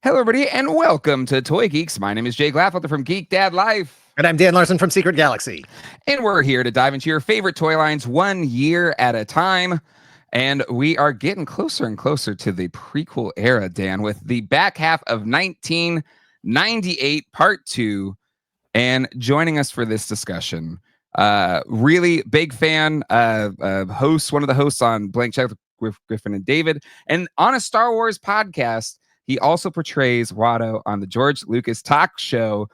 Hello, everybody, and welcome to Toy Geeks. My name is Jay Glaffelter from Geek Dad Life. And I'm Dan Larson from Secret Galaxy. And we're here to dive into your favorite toy lines 1 year at a time. And we are getting closer and closer to the prequel era, Dan, with the back half of 1998, part 2. And joining us for this discussion, really big fan, host, one of the hosts on Blank Check with Griffin and David, and on a Star Wars podcast. He also portrays Watto on the George Lucas talk show.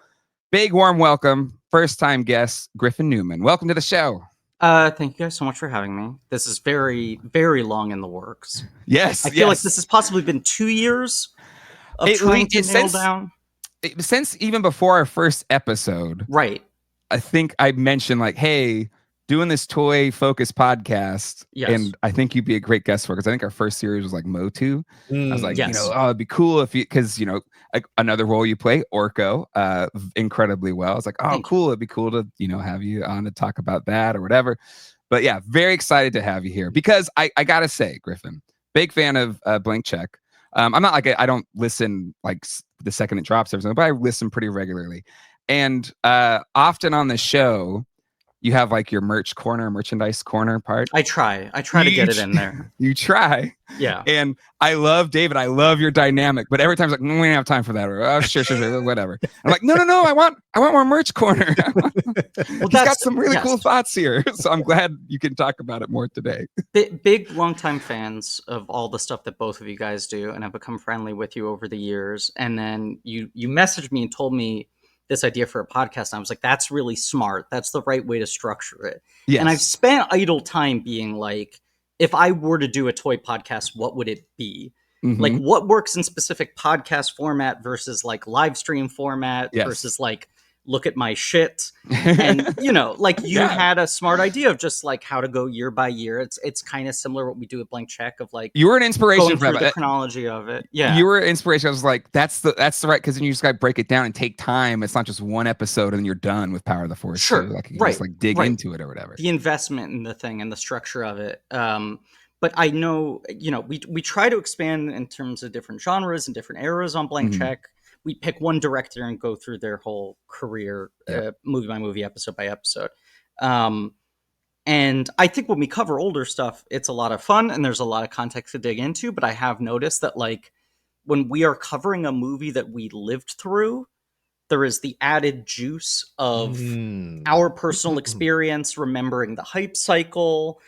Big warm welcome, first time guest, Griffin Newman. Welcome to the show. Thank you guys so much for having me. This is very, very long in the works. Yes. I feel like this has possibly been 2 years of trying to nail down. Since even before our first episode. Right. I think I mentioned like, hey, doing this toy focused podcast. Yes. And I think you'd be a great guest for, because I think our first series was like Motu. I was like, yes. It'd be cool if you, because, like another role you play, Orko, incredibly well. It's like, cool. It'd be cool to, have you on to talk about that or whatever. But yeah, very excited to have you here because I got to say, Griffin, big fan of Blank Check. I'm not like, I don't listen like the second it drops or something, but I listen pretty regularly. And often on the show, you have like your merchandise corner part. I try to get it in there. You try. Yeah. And I love David. I love your dynamic, but every time it's like, we don't have time for that. Or, oh, sure, whatever. I'm like, no. I want more merch corner. He's got some really cool thoughts here. So I'm glad you can talk about it more today. Big longtime fans of all the stuff that both of you guys do, and I've become friendly with you over the years. And then you messaged me and told me this idea for a podcast. And I was like, that's really smart. That's the right way to structure it. Yes. And I've spent idle time being like, if I were to do a toy podcast, what would it be? Mm-hmm. Like what works in specific podcast format versus like live stream format versus like, look at my shit. And like you had a smart idea of just like how to go year by year. It's kind of similar to what we do at Blank Check of like, you were an inspiration for the chronology of it. Yeah. You were an inspiration. I was like, that's the right. Cause then you just got to break it down and take time. It's not just one episode and you're done with Power of the Force. Sure. So like you just like dig into it or whatever. The investment in the thing and the structure of it. But I know, we try to expand in terms of different genres and different eras on Blank Check. We pick one director and go through their whole career, movie by movie, episode by episode. And I think when we cover older stuff, it's a lot of fun and there's a lot of context to dig into. But I have noticed that like when we are covering a movie that we lived through, there is the added juice of our personal experience, remembering the hype cycle.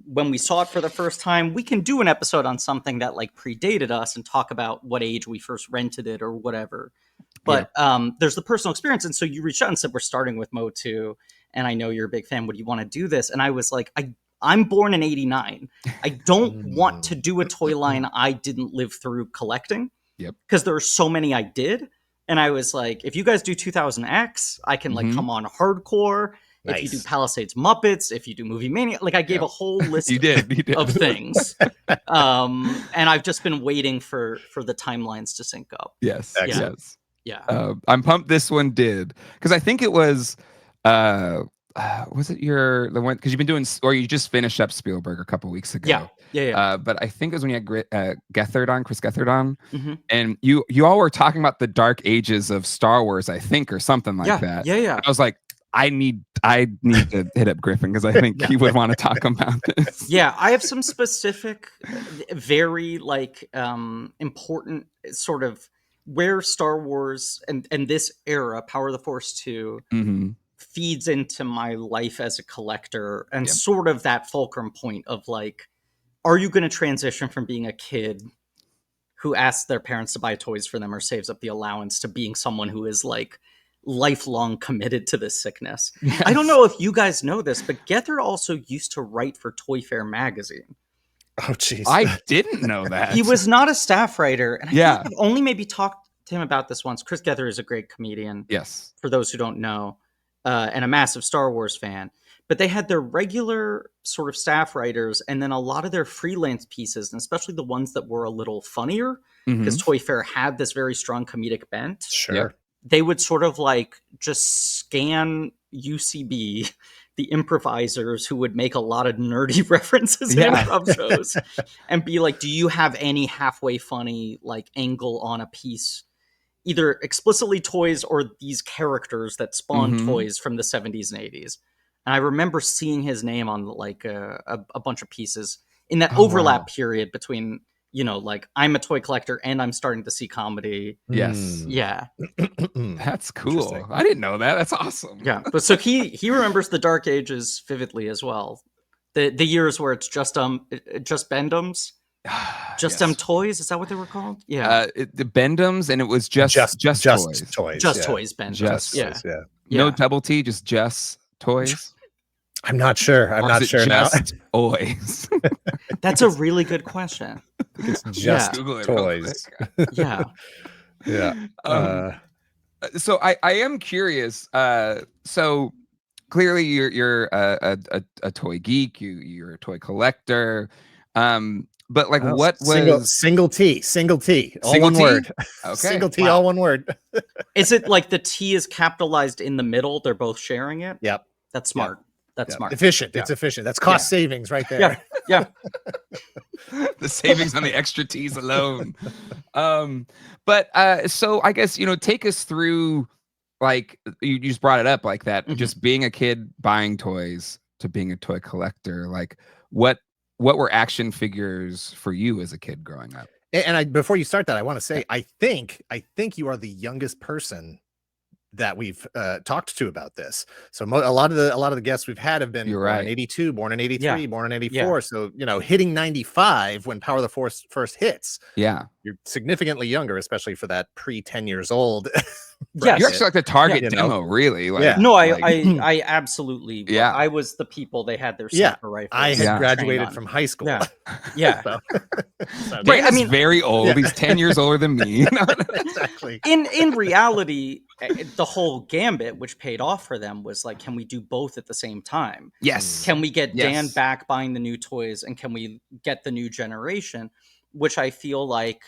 When we saw it for the first time, we can do an episode on something that like predated us and talk about what age we first rented it or whatever. But there's the personal experience. And so you reached out and said, we're starting with Motu. And I know you're a big fan. Would you want to do this? And I was like, I'm born in 89. I don't want to do a toy line I didn't live through collecting. Yep. Because there are so many I did. And I was like, if you guys do 2000X, I can like come on hardcore. Nice. If you do Palisades Muppets, if you do Movie Mania, like I gave a whole list you did. of things. And I've just been waiting for the timelines to sync up. Yes. Excellent. Yes. Yeah. I'm pumped this one did. Because I think it was it the one, because you've been doing, or you just finished up Spielberg a couple weeks ago. Yeah. But I think it was when you had Chris Gethard on, and you all were talking about the dark ages of Star Wars, I think, or something like that. Yeah. I was like, I need to hit up Griffin because I think he would want to talk about this. Yeah, I have some specific, very like important sort of where Star Wars and this era, Power of the Force 2, feeds into my life as a collector and sort of that fulcrum point of like, are you going to transition from being a kid who asks their parents to buy toys for them or saves up the allowance to being someone who is like lifelong committed to this sickness? Yes. I don't know if you guys know this, but Gethard also used to write for Toy Fair magazine. Oh, jeez. I didn't know that. He was not a staff writer. And I think I've only maybe talked to him about this once. Chris Gethard is a great comedian. Yes. For those who don't know, and a massive Star Wars fan. But they had their regular sort of staff writers and then a lot of their freelance pieces, and especially the ones that were a little funnier, because Toy Fair had this very strong comedic bent. Sure. They would sort of like just scan UCB, the improvisers who would make a lot of nerdy references in Yeah. improv shows and be like, do you have any halfway funny like angle on a piece, either explicitly toys or these characters that spawn toys from the 70s and 80s? And I remember seeing his name on like a bunch of pieces in that overlap period between, you know, like I'm a toy collector and I'm starting to see comedy. Yes. Yeah. That's cool. I didn't know that. That's awesome. Yeah. But so he remembers the dark ages vividly as well. The years where it's just Bendums. Just toys, is that what they were called? Yeah. The Bendums, and it was just toys. Just toys, Bendums. Just toys, yeah. No double T, just toys. I'm not sure. I'm not sure now. Toys. That's a really good question. It's just toys. Yeah. Yeah. So I am curious. So clearly you're a toy geek. You're a toy collector. But like, what was single T, all one word? Okay. Single T, all one word. Is it like the T is capitalized in the middle? They're both sharing it. Yep. That's smart. That's smart. Efficient. It's efficient. That's cost savings right there. Yeah. The savings on the extra T's alone. But so I guess, you know, take us through, like you just brought it up like that, just being a kid buying toys to being a toy collector. Like what were action figures for you as a kid growing up? And before you start that, I want to say, I think you are the youngest person that we've talked to about this. So a lot of the guests we've had have been born in 82, born in 83, born in 84. Yeah. So, you know, hitting 95 when Power of the Force first hits. Yeah. You're significantly younger, especially for that pre 10 years old. Yes. You're actually like the target demo, really. Like, no, I absolutely. Yeah. I was the people they had their sniper rifles. I had graduated from high school. Yeah. So right. I mean, very old. He's 10 years older than me. Exactly. In reality, the whole gambit, which paid off for them, was like, can we do both at the same time? Yes. Can we get Dan back buying the new toys, and can we get the new generation? Which I feel like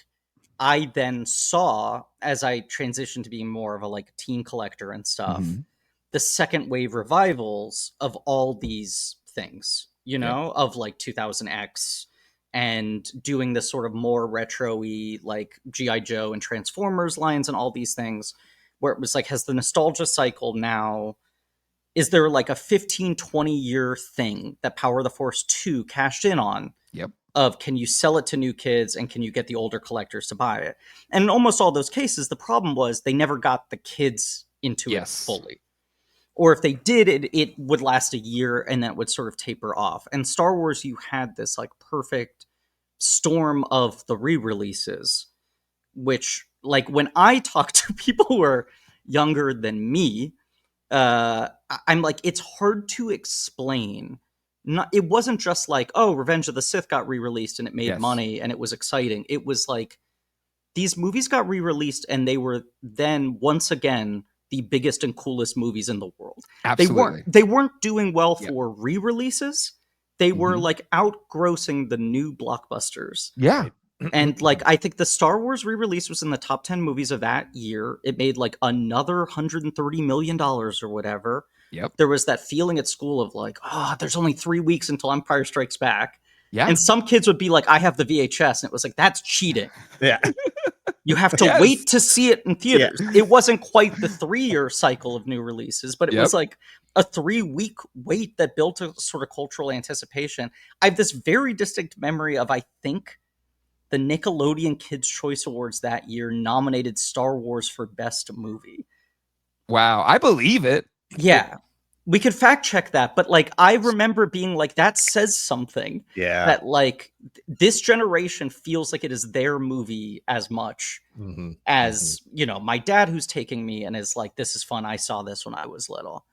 I then saw as I transitioned to being more of a like teen collector and stuff, the second wave revivals of all these things, you know, of like 2000X and doing this sort of more retro-y like G.I. Joe and Transformers lines and all these things, where it was like, has the nostalgia cycle now, is there like a 15-20 year thing that Power of the Force 2 cashed in on? Yep. Of can you sell it to new kids and can you get the older collectors to buy it? And in almost all those cases, the problem was they never got the kids into it fully. Or if they did, it would last a year and then it would sort of taper off. And Star Wars, you had this like perfect storm of the re-releases, which like when I talk to people who are younger than me, I'm like, it's hard to explain. It wasn't just like, oh, Revenge of the Sith got re-released and it made money and it was exciting. It was like these movies got re-released and they were then once again the biggest and coolest movies in the world. Absolutely. They weren't doing well for re-releases. They were like outgrossing the new blockbusters. Yeah. And like I think the Star Wars re-release was in the top 10 movies of that year. It made like another $130 million or whatever. Yep. There was that feeling at school of like, oh, there's only 3 weeks until Empire Strikes Back. Yeah. And some kids would be like, I have the VHS. And it was like, that's cheating. Yeah. You have to wait to see it in theaters. Yeah. It wasn't quite the 3-year cycle of new releases, but it was like a 3-week wait that built a sort of cultural anticipation. I have this very distinct memory of, I think, the Nickelodeon Kids' Choice Awards that year nominated Star Wars for Best Movie. Wow. I believe it. Yeah. We could fact check that, but like I remember being like, that says something. Yeah. That like this generation feels like it is their movie as much as, you know, my dad who's taking me and is like, this is fun. I saw this when I was little.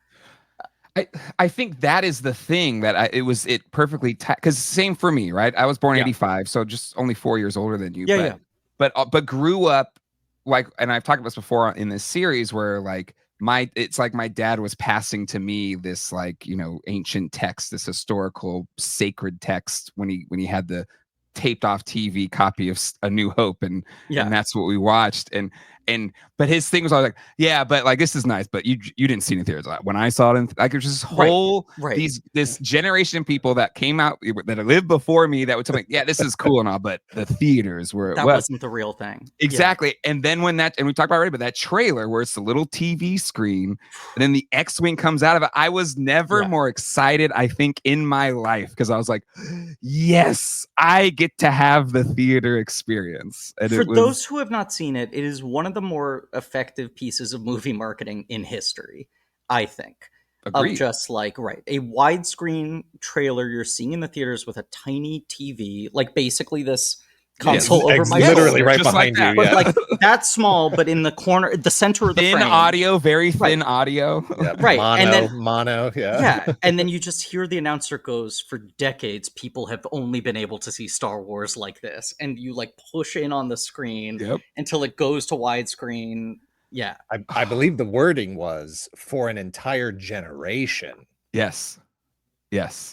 I think that is the thing that it perfectly, because same for me, right? I was born in 85, so just only 4 years older than you. But grew up like, and I've talked about this before in this series where like, it's like my dad was passing to me this like, you know, ancient text, this historical sacred text when he had the taped off TV copy of A New Hope, and that's what we watched. And but his thing was always like, yeah, but like this is nice, but you didn't see any theaters. When I saw it, like it was this whole this generation of people that came out that lived before me that would tell me, yeah, this is cool and all, but the theaters were that wasn't the real thing. Exactly. And then when and we talked about it already, but that trailer where it's the little TV screen and then the X-Wing comes out of it, I was never more excited, I think, in my life, because I was like, yes, I get to have the theater experience. And for those who have not seen it, it is one of the more effective pieces of movie marketing in history, I think. Agreed. Of just like, a widescreen trailer you're seeing in the theaters with a tiny TV, like basically this console over my literally shoulder. right behind you. But like that small, but in the corner, the center of the thin frame. audio, very thin audio. Right. Mono. And then you just hear the announcer goes, for decades, people have only been able to see Star Wars like this. And you like push in on the screen until it goes to widescreen. Yeah. I believe the wording was for an entire generation. Yes.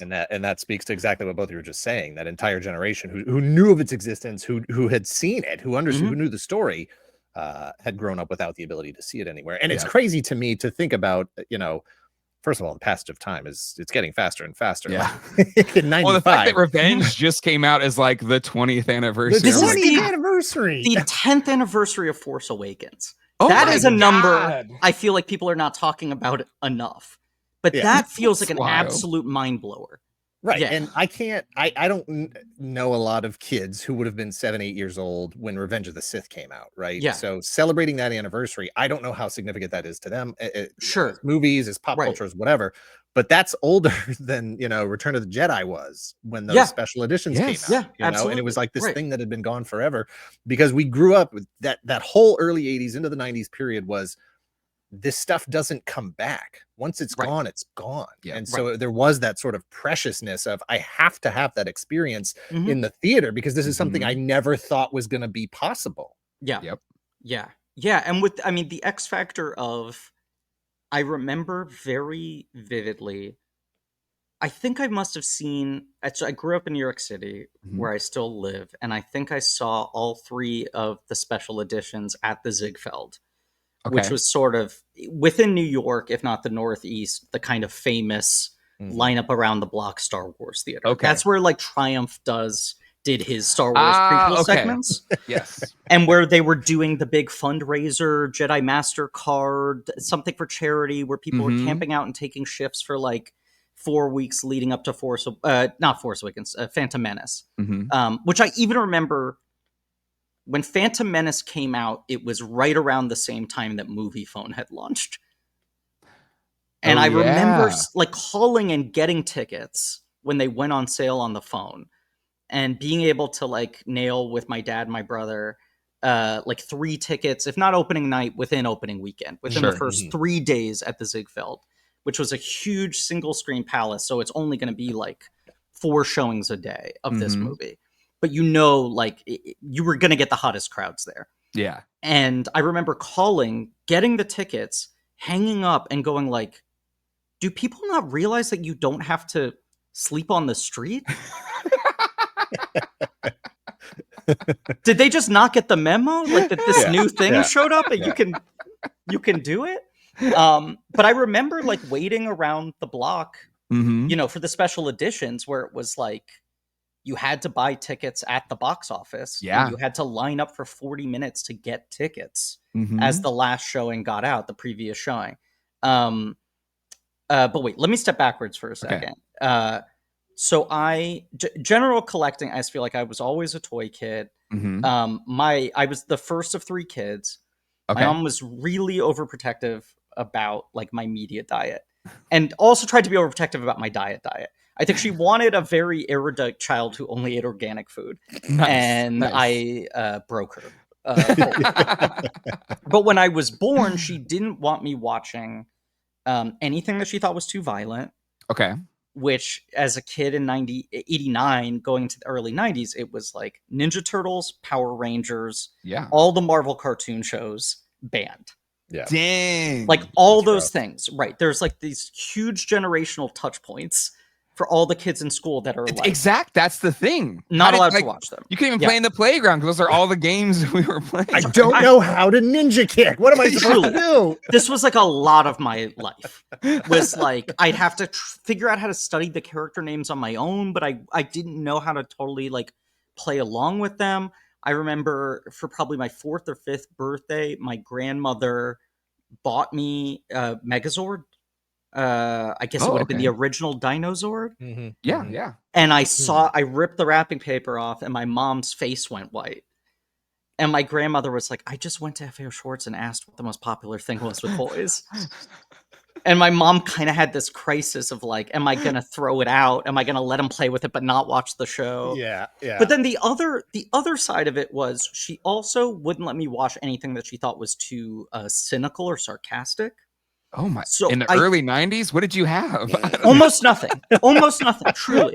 And that speaks to exactly what both of you were just saying. That entire generation who knew of its existence, who had seen it, who understood, who knew the story, had grown up without the ability to see it anywhere. And it's crazy to me to think about, first of all, the passage of time it's getting faster and faster. Yeah. In 95. Well, the fact that Revenge just came out as like the 20th anniversary. The 20th anniversary. The 10th anniversary of Force Awakens. That is a number I feel like people are not talking about enough. But that feels like an absolute mind blower. Right. Yeah. And I don't know a lot of kids who would have been 7, 8 years old when Revenge of the Sith came out. Right. Yeah. So celebrating that anniversary, I don't know how significant that is to them. Sure. Movies, as pop culture, as whatever. But that's older than, Return of the Jedi was when those special editions came out. Yeah, absolutely. And it was like this thing that had been gone forever, because we grew up with that whole early 80s into the 90s period was, this stuff doesn't come back. Once it's gone, it's gone. Yeah, and so there was that sort of preciousness of, I have to have that experience in the theater, because this is something I never thought was going to be possible. Yeah. Yep. Yeah. Yeah. And the X factor of, I remember very vividly, I think I must have seen, I grew up in New York City, where I still live, and I think I saw all 3 of the special editions at the Ziegfeld. Which was sort of within New York, if not the Northeast, the kind of famous lineup around the block Star Wars theater. That's where like Triumph did his Star Wars prequel segments. Yes. And where they were doing the big fundraiser, Jedi Master Card, something for charity, where people were camping out and taking shifts for like 4 weeks leading up to Phantom Menace. Which I even remember, when Phantom Menace came out, it was right around the same time that MoviePhone had launched. And I remember like calling and getting tickets when they went on sale on the phone, and being able to like nail with my dad and my brother like 3 tickets, if not opening night, within opening weekend, within the first 3 days at the Ziegfeld, which was a huge single screen palace. So it's only going to be like 4 showings a day of this movie. But like you were going to get the hottest crowds there. Yeah. And I remember calling, getting the tickets, hanging up, and going like, do people not realize that you don't have to sleep on the street? Did they just not get the memo? Like that this new thing showed up and you can do it? But I remember like waiting around the block, for the special editions, where it was like, you had to buy tickets at the box office. Yeah. You had to line up for 40 minutes to get tickets as the last showing got out, the previous showing. But wait, let me step backwards for a second. So general collecting, I just feel like I was always a toy kid. I was the first of 3 kids. My mom was really overprotective about like my media diet, and also tried to be overprotective about my diet. I think she wanted a very erudite child who only ate organic food. Nice. I broke her. But when I was born, she didn't want me watching anything that she thought was too violent. Okay. Which, as a kid in 89, going to the early 90s, it was like Ninja Turtles, Power Rangers, all the Marvel cartoon shows banned. Yeah. Dang. Like all those things. Right. There's like these huge generational touch points for all the kids in school that are like that's the thing. Not allowed to watch them. You couldn't even play in the playground because those are all the games we were playing. I don't know how to ninja kick. What am I supposed to do? This was like a lot of my life. Was like I'd have to figure out how to study the character names on my own, but I didn't know how to totally like play along with them. I remember for probably my 4th or 5th birthday, my grandmother bought me Megazord. I guess it would have been the original Dinozord. Mm-hmm. Yeah. And I ripped the wrapping paper off and my mom's face went white. And my grandmother was like, I just went to FAO Schwartz and asked what the most popular thing was with toys. And my mom kind of had this crisis of like, am I going to throw it out? Am I going to let him play with it but not watch the show? Yeah. But then the other side of it was she also wouldn't let me watch anything that she thought was too cynical or sarcastic. Oh my! So in the early 90s, what did you have? Almost nothing. Almost nothing. Truly.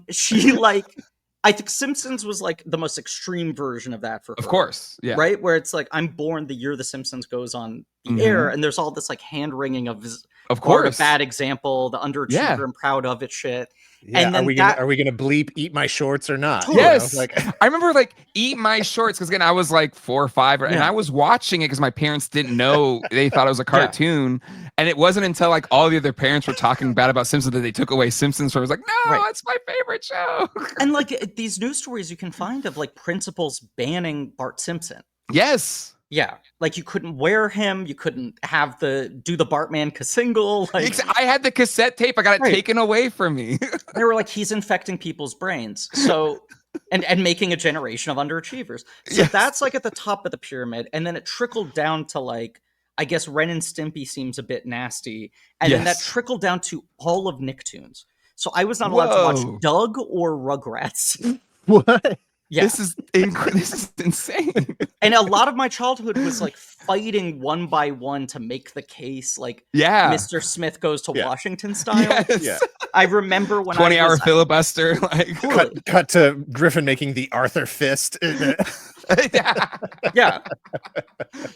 She like, I think Simpsons was like the most extreme version of that for her. Of course, yeah. Right, where it's like I'm born the year The Simpsons goes on the air, and there's all this like hand wringing of course, a bad example, the underachiever and proud of it shit. Yeah, and then are we gonna bleep eat my shorts or not? Yes, you know? Like I remember like eat my shorts because again I was like 4 or 5, and I was watching it because my parents didn't know, they thought it was a cartoon, and it wasn't until like all the other parents were talking bad about Simpsons that they took away Simpsons from. I was like, no, it's my favorite show. And like these news stories you can find of like principals banning Bart Simpson. Yes. Yeah, like you couldn't wear him, you couldn't do the Bartman single. Like I had the cassette tape, I got it taken away from me. They were like, he's infecting people's brains, so and making a generation of underachievers. So that's like at the top of the pyramid, and then it trickled down to like, I guess Ren and Stimpy seems a bit nasty, and then that trickled down to all of Nicktoons. So I was not allowed to watch Doug or Rugrats. What? Yeah. This is insane. And a lot of my childhood was like fighting one by one to make the case, like Mr. Smith Goes to Washington style. Yes. Yeah. I remember when 20-hour filibuster, like cut to Griffin making the Arthur fist. Yeah.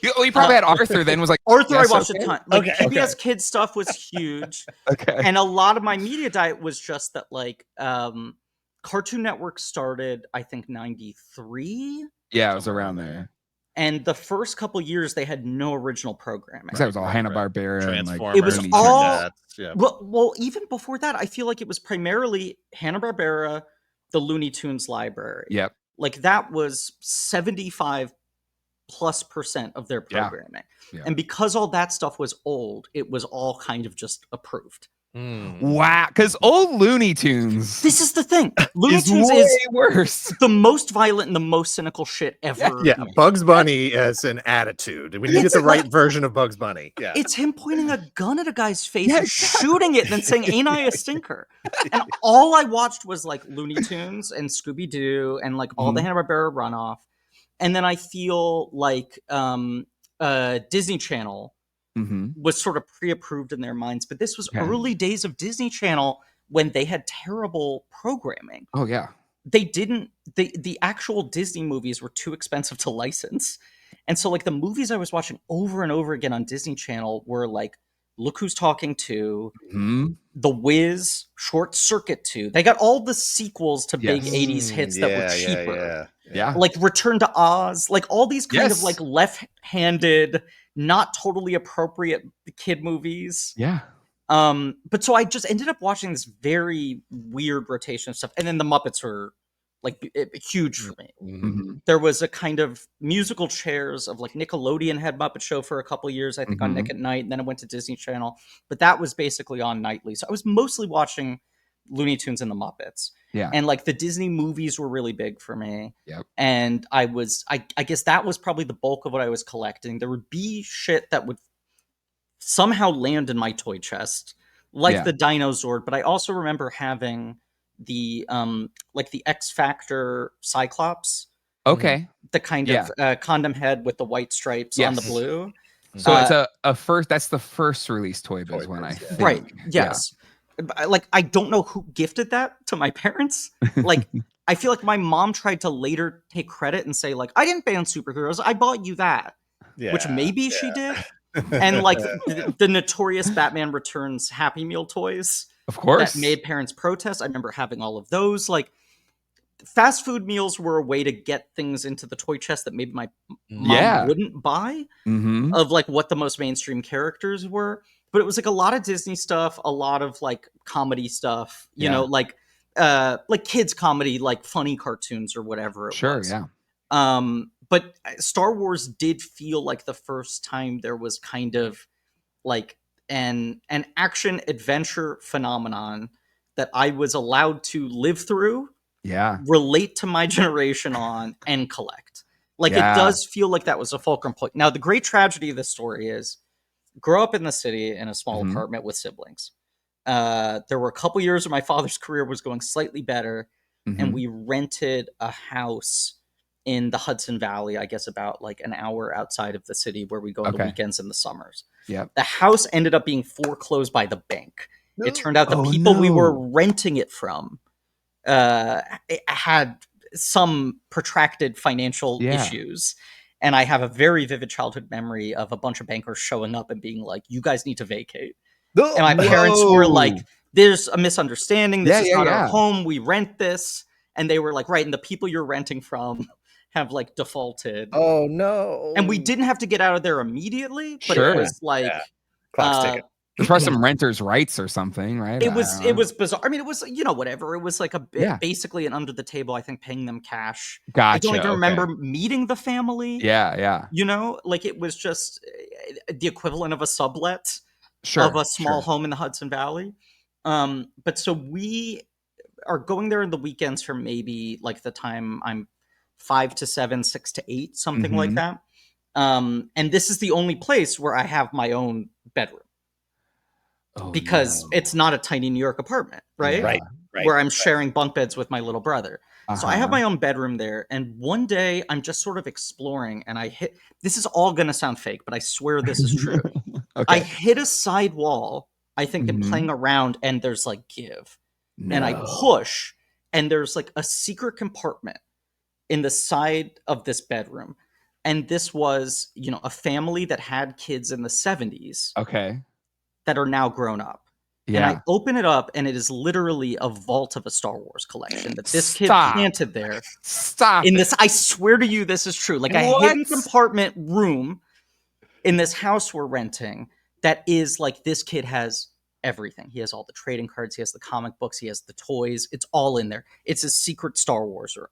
You probably had Arthur then, was like Arthur. I watched a ton. Like PBS Kids stuff was huge. Okay. And a lot of my media diet was just that like Cartoon Network started, I think, 93. Yeah, it was around there. And the first couple years, they had no original programming. That was all Hanna-Barbera. Transformers. It was all... Yeah. Well, even before that, I feel like it was primarily Hanna-Barbera, the Looney Tunes library. Yep. Like, that was 75+% of their programming. Yeah. And because all that stuff was old, it was all kind of just approved. Wow, because old Looney Tunes. This is the thing. Looney Tunes is worse. The most violent and the most cynical shit ever. Yeah, Bugs Bunny as an attitude. We need to get the right version of Bugs Bunny. Yeah, it's him pointing a gun at a guy's face and shooting it, and then saying, "Ain't I a stinker?" And all I watched was like Looney Tunes and Scooby Doo and like all the Hanna-Barbera runoff, and then I feel like Disney Channel. Was sort of pre-approved in their minds, but this was early days of Disney Channel when they had terrible programming. Oh yeah, they didn't. The actual Disney movies were too expensive to license, and so like the movies I was watching over and over again on Disney Channel were like Look Who's Talking 2, The Wiz, Short Circuit 2. They got all the sequels to big 80s hits that were cheaper. Yeah. Like Return to Oz, like all these kind of like left-handed, not totally appropriate kid movies. Yeah. But so I just ended up watching this very weird rotation of stuff. And then the Muppets were like huge for me. There was a kind of musical chairs of like Nickelodeon had Muppet Show for a couple of years, I think on Nick at Night, and then it went to Disney Channel. But that was basically on nightly. So I was mostly watching Looney Tunes and the Muppets. Yeah. And like the Disney movies were really big for me. Yep. And I guess that was probably the bulk of what I was collecting. There would be shit that would somehow land in my toy chest, like the Dinozord. But I also remember having the like the X Factor Cyclops. Okay. The kind of condom head with the white stripes on the blue. So it's a first. That's the first release Toy Biz one, I think. Right. Yes. Yeah. Like, I don't know who gifted that to my parents. Like, I feel like my mom tried to later take credit and say, like, I didn't ban superheroes. I bought you that. Yeah, which she did. And, like, the notorious Batman Returns Happy Meal toys. Of course. That made parents protest. I remember having all of those. Like, fast food meals were a way to get things into the toy chest that maybe my mom wouldn't buy, of like what the most mainstream characters were. But it was like a lot of Disney stuff, a lot of like comedy stuff, you know, like kids comedy, like funny cartoons or whatever it was. But Star Wars did feel like the first time there was kind of like an action adventure phenomenon that I was allowed to live through, relate to my generation on, and collect. Like, it does feel like that was a fulcrum point. Now, the great tragedy of this story is, grow up in the city in a small apartment with siblings. There were a couple years where my father's career was going slightly better, and we rented a house in the Hudson Valley, I guess about like an hour outside of the city, where we go on the weekends in the summers. The house ended up being foreclosed by the bank. It turned out the people we were renting it from it had some protracted financial issues. And I have a very vivid childhood memory of a bunch of bankers showing up and being like, you guys need to vacate. And my parents were like, there's a misunderstanding. This is not our home. We rent this. And they were like, right. And the people you're renting from have like defaulted. Oh no. And we didn't have to get out of there immediately, but it was like clock's ticking. There's probably some renters' rights or something, right? It was bizarre. I mean, it was, you know, whatever. It was like a bit, basically an under the table, I think, paying them cash. Gotcha. I don't even remember meeting the family. You know, like it was just the equivalent of a sublet of a small home in the Hudson Valley. But so we are going there in the weekends for maybe like the time I'm 5 to 7, 6 to 8, something like that. And this is the only place where I have my own bedroom. Because it's not a tiny New York apartment, right? Right. Where I'm sharing bunk beds with my little brother. So I have my own bedroom there. And one day I'm just sort of exploring, and I hit, this is all going to sound fake, but I swear this is true. I hit a side wall, I think, in playing around, and there's like give. And I push, and there's like a secret compartment in the side of this bedroom. And this was, you know, a family that had kids in the 70s. That are now grown up. And I open it up, and it is literally a vault of a Star Wars collection that this kid planted there. In this, I swear to you, this is true. Like a hidden compartment room in this house we're renting that is like, this kid has everything. He has all the trading cards. He has the comic books. He has the toys. It's all in there. It's a secret Star Wars room.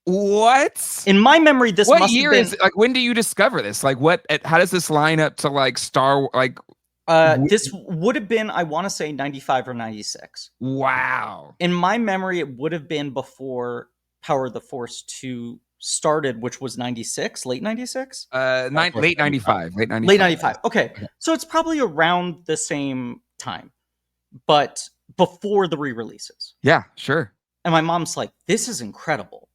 What? In my memory, this what must year have been, is like? When do you discover this? Like, what? How does this line up to like Star? Like, this would have been, I want to say, 95 or 96. Wow. In my memory, it would have been before Power of the Force 2 started, which was 96, late 96? Late 95. Late 95. Okay. So it's probably around the same time, but before the re-releases. Yeah, sure. And my mom's like, this is incredible.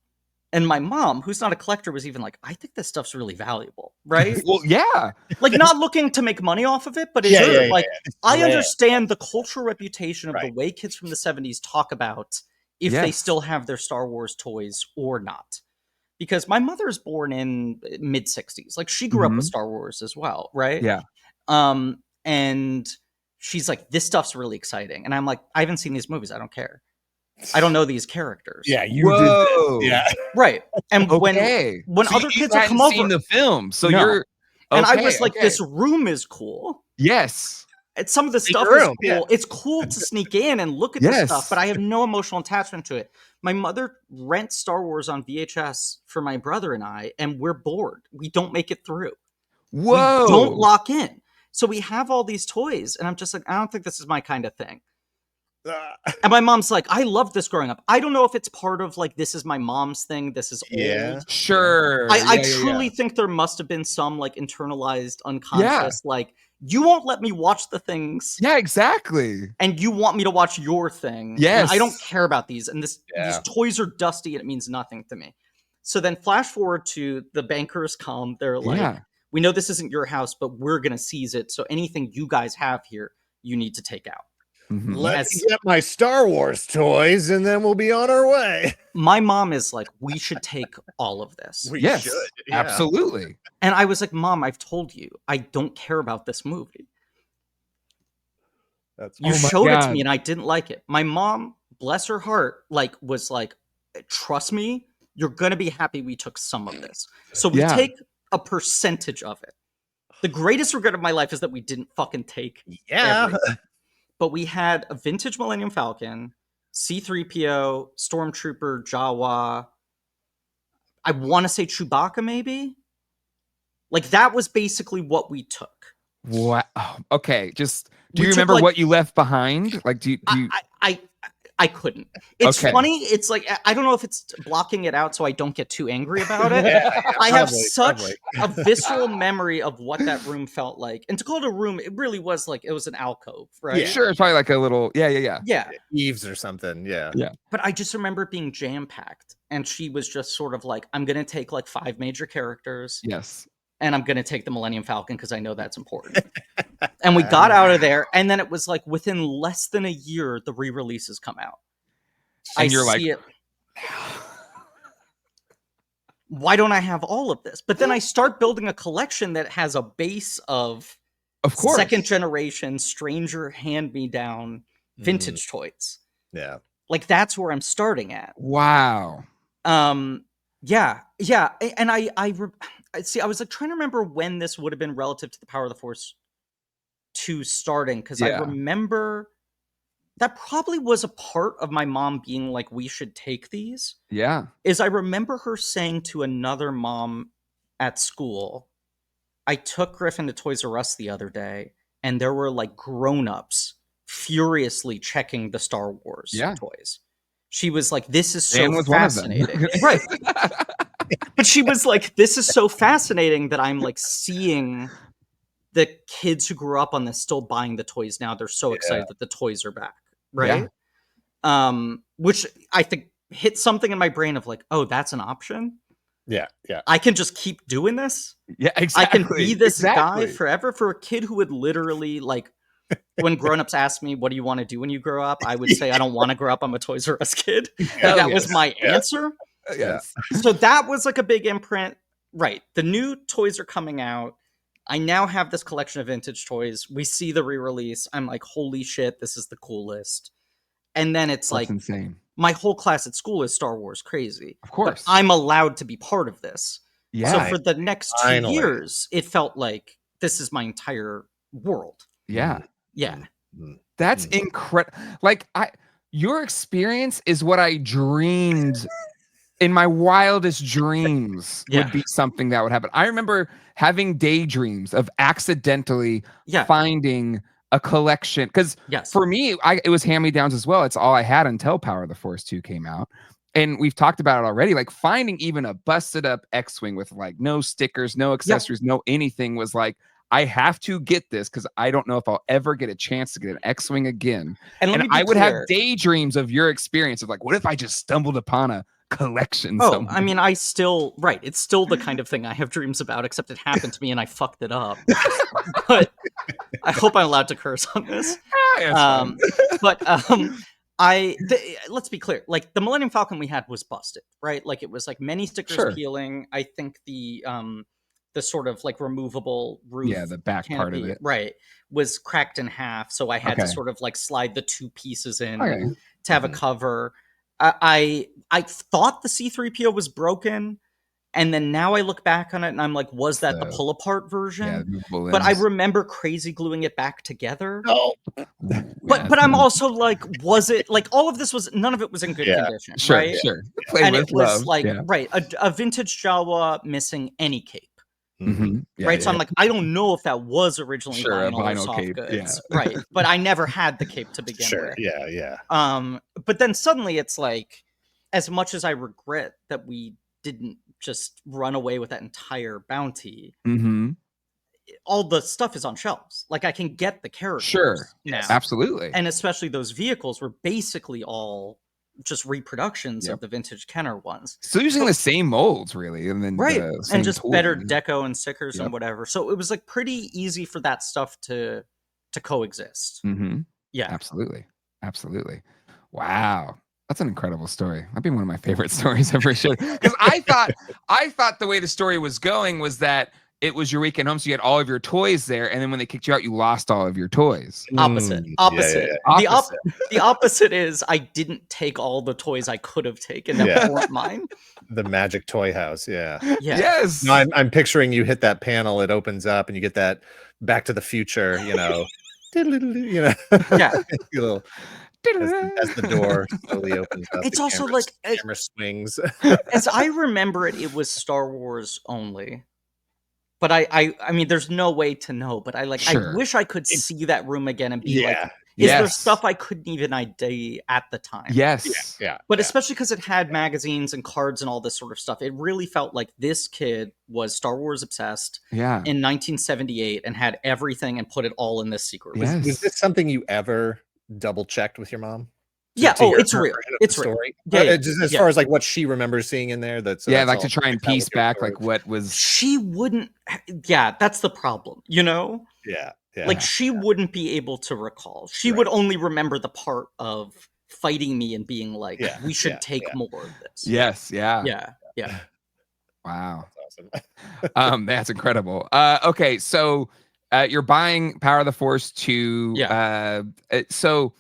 And my mom, who's not a collector, was even like, I think this stuff's really valuable, right? Well, yeah. Like, not looking to make money off of it, but I understand the cultural reputation of the way kids from the 70s talk about if they still have their Star Wars toys or not. Because my mother's born in mid-60s. Like, she grew up with Star Wars as well, right? Yeah. And she's like, this stuff's really exciting. And I'm like, I haven't seen these movies. I don't care. I don't know these characters. Yeah, you did. Yeah, right. And when so other kids have come over, seen the film, so you're. And I was like, this room is cool. Yes. And some of the stuff is cool. Yeah. It's cool to sneak in and look at the stuff, but I have no emotional attachment to it. My mother rents Star Wars on VHS for my brother and I, and we're bored. We don't make it through. Whoa. We don't lock in. So we have all these toys, and I'm just like, I don't think this is my kind of thing. And my mom's like, I loved this growing up. I don't know if it's part of like, this is my mom's thing. This is old. Sure. I truly think there must have been some like internalized, unconscious, like, you won't let me watch the things. Yeah, exactly. And you want me to watch your thing. Yes. And I don't care about these. And these toys are dusty and it means nothing to me. So then flash forward to the bankers come. They're like, we know this isn't your house, but we're going to seize it. So anything you guys have here, you need to take out. Let me get my Star Wars toys and then we'll be on our way. My mom is like, we should take all of this. We should. Yeah. Absolutely. And I was like, Mom, I've told you, I don't care about this movie. You showed it to me and I didn't like it. My mom, bless her heart, like was like, trust me, you're gonna be happy we took some of this. So we take a percentage of it. The greatest regret of my life is that we didn't fucking take everything. But we had a vintage Millennium Falcon, C-3PO, Stormtrooper, Jawa. I want to say Chewbacca, maybe. Like that was basically what we took. What? Oh, okay, just do you remember what you left behind? Like, do you? I couldn't. It's funny. It's like I don't know if it's blocking it out so I don't get too angry about it. I have such a visceral memory of what that room felt like. And to call it a room, it really was like it was an alcove, right? Yeah, sure. It's probably like a little yeah, eaves or something. Yeah. But I just remember it being jam packed, and she was just sort of like, "I'm gonna take like 5 major characters." Yes. And I'm going to take the Millennium Falcon because I know that's important. And we got out of there. And then it was like within less than a year, the re-releases come out. And you're like, why don't I have all of this? But then I start building a collection that has a base of course, second generation, stranger hand-me-down vintage toys. Yeah. Like that's where I'm starting at. Wow. Yeah. And I was like trying to remember when this would have been relative to the Power of the Force 2 starting, because I remember that probably was a part of my mom being like, we should take these. Yeah. Is I remember her saying to another mom at school, I took Griffin to Toys R Us the other day, and there were like grown-ups furiously checking the Star Wars toys. She was like, this is so fascinating. Right. But she was like, this is so fascinating that I'm like seeing the kids who grew up on this still buying the toys now. They're so excited that the toys are back. Right. Yeah. Which I think hit something in my brain of like, oh, that's an option. Yeah. I can just keep doing this. Yeah, exactly. I can be this guy forever. For a kid who would literally like, when grown-ups ask me, what do you want to do when you grow up? I would say, I don't want to grow up. I'm a Toys R Us kid. That was my answer. Yes. So that was like a big imprint. Right. The new toys are coming out. I now have this collection of vintage toys. We see the re-release. I'm like, holy shit, this is the coolest. And then it's like insane. My whole class at school is Star Wars crazy. Of course. But I'm allowed to be part of this. Yeah. So for the next 2 years, it felt like this is my entire world. Yeah. Yeah. That's incredible. Like your experience is what I dreamed in my wildest dreams would be something that would happen. I remember having daydreams of accidentally finding a collection. Because for me, it was hand-me-downs as well. It's all I had until Power of the Force 2 came out. And we've talked about it already. Like finding even a busted up X-Wing with like no stickers, no accessories, no anything was like, I have to get this because I don't know if I'll ever get a chance to get an X-Wing again. And I would have daydreams of your experience of like, what if I just stumbled upon a collection somewhere? I mean, it's still the kind of thing I have dreams about, except it happened to me and I fucked it up. But I hope I'm allowed to curse on this. Let's be clear. Like the Millennium Falcon we had was busted, right? Like it was like many stickers peeling. I think the sort of like removable roof, the back part of it, right, was cracked in half. So I had to sort of like slide the 2 pieces in to have a cover. I thought the C-3PO was broken, and then now I look back on it and I'm like, was that the pull apart version? But I remember crazy gluing it back together. No. But I'm also like, was it like all of this none of it was in good condition, right? Sure. And it was like a vintage Jawa missing any cape. Right. So I'm like, I don't know if that was originally vinyl or soft cape, goods. Right. But I never had the cape to begin with. Yeah. But then suddenly it's like, as much as I regret that we didn't just run away with that entire bounty, all the stuff is on shelves. Like I can get the characters now. Absolutely. And especially those vehicles were basically all just reproductions of the vintage Kenner ones. So using the same molds, really, and then and just better deco and stickers and whatever. So it was like pretty easy for that stuff to coexist. Yeah, absolutely. Wow, that's an incredible story. That'd be one of my favorite stories ever shared. Because I thought the way the story was going was that it was your weekend home, so you had all of your toys there, and then when they kicked you out, you lost all of your toys. Opposite. The opposite is I didn't take all the toys I could have taken that weren't mine. The magic toy house. Yes. No, I'm picturing you hit that panel, it opens up, and you get that Back to the Future, you know, as the door slowly opens up. It's also like camera swings. As I remember it, it was Star Wars only. But I mean, there's no way to know. But I wish I could see that room again and be like, is there stuff I couldn't even ID at the time? Yes. But especially because it had magazines and cards and all this sort of stuff, it really felt like this kid was Star Wars obsessed in 1978 and had everything and put it all in this secret room. Was this something you ever double checked with your mom? It's real. It's real. Just as far as like what she remembers seeing in there. That's like to try and piece back like what was. She wouldn't. Yeah, that's the problem. You know. Like she wouldn't be able to recall. She would only remember the part of fighting me and being like, "We should take more of this." Yes. Yeah. Wow. That's awesome. That's incredible. Okay, so you're buying Power of the Force 2. So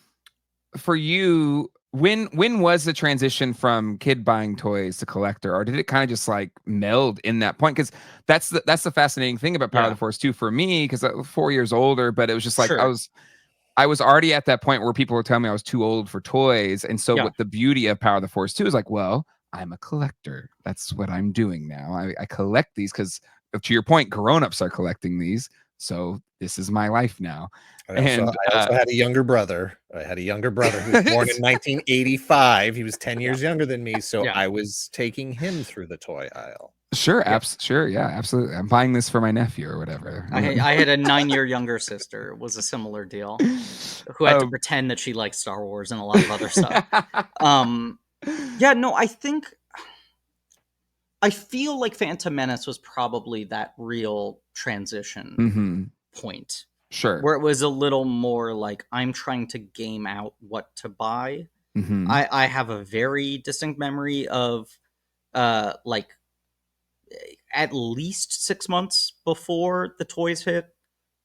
for you, when was the transition from kid buying toys to collector, or did it kind of just like meld in that point? Because that's the fascinating thing about Power of the Force 2 for me, because I was 4 years older, but it was just like I was already at that point where people were telling me I was too old for toys, and so what the beauty of Power of the Force 2 is like, well, I'm a collector. That's what I'm doing now. I collect these because, to your point, grown-ups are collecting these. So this is my life now. I also had a younger brother. I had a younger brother who was born in 1985. He was 10 years younger than me. So I was taking him through the toy aisle. Sure. Absolutely. I'm buying this for my nephew or whatever. I had a 9-year younger sister. It was a similar deal, who had to pretend that she liked Star Wars and a lot of other stuff. I feel like Phantom Menace was probably that real transition point. Sure. Where it was a little more like, I'm trying to game out what to buy. I have a very distinct memory of like at least 6 months before the toys hit,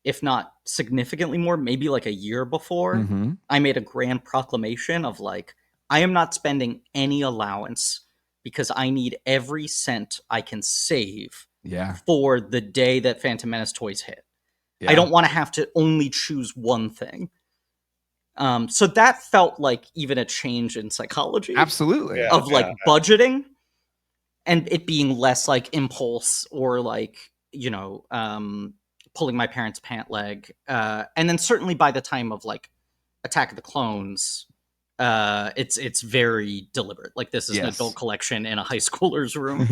if not significantly more, maybe like a year before, I made a grand proclamation of like, I am not spending any allowance because I need every cent I can save for the day that Phantom Menace toys hit. I don't want to have to only choose one thing. So that felt like even a change in psychology. Absolutely. Of budgeting and it being less like impulse or like, you know, pulling my parents' pant leg. And then certainly by the time of like Attack of the Clones, it's very deliberate. Like this is an adult collection in a high schooler's room.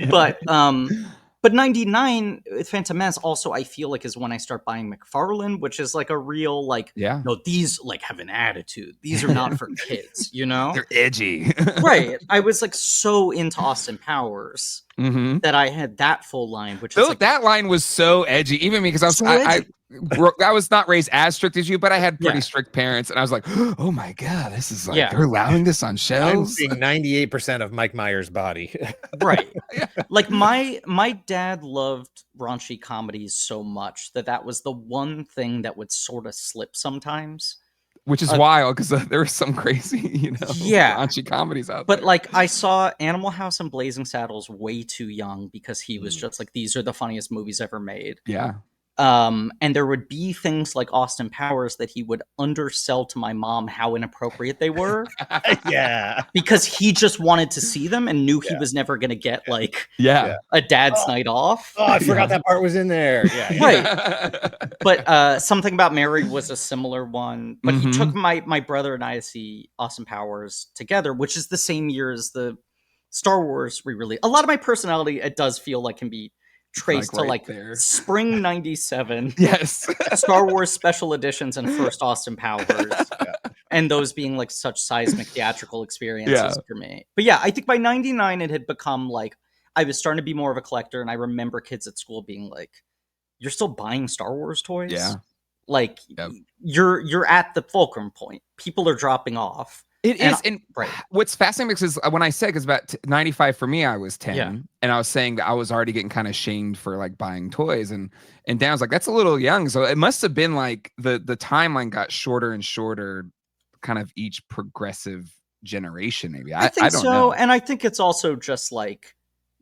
But 99 Phantom Menace also I feel like is when I start buying McFarlane, which is like a real like no, these like have an attitude. These are not for kids, you know? They're edgy. Right. I was like so into Austin Powers that I had that full line, which is like, that line was so edgy, even me, because I was not raised as strict as you, but I had pretty strict parents, and I was like, oh my god, this is like they're allowing this on shelves. I'm seeing 98% of Mike Myers' body. Right. Like my dad loved raunchy comedies so much that was the one thing that would sort of slip sometimes. Which is wild, because there were some crazy, raunchy comedies out there. But like I saw Animal House and Blazing Saddles way too young because he was just like, these are the funniest movies ever made. Yeah. And there would be things like Austin Powers that he would undersell to my mom how inappropriate they were. Because he just wanted to see them and knew he was never going to get like a dad's night off. Oh, I forgot that part was in there. Right. But Something About Mary was a similar one. But he took my brother and I to see Austin Powers together, which is the same year as the Star Wars re-release. A lot of my personality, it does feel like can be traced like to like spring 97 Star Wars special editions and first Austin Powers and those being like such seismic theatrical experiences for me. But I think by 99 it had become like I was starting to be more of a collector, and I remember kids at school being like, you're still buying Star Wars toys? Like you're at the fulcrum point. People are dropping off. It is. And what's fascinating is when I said, because about 95 for me, I was 10, and I was saying that I was already getting kind of shamed for like buying toys, and Dan was like, that's a little young. So it must have been like the timeline got shorter and shorter, kind of each progressive generation. Maybe I think don't know. And I think it's also just like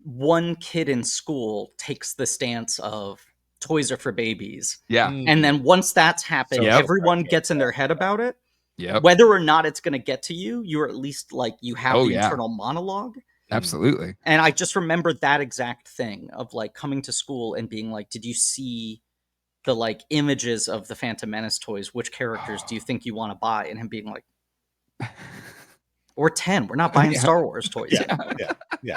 one kid in school takes the stance of toys are for babies. Yeah. And then once that's happened, everyone gets in their head about it. Yep. Whether or not it's going to get to you, you're at least like you have the internal monologue. Absolutely. And I just remember that exact thing of like coming to school and being like, did you see the like images of the Phantom Menace toys? Which characters do you think you want to buy? And him being like, we're 10. We're not buying Star Wars toys. Yeah.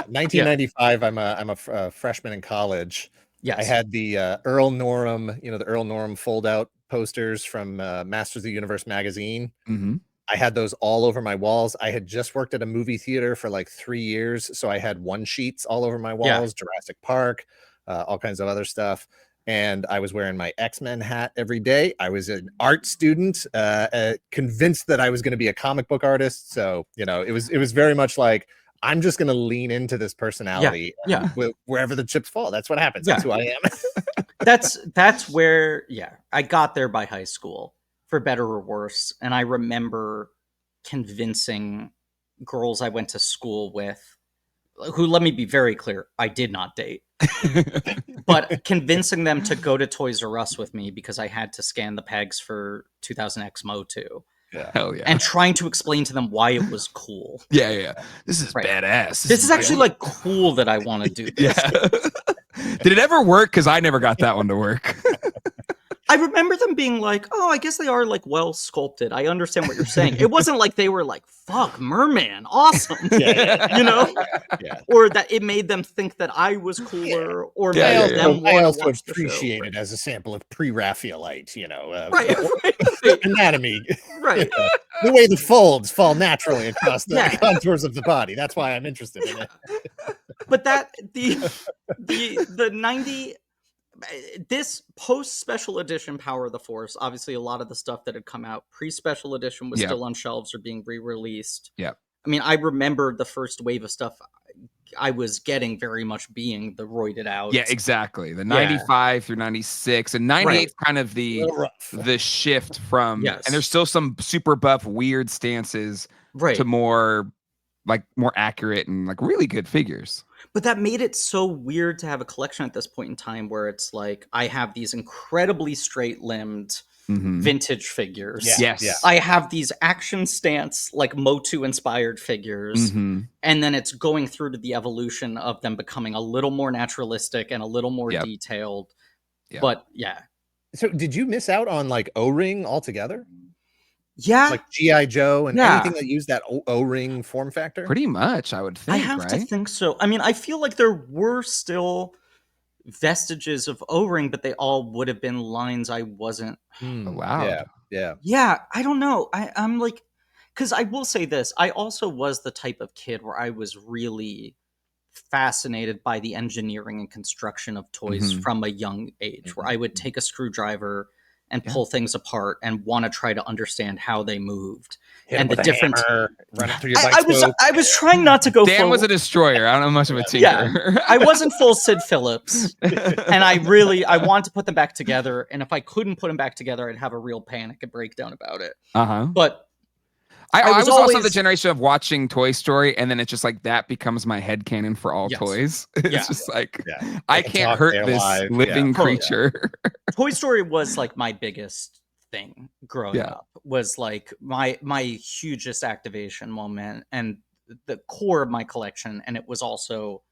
1995. I'm a freshman in college. Yes. I had the Earl Norham, the Earl Norham fold out posters from Masters of the Universe magazine. Mm-hmm. I had those all over my walls. I had just worked at a movie theater for like 3 years, so I had one sheets all over my walls, Jurassic Park, all kinds of other stuff. And I was wearing my X-Men hat every day. I was an art student, convinced that I was going to be a comic book artist. So, it was very much like, I'm just going to lean into this personality wherever the chips fall. That's what happens. That's who I am. That's where, I got there by high school, for better or worse. And I remember convincing girls I went to school with, who, let me be very clear, I did not date. But convincing them to go to Toys R Us with me because I had to scan the pegs for 2000X Mo2. Yeah. Hell yeah. And trying to explain to them why it was cool. Yeah. This is badass. This is actually like cool that I want to do this. Yeah. Did it ever work? Because I never got that one to work. I remember them being like, oh, I guess they are like well sculpted. I understand what you're saying. It wasn't like they were like, fuck, merman, awesome. Or that it made them think that I was cooler or made them I also appreciate it as a sample of pre-Raphaelite, anatomy. Right. The way the folds fall naturally across the contours of the body. That's why I'm interested in it. But that the 90 this post special edition Power of the Force, obviously a lot of the stuff that had come out pre-special edition was still on shelves or being re-released. Yeah. I mean, I remember the first wave of stuff I was getting very much being the roided out. Yeah, exactly. The 95 through 96 and 98 is kind of the shift from, and there's still some super buff weird stances to more accurate and like really good figures. But that made it so weird to have a collection at this point in time where it's like, I have these incredibly straight-limbed vintage figures. I have these action stance, like Motu inspired figures. And then it's going through to the evolution of them becoming a little more naturalistic and a little more detailed. But So did you miss out on like O-Ring altogether? Yeah. Like G.I. Joe and anything that used that O-Ring form factor? Pretty much, I would think. I have to think so. I mean, I feel like there were still vestiges of O-Ring, but they all would have been lines I wasn't allowed. Yeah, I don't know. I'm like, because I will say this, I also was the type of kid where I was really fascinated by the engineering and construction of toys from a young age, where I would take a screwdriver and pull things apart and want to try to understand how they moved and the different. I was trying not to go. Dan was a destroyer. I don't know much of a tinker. Yeah, I wasn't full Sid Phillips, and I wanted to put them back together. And if I couldn't put them back together, I'd have a real panic and breakdown about it. But I was also the generation of watching Toy Story, and then it's just like that becomes my headcanon for all toys. It's just like I can't hurt this living creature. Toy Story was like my biggest thing growing up. Was like my hugest activation moment and the core of my collection, and it was also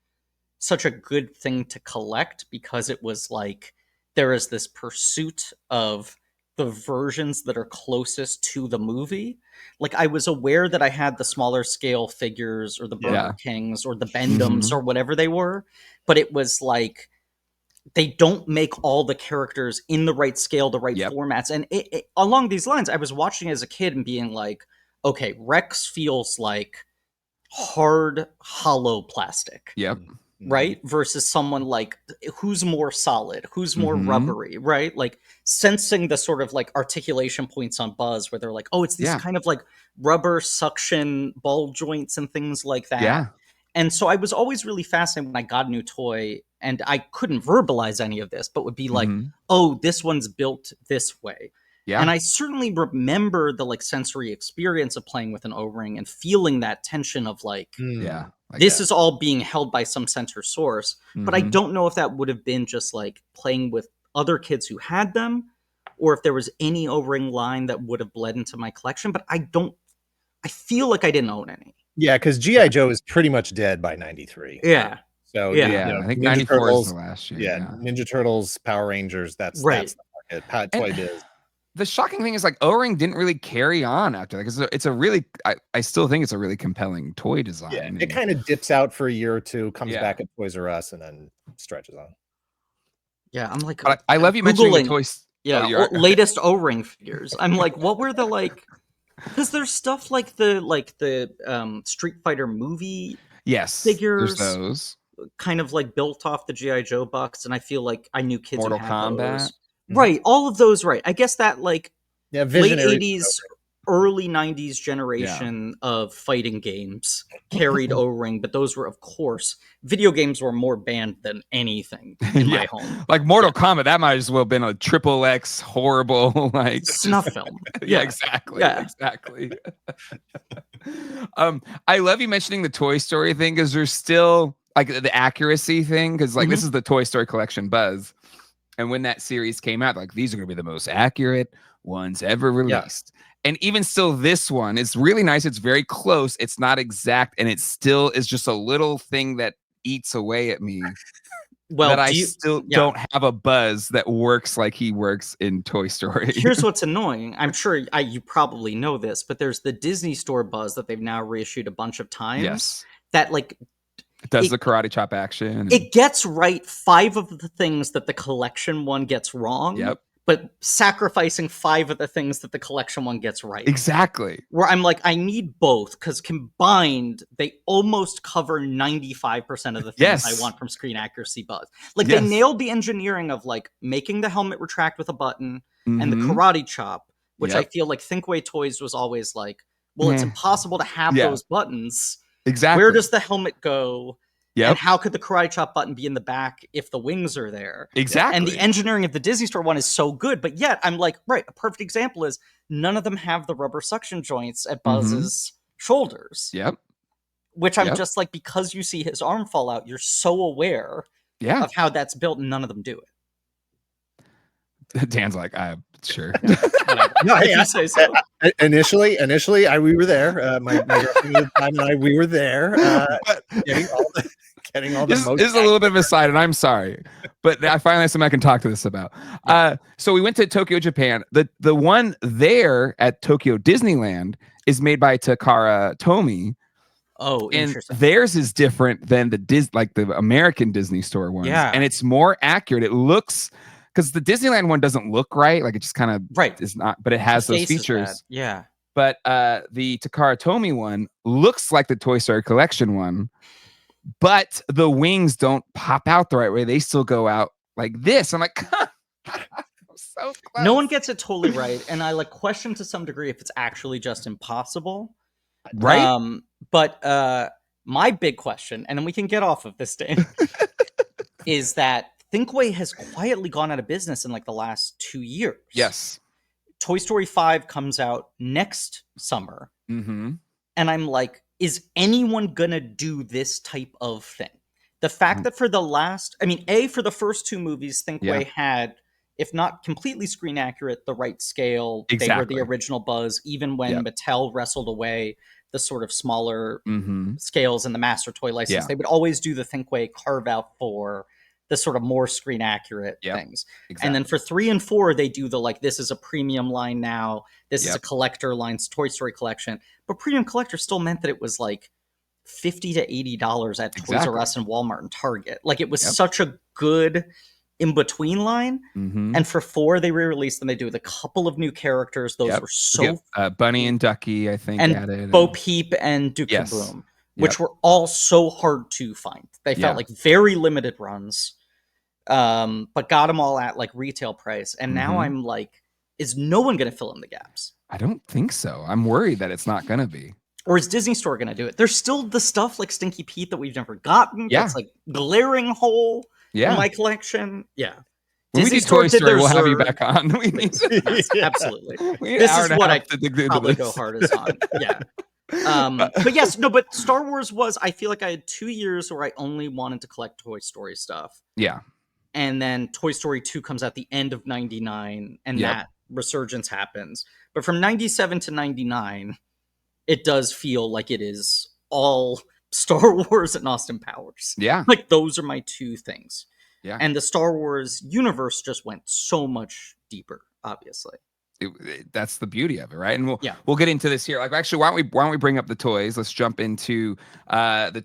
such a good thing to collect because it was like there is this pursuit of the versions that are closest to the movie. Like I was aware that I had the smaller scale figures or the Burger Kings or the Bendums or whatever they were, but it was like they don't make all the characters in the right scale, the right formats. And it, along these lines, I was watching as a kid and being like, okay, Rex feels like hard, hollow plastic. right? Versus someone like who's more solid, who's more rubbery, right? Like sensing the sort of like articulation points on Buzz where they're like, oh, it's these kind of like rubber suction ball joints and things like that. Yeah. And so I was always really fascinated when I got a new toy and I couldn't verbalize any of this, but would be like, oh, this one's built this way. Yeah. And I certainly remember the like sensory experience of playing with an O-ring and feeling that tension of like, this is all being held by some sensor source. But I don't know if that would have been just like playing with other kids who had them, or if there was any O-ring line that would have bled into my collection. But I feel like I didn't own any. Yeah, because G.I. Joe is pretty much dead by 93. Yeah. So I think 94 is the last year. Yeah, Ninja Turtles, Power Rangers, that's the market. Toy Biz. The shocking thing is like O-ring didn't really carry on after that, because it's a really I still think it's a really compelling toy design. Yeah, it kind of dips out for a year or two, comes back at Toys R Us, and then stretches on. Yeah, I'm like, I love you mentioning the toys. Yeah, latest O-ring figures. I'm like, what were the like? Because there's stuff like the Street Fighter movie figures. There's those kind of like built off the G.I. Joe box, and I feel like I knew kids Mortal who had Kombat. Those. Right, all of those, right. I guess that like late 80s, early 90s generation of fighting games carried O-ring, but those were, of course, video games were more banned than anything in my home. Like Mortal Kombat, that might as well have been a XXX horrible like snuff film. Exactly. I love you mentioning the Toy Story thing, because there's still like the accuracy thing, because like this is the Toy Story collection Buzz. And when that series came out, like these are going to be the most accurate ones ever released. And even still, this one is really nice. It's very close. It's not exact. And it still is just a little thing that eats away at me. Well, that I still don't have a Buzz that works like he works in Toy Story. Here's what's annoying. I'm sure you probably know this, but there's the Disney Store Buzz that they've now reissued a bunch of times. Yes. That like... It does the karate chop action. It gets right 5 of the things that the collection one gets wrong. Yep. But sacrificing 5 of the things that the collection one gets right. Exactly. Where I'm like, I need both, because combined, they almost cover 95% of the things I want from screen accuracy Buzz. Like, they nailed the engineering of, like, making the helmet retract with a button and the karate chop, which I feel like Thinkway Toys was always like, well, it's impossible to have those buttons. Exactly. Where does the helmet go? Yep. And how could the karate chop button be in the back if the wings are there? Exactly. And the engineering of the Disney Store one is so good, but yet I'm like, right, a perfect example is none of them have the rubber suction joints at Buzz's shoulders. Yep. Which I'm just like, because you see his arm fall out, you're so aware of how that's built, and none of them do it. Dan's like, sure. No, hey, you say so. Initially, we were there. My girlfriend at the time and I, we were there. Getting all the this is a little bit of a side, and I'm sorry, but I finally have something I can talk to this about. So we went to Tokyo, Japan. The one there at Tokyo Disneyland is made by Takara Tomy. Oh, and interesting. Theirs is different than the American Disney Store ones. Yeah, and it's more accurate. It looks. Because the Disneyland one doesn't look right. Like, it just kind of is not, but it has those features. Yeah. But the Takara Tomy one looks like the Toy Story collection one, but the wings don't pop out the right way. They still go out like this. I'm like, I'm so close. No one gets it totally right. And I like question to some degree if it's actually just impossible. Right. But my big question, and then we can get off of this day, is that Thinkway has quietly gone out of business in like the last 2 years. Yes. Toy Story 5 comes out next summer. And I'm like, is anyone gonna do this type of thing? The fact that for the first 2 movies, Thinkway had, if not completely screen accurate, the right scale. Exactly. They were the original Buzz, even when Mattel wrestled away the sort of smaller scales in the Master Toy license. They would always do the Thinkway carve out for the sort of more screen accurate things. Exactly. And then for 3 and 4, they do the like, this is a premium line now. This is a collector line, Toy Story collection. But premium collector still meant that it was like $50 to $80 at Toys R Us and Walmart and Target. Like, it was such a good in-between line. And for 4, they re-released them. They do with a couple of new characters. Those were so... Bunny and Ducky, I think, and added. Bo Peep and Duke Kaboom. which were all so hard to find. They felt like very limited runs, but got them all at like retail price. And now I'm like, is no one going to fill in the gaps? I don't think so. I'm worried that it's not going to be. Or is Disney Store going to do it? There's still the stuff like Stinky Pete that we've never gotten. That's like glaring hole in my collection. Yeah. When Disney we do Toy Story, we'll have you back on. Yes, absolutely. This is what I probably go hardest on. Yeah. But yes, no, but Star Wars was, I feel like I had 2 years where I only wanted to collect Toy Story stuff. Yeah. And then Toy Story 2 comes out the end of 99, and that resurgence happens. But from 97 to 99, it does feel like it is all Star Wars and Austin Powers. Yeah. Like, those are my two things. Yeah. And the Star Wars universe just went so much deeper, obviously. That's the beauty of it, right? And we'll get into this here. Like, actually, why don't we bring up the toys? Let's jump into the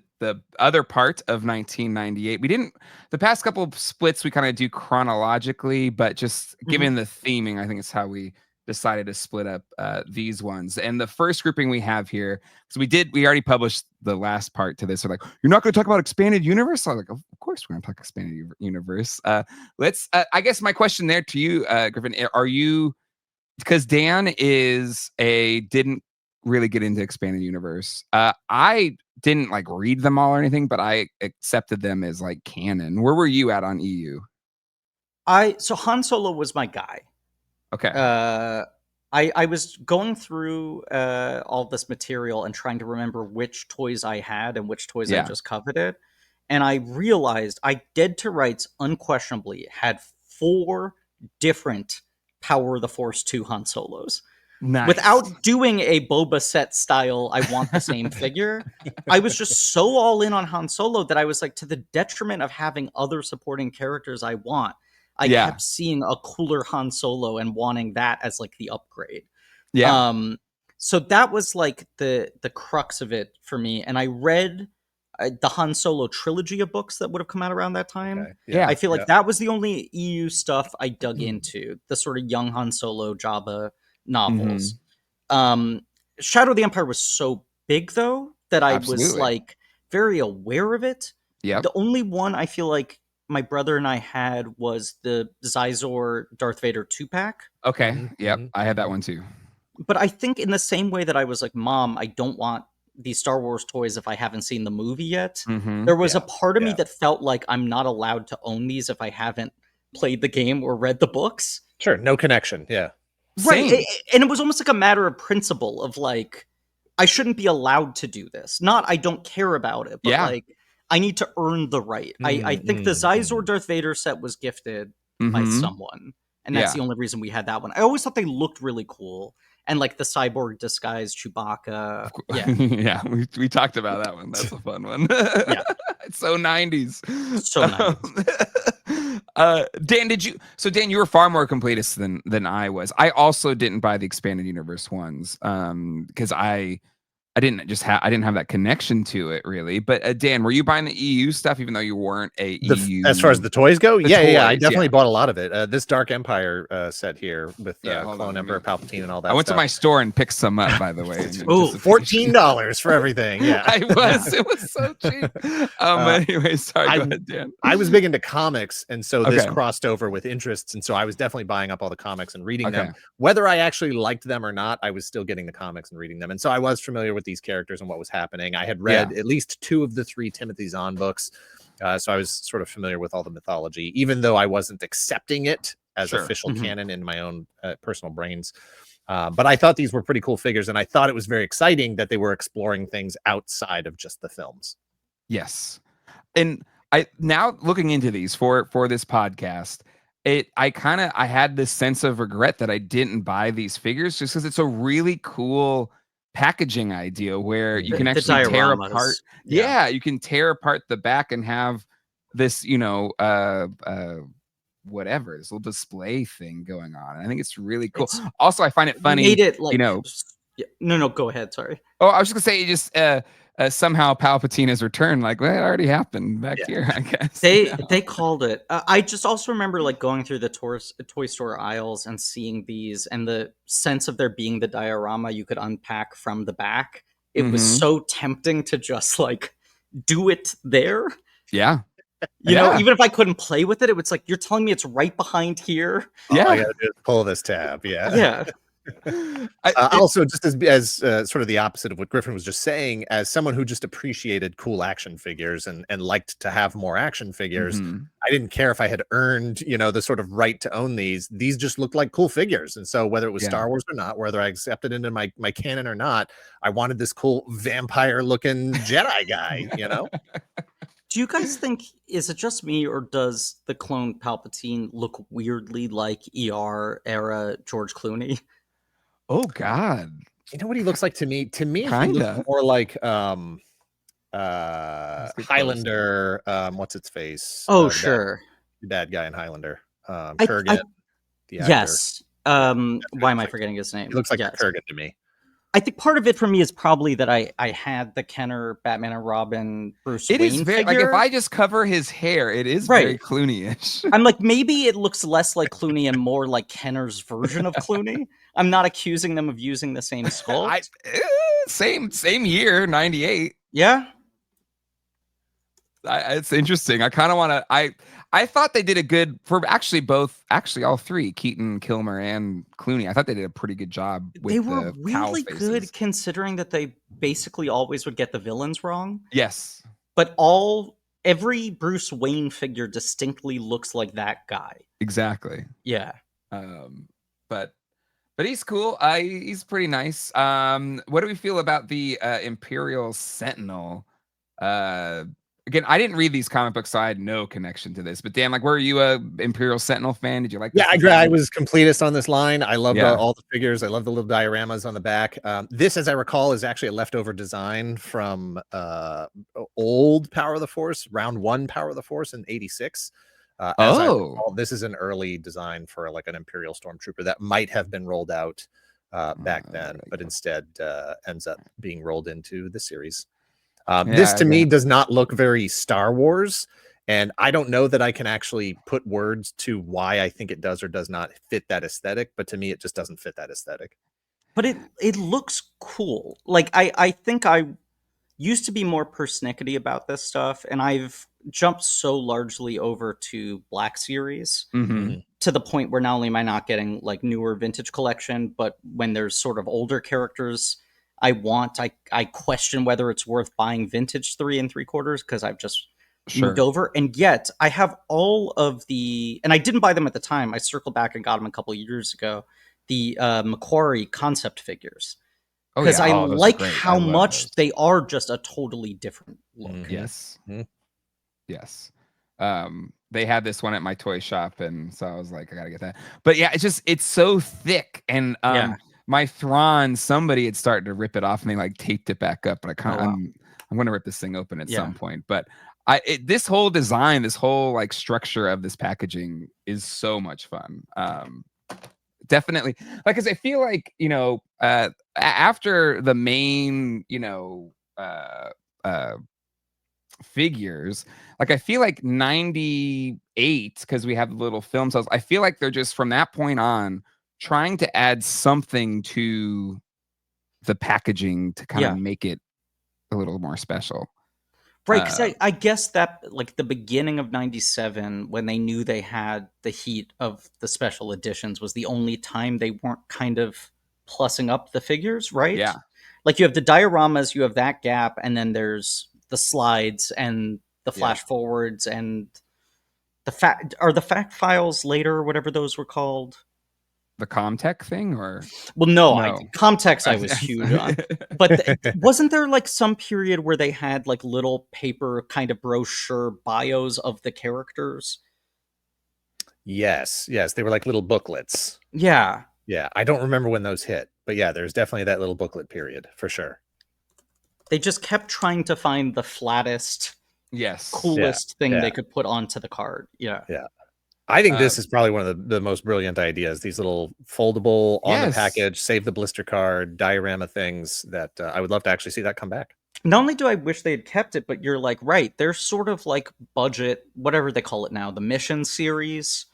other part of 1998. We didn't the past couple of splits we kind of do chronologically, but just given the theming, I think it's how we decided to split up these ones. And the first grouping we have here, so we already published the last part to this. We're like, you're not going to talk about expanded universe? So I was like, of course we're going to talk expanded universe. Let's. I guess my question there to you, Griffin, are you? Because Dan didn't really get into expanded universe. I didn't like read them all or anything, but I accepted them as like canon. Where were you at on EU? So Han Solo was my guy. Okay. I was going through all this material and trying to remember which toys I had and which toys I just coveted. And I realized I Dead to Rights unquestionably had 4 different Power of the Force 2 Han Solos. Nice. Without doing a Boba Fett style, I want the same figure. I was just so all in on Han Solo that I was like, to the detriment of having other supporting characters I want, I kept seeing a cooler Han Solo and wanting that as like the upgrade. Yeah. So that was like the crux of it for me. And I read the Han Solo trilogy of books that would have come out around that time. Okay. Yeah. I feel like that was the only EU stuff I dug into, the sort of young Han Solo Jabba novels. Shadow of the Empire was so big though that I was like very aware of it. Yeah. The only one I feel like my brother and I had was the Zizor Darth Vader 2-pack. Okay. Yep. I had that one too. But I think in the same way that I was like, Mom, I don't want these Star Wars toys if I haven't seen the movie yet. There was a part of me that felt like I'm not allowed to own these if I haven't played the game or read the books. Sure, no connection. Yeah. Right. And it was almost like a matter of principle of like, I shouldn't be allowed to do this. Not I don't care about it, but like I need to earn the right. I think the Zizor Darth Vader set was gifted by someone. And that's the only reason we had that one. I always thought they looked really cool. And like the cyborg disguise Chewbacca. Yeah, we talked about that one. That's a fun one. It's so 90s. So 90s. Dan, Dan, you were far more completist than I was. I also didn't buy the expanded universe ones because I didn't have that connection to it really. But Dan, were you buying the EU stuff even though you weren't a EU? As far as the toys go? Yeah. I definitely bought a lot of it. This Dark Empire set here with Clone Emperor Palpatine and all that. I went to my store and picked some up, by the way. Ooh, $14 for everything. Yeah. It was so cheap. Anyway, sorry, go ahead, Dan. I was big into comics, and so this crossed over with interests, and so I was definitely buying up all the comics and reading them. Whether I actually liked them or not, I was still getting the comics and reading them. And so I was familiar with these characters and what was happening. I had read at least 2 of the 3 Timothy Zahn books, so I was sort of familiar with all the mythology, even though I wasn't accepting it as official canon in my own personal brains. But I thought these were pretty cool figures, and I thought it was very exciting that they were exploring things outside of just the films. Yes, and I now looking into these for this podcast, I had this sense of regret that I didn't buy these figures just because it's a really cool packaging idea where you can actually tear apart. Yeah, you can tear apart the back and have this, whatever, this little display thing going on. And I think it's really cool. Also, I find it funny. Made it like, no, go ahead. Sorry. Oh, I was just gonna say, just somehow Palpatine has returned. Like, well, it already happened back here, I guess. They called it. I just also remember like going through the toy store aisles and seeing these, and the sense of there being the diorama you could unpack from the back. it was so tempting to just like do it there. Yeah. You know, even if I couldn't play with it, it was like, you're telling me it's right behind here. Yeah. All I gotta do is pull this tab. Yeah. Also, just as sort of the opposite of what Griffin was just saying, as someone who just appreciated cool action figures and liked to have more action figures, I didn't care if I had earned, the sort of right to own these. These just looked like cool figures. And so whether it was Star Wars or not, whether I accepted into my canon or not, I wanted this cool vampire looking Jedi guy, Do you guys think, is it just me, or does the clone Palpatine look weirdly like ER era George Clooney? Oh God. You know what he looks like to me? To me, he Kinda. looks more like Highlander, what's its face? Oh, sure. The bad guy in Highlander. Kurgan. Yes. Why am I forgetting his name? He looks like Kurgan to me. I think part of it for me is probably that I had the Kenner Batman and Robin Bruce Wayne is very figure. like, if I just cover his hair, it is very Clooney-ish. I'm like, maybe it looks less like Clooney and more like Kenner's version of Clooney. I'm not accusing them of using the same sculpt. Same year, 98. Yeah. It's interesting. I kind of want to. I thought they did a good for actually all three, Keaton, Kilmer, and Clooney. I thought they did a pretty good job with they were the really good, considering that they basically always would get the villains wrong. Yes, but every Bruce Wayne figure distinctly looks like that guy. Exactly. Yeah. But he's cool. He's pretty nice. What do we feel about the Imperial Sentinel? Again, I didn't read these comic books, so I had no connection to this. But Dan, like, were you a Imperial Sentinel fan? Did you like this? Yeah, I was completest on this line. I loved all the figures. I love the little dioramas on the back. This, as I recall, is actually a leftover design from old Power of the Force, round 1 Power of the Force in '86. As I recall, this is an early design for like an Imperial Stormtrooper that might have been rolled out back then, but instead ends up being rolled into the series. This to me does not look very Star Wars, and I don't know that I can actually put words to why I think it does or does not fit that aesthetic, but to me it just doesn't fit that aesthetic. But it looks cool. Like I think I used to be more persnickety about this stuff, and I've jumped so largely over to Black Series to the point where not only am I not getting like newer vintage collection, but when there's sort of older characters I question whether it's worth buying vintage 3 3/4 because I've just moved over. And yet I have all of and I didn't buy them at the time. I circled back and got them a couple of years ago. The Macquarie concept figures. Because I like how much they are just a totally different look. Yes. Yes. They had this one at my toy shop, and so I was like, I gotta get that. But yeah, it's so thick, and my Thrawn, somebody had started to rip it off, and they like taped it back up. But I'm gonna rip this thing open at some point. But this whole design, this whole like structure of this packaging is so much fun. Definitely, like, because I feel like after the main figures, like I feel like 98, because we have the little film cells, I feel like they're just from that point on trying to add something to the packaging to kind of make it a little more special. Right, because I guess that like the beginning of 97, when they knew they had the heat of the special editions, was the only time they weren't kind of plussing up the figures, right? Yeah. Like you have the dioramas, you have that gap, and then there's the slides and the flash forwards and the fact files later, or whatever those were called. The Comtech thing, or no. Comtechs I was huge on, but wasn't there like some period where they had like little paper kind of brochure bios of the characters? Yes, they were like little booklets. Yeah, I don't remember when those hit, but yeah, there's definitely that little booklet period for sure. They just kept trying to find the flattest, coolest thing they could put onto the card. Yeah. I think this is probably one of the most brilliant ideas. These little foldable on the package, save the blister card, diorama things that I would love to actually see that come back. Not only do I wish they had kept it, but you're like, right, they're sort of like budget, whatever they call it now, the Mission series.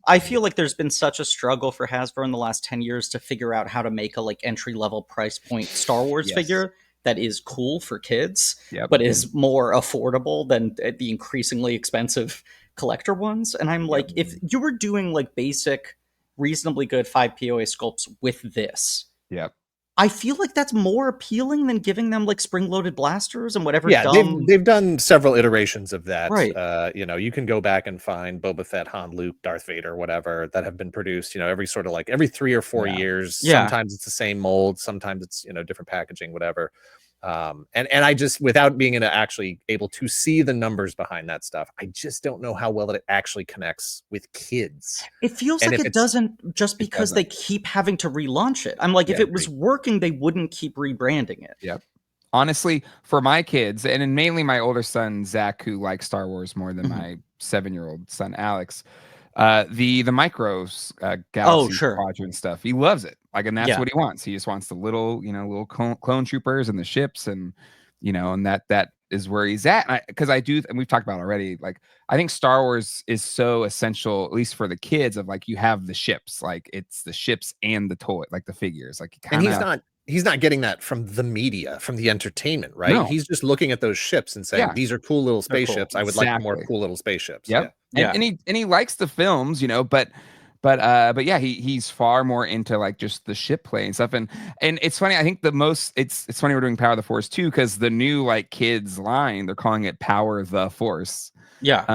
I feel like there's been such a struggle for Hasbro in the last 10 years to figure out how to make a like entry-level price point Star Wars figure that is cool for kids, Yep. but is more affordable than the increasingly expensive collector ones. And I'm like, if you were doing like basic, reasonably good 5 POA sculpts with this, Yep. I feel like that's more appealing than giving them like spring-loaded blasters and whatever. Yeah, dumb... they've done several iterations of that. Right. You know, you can go back and find Boba Fett, Han, Luke, Darth Vader, whatever, that have been produced. You know, every sort of like every 3 or 4 years. Yeah. Sometimes it's the same mold, sometimes it's, you know, different packaging, whatever. And I just, without being actually able to see the numbers behind that stuff, I just don't know how well it actually connects with kids. It feels like it doesn't, just because they keep having to relaunch it. I'm like, if it was working, they wouldn't keep rebranding it. Yep. Honestly, for my kids, and mainly my older son Zach, who likes Star Wars more than my 7-year-old son Alex, the Micros Galaxy Squadron stuff, he loves it. Like, and that's what he wants. He just wants the little, you know, little clone troopers and the ships, and you know, and that is where he's at. Because I do, and we've talked about it already. Like, I think Star Wars is so essential, at least for the kids. Of like, you have the ships, like it's the ships and the toy, like the figures. Like, and he's not getting that from the media, from the entertainment, right? No. He's just looking at those ships and saying, these are cool little spaceships. Cool. I would like more cool little spaceships. Yep. Yeah. And he likes the films, you know, but yeah, he's far more into like just the ship play and stuff. And it's funny, I think it's funny we're doing Power of the Force too, because the new like kids line, they're calling it Power the Force. Yeah.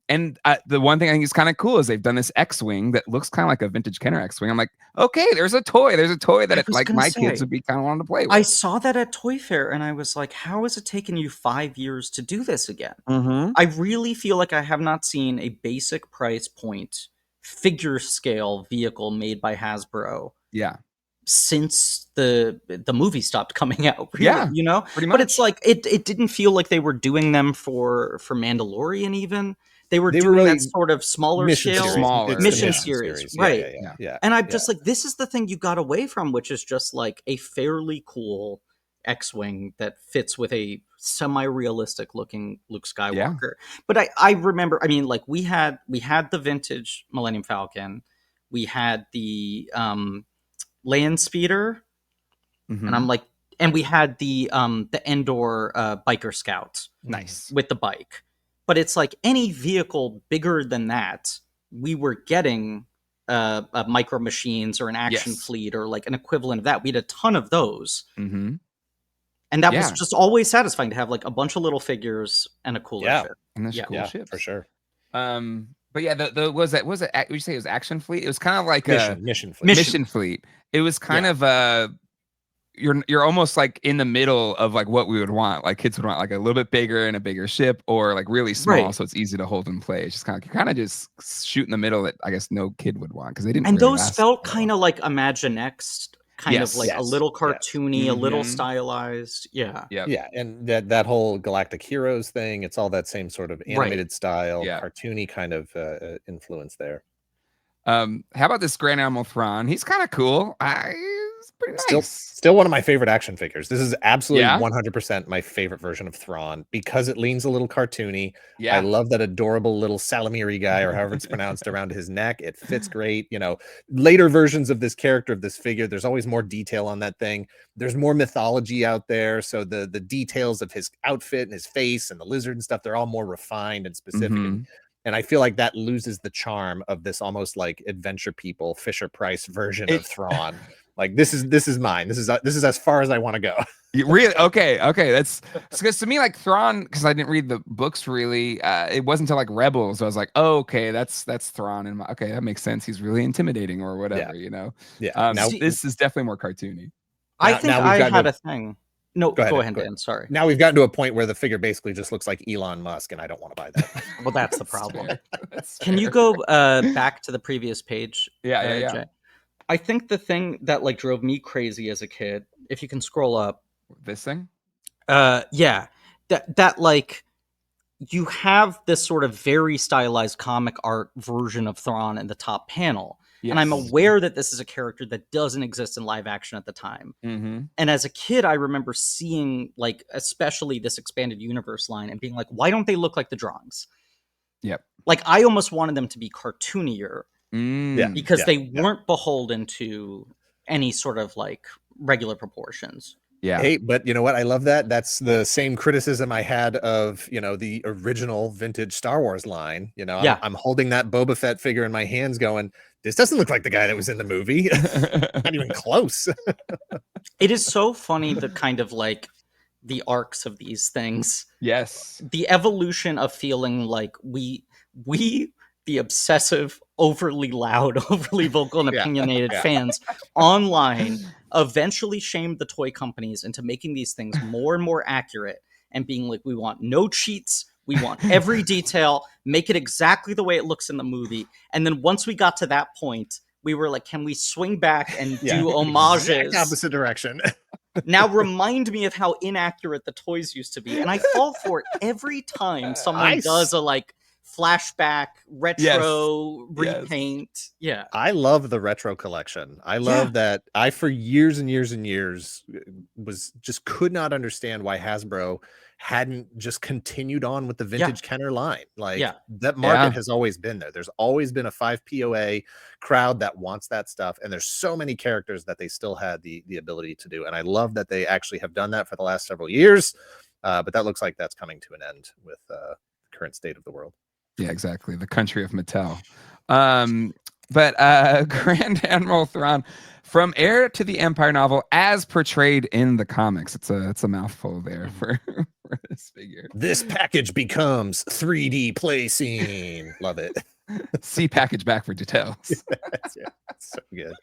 And the one thing I think is kind of cool is they've done this X-Wing that looks kind of like a vintage Kenner X-Wing. I'm like, okay, there's a toy that like my kids would be kind of wanting to play with. I saw that at Toy Fair and I was like, how has it taken you 5 years to do this again? I really feel like I have not seen a basic price point figure scale vehicle made by Hasbro. Yeah. Since the movie stopped coming out, really, yeah, you know. But it's like it didn't feel like they were doing them for Mandalorian. Even they were doing really that sort of smaller scale mission series. Right? Yeah. And I'm just like, this is the thing you got away from, which is just like a fairly cool X-wing that fits with a semi-realistic looking Luke Skywalker. But I remember, I mean, like we had the vintage Millennium Falcon, we had the land speeder, and I'm like, and we had the Endor biker scout, nice, with the bike. But it's like any vehicle bigger than that, we were getting a Micro Machines or an Action Fleet or like an equivalent of that. We had a ton of those, and that was just always satisfying to have like a bunch of little figures and a cooler ship. And that's cool ship for sure. But yeah, was it? Would you say it was Action Fleet? It was kind of like Mission Fleet. Mission Fleet. It was kind of you're almost like in the middle of like what we would want. Like kids would want like a little bit bigger and a bigger ship, or like really small, so it's easy to hold and play. It's just kind of just shoot in the middle that I guess no kid would want, because they didn't. And really those felt kind of like Imaginext. Kind of like a little cartoony, a little stylized. Yeah. And that whole Galactic Heroes thing, it's all that same sort of animated style, cartoony kind of influence there. How about this Grand Admiral Thrawn? He's kind of cool. He's pretty nice. Still one of my favorite action figures. This is absolutely 100% my favorite version of Thrawn, because it leans a little cartoony. I love that adorable little Salamiri guy, or however it's pronounced, around his neck. It fits great. You know, later versions of this character, of this figure, there's always more detail on that thing. There's more mythology out there, so the details of his outfit and his face and the lizard and stuff, they're all more refined and specific. And I feel like that loses the charm of this almost like Adventure People Fisher Price version of Thrawn. Like this is mine. This is as far as I want to go. Really? Okay. That's because to me, like Thrawn, because I didn't read the books really. It wasn't until like Rebels, so I was like, oh, okay, that's Thrawn, and okay, that makes sense. He's really intimidating or whatever, you know. Yeah. Now this is definitely more cartoony. I think I had a thing. No, go ahead, Dan. Sorry. Now we've gotten to a point where the figure basically just looks like Elon Musk, and I don't want to buy that. Well, that's the problem. Can you go back to the previous page? Yeah. Jay? I think the thing that like drove me crazy as a kid, if you can scroll up. This thing? That like you have this sort of very stylized comic art version of Thrawn in the top panel. And I'm aware that this is a character that doesn't exist in live action at the time. And as a kid, I remember seeing, like, especially this expanded universe line and being like, why don't they look like the drawings? Like, I almost wanted them to be cartoonier because they weren't beholden to any sort of, like, regular proportions. Yeah. Hey, but you know what? I love that. That's the same criticism I had of, the original vintage Star Wars line. I'm holding that Boba Fett figure in my hands going, this doesn't look like the guy that was in the movie. Not even close. It is so funny, the kind of like the arcs of these things. Yes. The evolution of feeling like we the obsessive, overly loud, overly vocal and opinionated fans online eventually shamed the toy companies into making these things more and more accurate and being like, we want no cheats, we want every detail, make it exactly the way it looks in the movie. And then once we got to that point, we were like, can we swing back and do homages? Exact opposite direction. Now remind me of how inaccurate the toys used to be. And I fall for it every time someone does a like flashback retro repaint. Yeah. I love the retro collection. I love that. I for years and years and years could not understand why Hasbro hadn't just continued on with the vintage Kenner line. Like that market has always been there. There's always been a 5 POA crowd that wants that stuff. And there's so many characters that they still had the ability to do. And I love that they actually have done that for the last several years. But that looks like that's coming to an end with the current state of the world. Yeah, exactly. The country of Mattel. But Grand Admiral Thrawn, from Heir to the Empire novel as portrayed in the comics. It's a mouthful there for this figure. This package becomes 3D play scene. Love it. See package back for details. So good.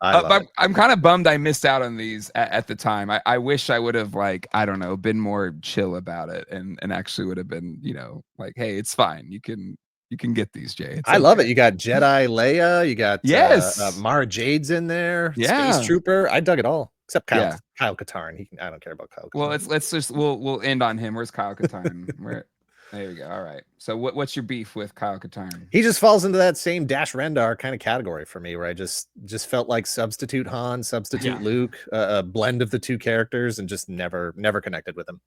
I'm kind of bummed I missed out on these at the time. I wish I would have been more chill about it and actually would have been, like, hey, it's fine. You can get these, Jay. I love it. You got Jedi Leia. You got Mara Jade's in there. Space Trooper. I dug it all except Kyle Katarn. I don't care about Kyle Katarn. Well, we'll end on him. Where's Kyle Katarn? There you go. All right. So what's your beef with Kyle Katarn? He just falls into that same Dash Rendar kind of category for me, where I just felt like substitute Han, substitute Luke, a blend of the two characters, and just never connected with him.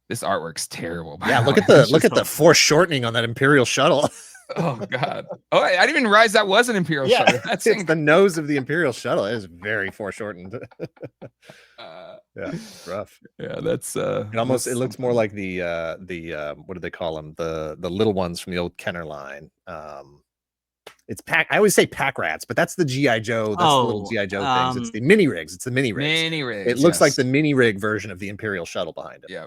This artwork's terrible. Look at the foreshortening on that Imperial shuttle. Oh God! Oh, I didn't even realize that was an Imperial shuttle. That's the nose of the Imperial shuttle. It is very foreshortened. Rough. Yeah, that's it looks more like the what do they call them? The little ones from the old Kenner line. It's pack. I always say pack rats, but that's the GI Joe. That's the little GI Joe things. It's the mini rigs. It's the mini rigs. It looks like the mini rig version of the Imperial shuttle behind it. Yeah.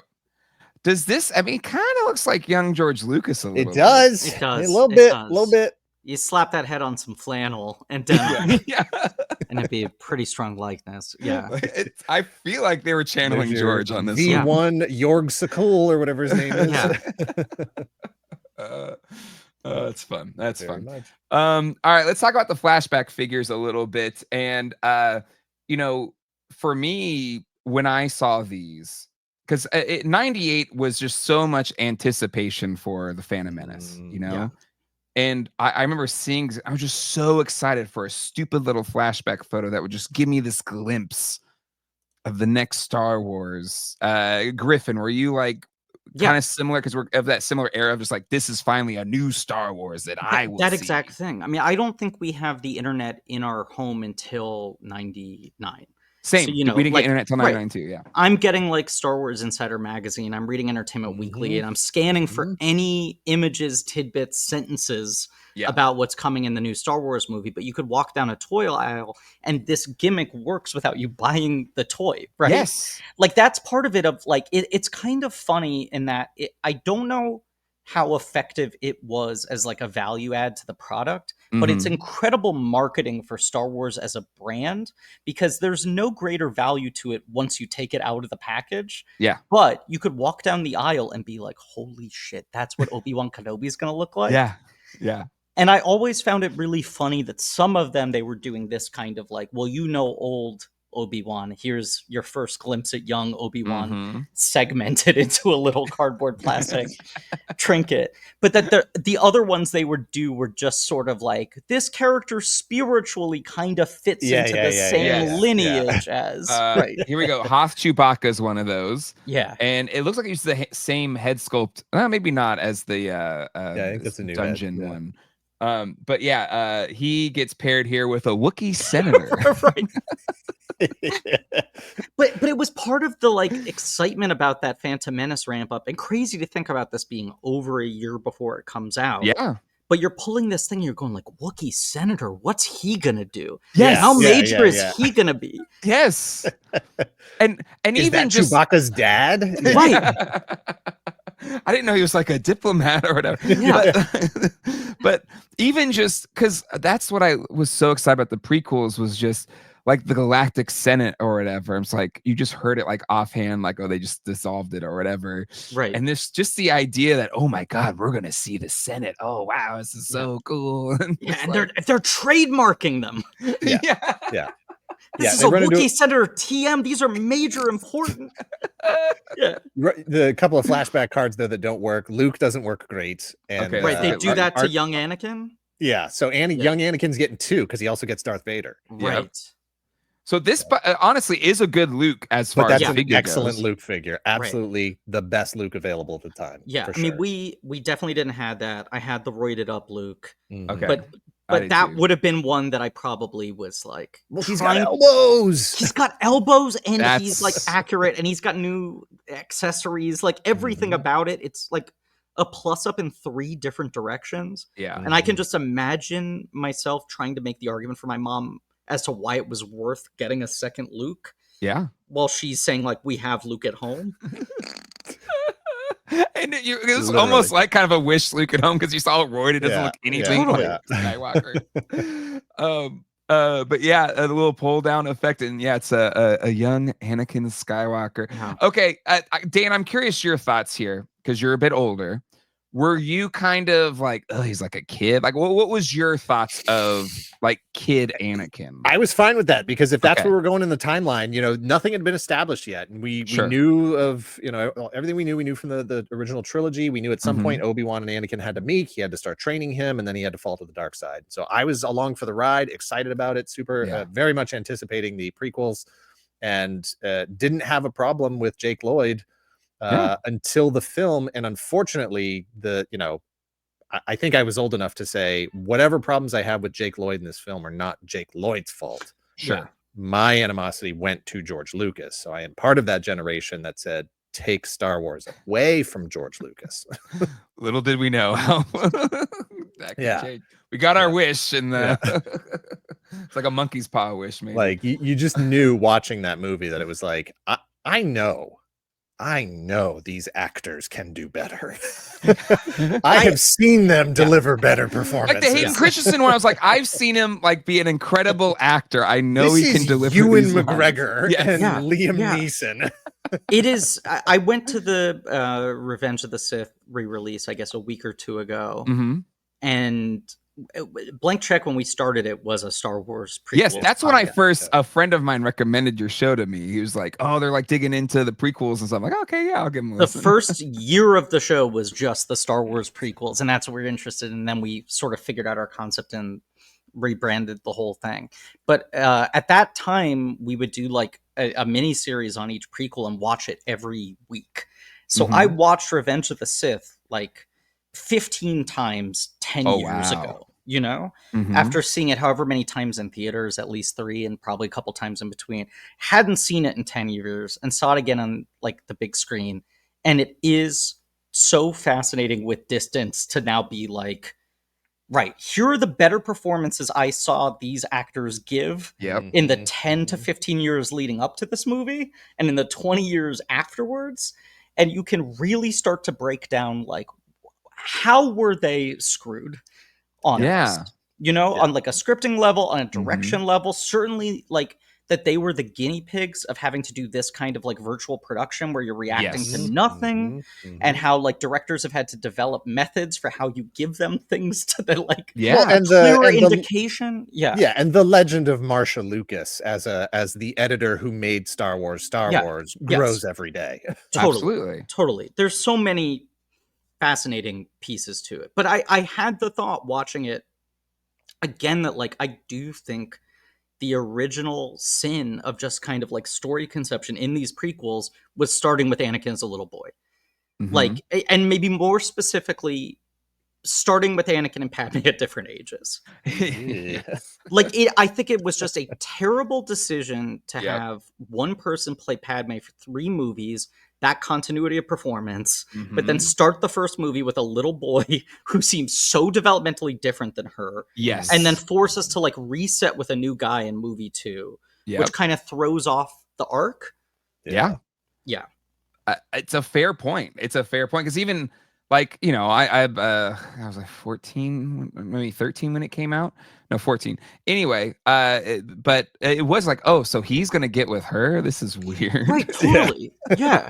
Does this? I mean, kind of looks like young George Lucas a little. It does. It does. A little bit. You slap that head on some flannel and and it'd be a pretty strong likeness. Yeah. I feel like they were channeling George on this. V1 Jorg Sakul or whatever his name is. That's fun. That's fun. All right, let's talk about the flashback figures a little bit. And for me, when I saw these, because 98 was just so much anticipation for the Phantom Menace, And I remember seeing, I was just so excited for a stupid little flashback photo that would just give me this glimpse of the next Star Wars. Griffin, were you like kind of similar? Because we're of that similar era of just like, this is finally a new Star Wars that I will see. Exact thing. I mean, I don't think we have the internet in our home until 99. Same. So, we didn't get internet till 99 too. Yeah. I'm getting like Star Wars Insider magazine. I'm reading Entertainment Weekly, and I'm scanning for any images, tidbits, sentences about what's coming in the new Star Wars movie. But you could walk down a toy aisle, and this gimmick works without you buying the toy, right? Yes. Like that's part of it. Of like it's kind of funny in that I don't know how effective it was as like a value add to the product, but it's incredible marketing for Star Wars as a brand, because there's no greater value to it once you take it out of the package. Yeah. But you could walk down the aisle and be like, holy shit, that's what Obi-Wan Kenobi is going to look like. Yeah. Yeah. And I always found it really funny that some of them, they were doing this kind of like, well, old Obi-Wan, here's your first glimpse at young Obi-Wan segmented into a little cardboard plastic trinket. But that the other ones they would do were just sort of like, this character spiritually kind of fits into the same lineage as here we go. Hoth Chewbacca is one of those. Yeah. And it looks like it's the same head sculpt. Maybe not as the I think that's a new dungeon one. But he gets paired here with a Wookiee senator. Right. But it was part of the like excitement about that Phantom Menace ramp up, and crazy to think about this being over a year before it comes out. Yeah. But you're pulling this thing, and you're going like, Wookiee Senator, what's he gonna do? Yes. How major is he gonna be? Yes. And Is even that just Chewbacca's dad? Right. I didn't know he was like a diplomat or whatever. Yeah. But even just because that's what I was so excited about the prequels was just like the Galactic Senate or whatever. It's like you just heard it like offhand, like, oh, they just dissolved it or whatever. Right. And there's just the idea that, oh my God, we're gonna see the Senate. Oh wow, this is so cool. And they're trademarking them. Yeah. This is a Wookiee Senator TM. These are major important. The couple of flashback cards though that don't work. Luke doesn't work great. And, right, they do that to young Anakin. Yeah, so young Anakin's getting 2 because he also gets Darth Vader. Right. Yep. So this honestly is a good Luke as far as an figure excellent goes. Luke figure. Absolutely the best Luke available at the time. Yeah, I mean, we definitely didn't have that. I had the roided up Luke. Okay. But that would have been one that I probably was like, well, he's got elbows. He's got elbows, and he's like accurate, and he's got new accessories, like everything about it. It's like a plus up in 3 different directions. Yeah. And I can just imagine myself trying to make the argument for my mom as to why it was worth getting a second Luke. Yeah. While she's saying like, we have Luke at home. And it was almost like kind of a wish Luke at home because you saw Roy. It doesn't look anything like Skywalker. But yeah, a little pull down effect, and yeah, it's a young Anakin Skywalker. Wow. Okay, Dan, I'm curious your thoughts here because you're a bit older. Were you kind of like, oh, he's like a kid? Like, what was your thoughts of like kid Anakin? I was fine with that because if that's where we're going in the timeline, nothing had been established yet. And we knew of, everything we knew from the original trilogy. We knew at some point Obi-Wan and Anakin had to meet. He had to start training him, and then he had to fall to the dark side. So I was along for the ride, excited about it, very much anticipating the prequels, and didn't have a problem with Jake Lloyd until the film. And unfortunately, I think I was old enough to say whatever problems I have with Jake Lloyd in this film are not Jake Lloyd's fault. Sure. My animosity went to George Lucas. So I am part of that generation that said, take Star Wars away from George Lucas. Little did we know how that could change. We got our wish, and it's like a monkey's paw wish, maybe. Like you just knew watching that movie that it was like, I know these actors can do better. I have seen them deliver better performances. Like the Hayden Christensen one, I was like, I've seen him like be an incredible actor. I know he can deliver. Ewan McGregor and Liam Neeson. It is. I went to the Revenge of the Sith re-release, I guess, a week or 2 ago, and Blank Check, when we started it, was a Star Wars prequel. Yes, that's when a friend of mine recommended your show to me. He was like, oh, they're like digging into the prequels and stuff. I'm like, okay, yeah, I'll give them a listen. The first year of the show was just the Star Wars prequels, and that's what we were interested in. And then we sort of figured out our concept and rebranded the whole thing. But at that time, we would do like a mini series on each prequel and watch it every week. So I watched Revenge of the Sith like 15 times 10 years ago, after seeing it however many times in theaters, at least 3 and probably a couple times in between. Hadn't seen it in 10 years and saw it again on like the big screen. And it is so fascinating with distance to now be like, right, here are the better performances I saw these actors give in the 10 to 15 years leading up to this movie and in the 20 years afterwards. And you can really start to break down like, how were they screwed on this? On like a scripting level, on a direction level, certainly like that they were the guinea pigs of having to do this kind of like virtual production where you're reacting to nothing, and how like directors have had to develop methods for how you give them things to the like clearer indication. And the legend of Marsha Lucas as the editor who made Star Wars grows every day. Totally. There's so many fascinating pieces to it, but I had the thought watching it again that like I do think the original sin of just kind of like story conception in these prequels was starting with Anakin as a little boy, like, and maybe more specifically starting with Anakin and Padme at different ages. Yeah. I think it was just a terrible decision to Yep. have one person play Padme for 3 movies, that continuity of performance, but then start the first movie with a little boy who seems so developmentally different than her. Yes. And then force us to like reset with a new guy in movie 2, which kind of throws off the arc. Yeah. It's a fair point. It's a fair point because even like, you know, I was like 14, maybe 13 when it came out. No, 14. Anyway, but it was like, oh, so he's gonna get with her. This is weird. Right, totally. Yeah.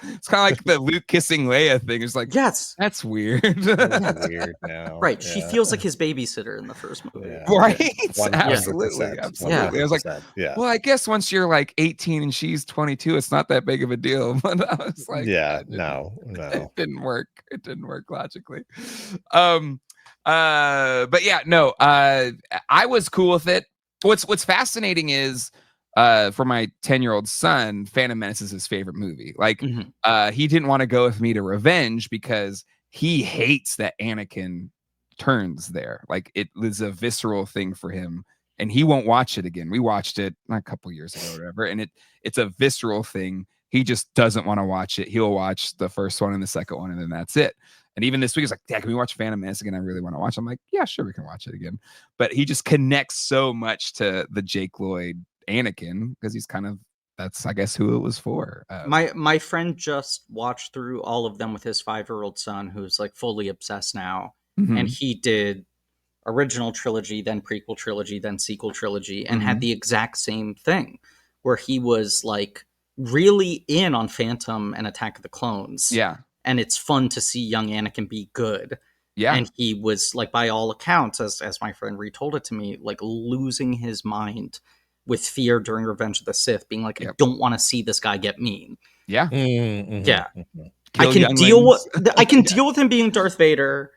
It's kind of like the Luke kissing Leia thing. It's like, yes, that's weird. Weird now. Right. She feels like his babysitter in the first movie. Right. 100%. Absolutely. Absolutely. I was like, yeah. well, I guess once you're like 18 and she's 22, it's not that big of a deal. But I was like, no. It didn't work. It didn't work logically. But yeah, no, I was cool with it. What's fascinating is for my 10-year-old son, Phantom Menace is his favorite movie. Like, he didn't want to go with me to Revenge because he hates that Anakin turns there. Like, it was a visceral thing for him, and he won't watch it again. We watched it a couple years ago or whatever, and it's a visceral thing. He just doesn't want to watch it. He'll watch the first one and the second one, and then that's it. And even this week, he's like, Dad, can we watch Phantom Menace again? I really want to watch it. I'm like, yeah, sure, we can watch it again. But he just connects so much to the Jake Lloyd Anakin because he's kind of, that's, I guess, who it was for. My friend just watched through all of them with his 5-year-old son, who's like fully obsessed now. And he did original trilogy, then prequel trilogy, then sequel trilogy, and had the exact same thing where he was like really in on Phantom and Attack of the Clones. Yeah. And it's fun to see young Anakin be good. Yeah. And he was, like, by all accounts, as my friend retold it to me, like losing his mind with fear during Revenge of the Sith, being like, I don't want to see this guy get mean. Yeah. Yeah. Kill I can younglings. deal with him being Darth Vader,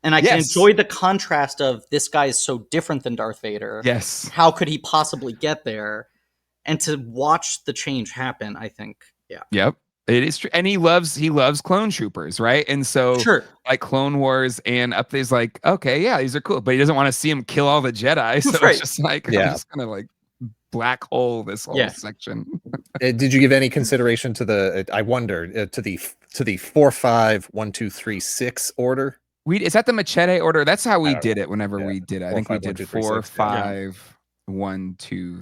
and I can enjoy the contrast of this guy is so different than Darth Vader. Yes. How could he possibly get there? And to watch the change happen, I think, Yep. It is true. And he loves clone troopers, right? And so like Clone Wars and up there's like, okay, yeah, these are cool. But he doesn't want to see him kill all the Jedi. So it's just like, I'm just gonna like black hole this whole section. Did you give any consideration to the I wonder to the 4, 5, 1, 2, 3, 6 order? Is that the machete order? That's how we did it whenever we did it. I think we did 4, 5, 1, 2,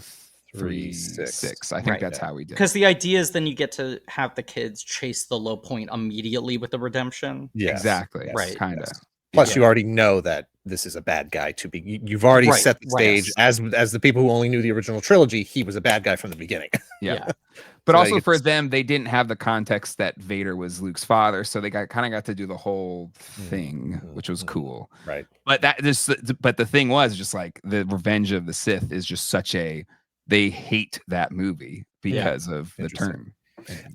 3, 6. I think that's how we did it. Because the idea is then you get to have the kids chase the low point immediately with the redemption. Yeah, exactly. Right. Kind of. Plus, you already know that this is a bad guy to be. You've already set the stage as the people who only knew the original trilogy. He was a bad guy from the beginning. But so also for them, they didn't have the context that Vader was Luke's father, so they kind of got to do the whole thing, which was cool. Right. But the thing was just like the Revenge of the Sith is just such a. They hate that movie because of the turn.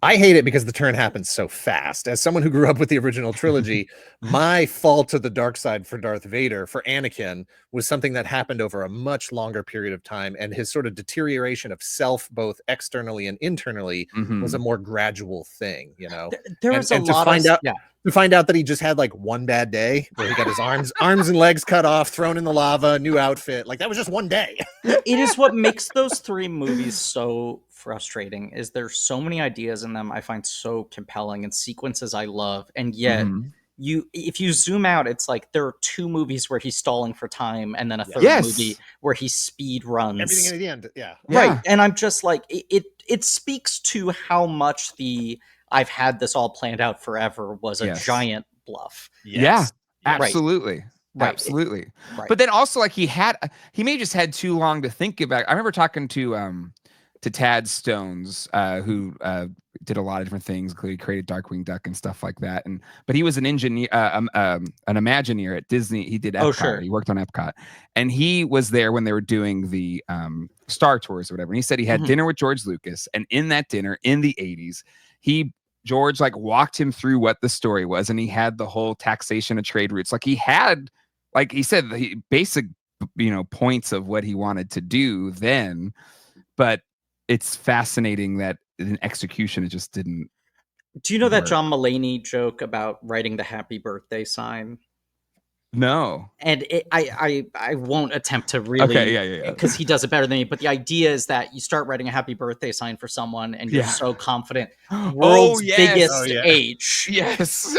I hate it because the turn happens so fast. As someone who grew up with the original trilogy, my fall to the dark side for Darth Vader, for Anakin, was something that happened over a much longer period of time, and his sort of deterioration of self, both externally and internally, was a more gradual thing. You know, there was a lot of to find out that he just had like one bad day where he got his arms and legs cut off, thrown in the lava, new outfit. Like that was just one day. It is what makes those 3 movies so frustrating, is there's so many ideas in them I find so compelling, and sequences I love, and yet if you zoom out, it's like there are 2 movies where he's stalling for time, and then a third movie where he speed runs everything at the end. Right. And I'm just like, it speaks to how much I've had this all planned out forever was a giant bluff. Absolutely. Right. Absolutely. But then also like he may have just had too long to think about. I remember talking to Tad Stones, who did a lot of different things, including created Darkwing Duck and stuff like that. But he was an engineer, an Imagineer at Disney. He did Epcot. Oh, sure. He worked on Epcot, and he was there when they were doing the Star Tours or whatever. And he said he had dinner with George Lucas, and in that dinner in the 80s, George like walked him through what the story was, and he had the whole taxation of trade routes. Like he had, like he said, the basic, points of what he wanted to do then, but it's fascinating that in execution it just didn't. Do you know that John Mulaney joke about writing the happy birthday sign? No. And I won't attempt to really, Okay, because he does it better than me. But the idea is that you start writing a happy birthday sign for someone, and you're so confident, world's biggest H. Yes.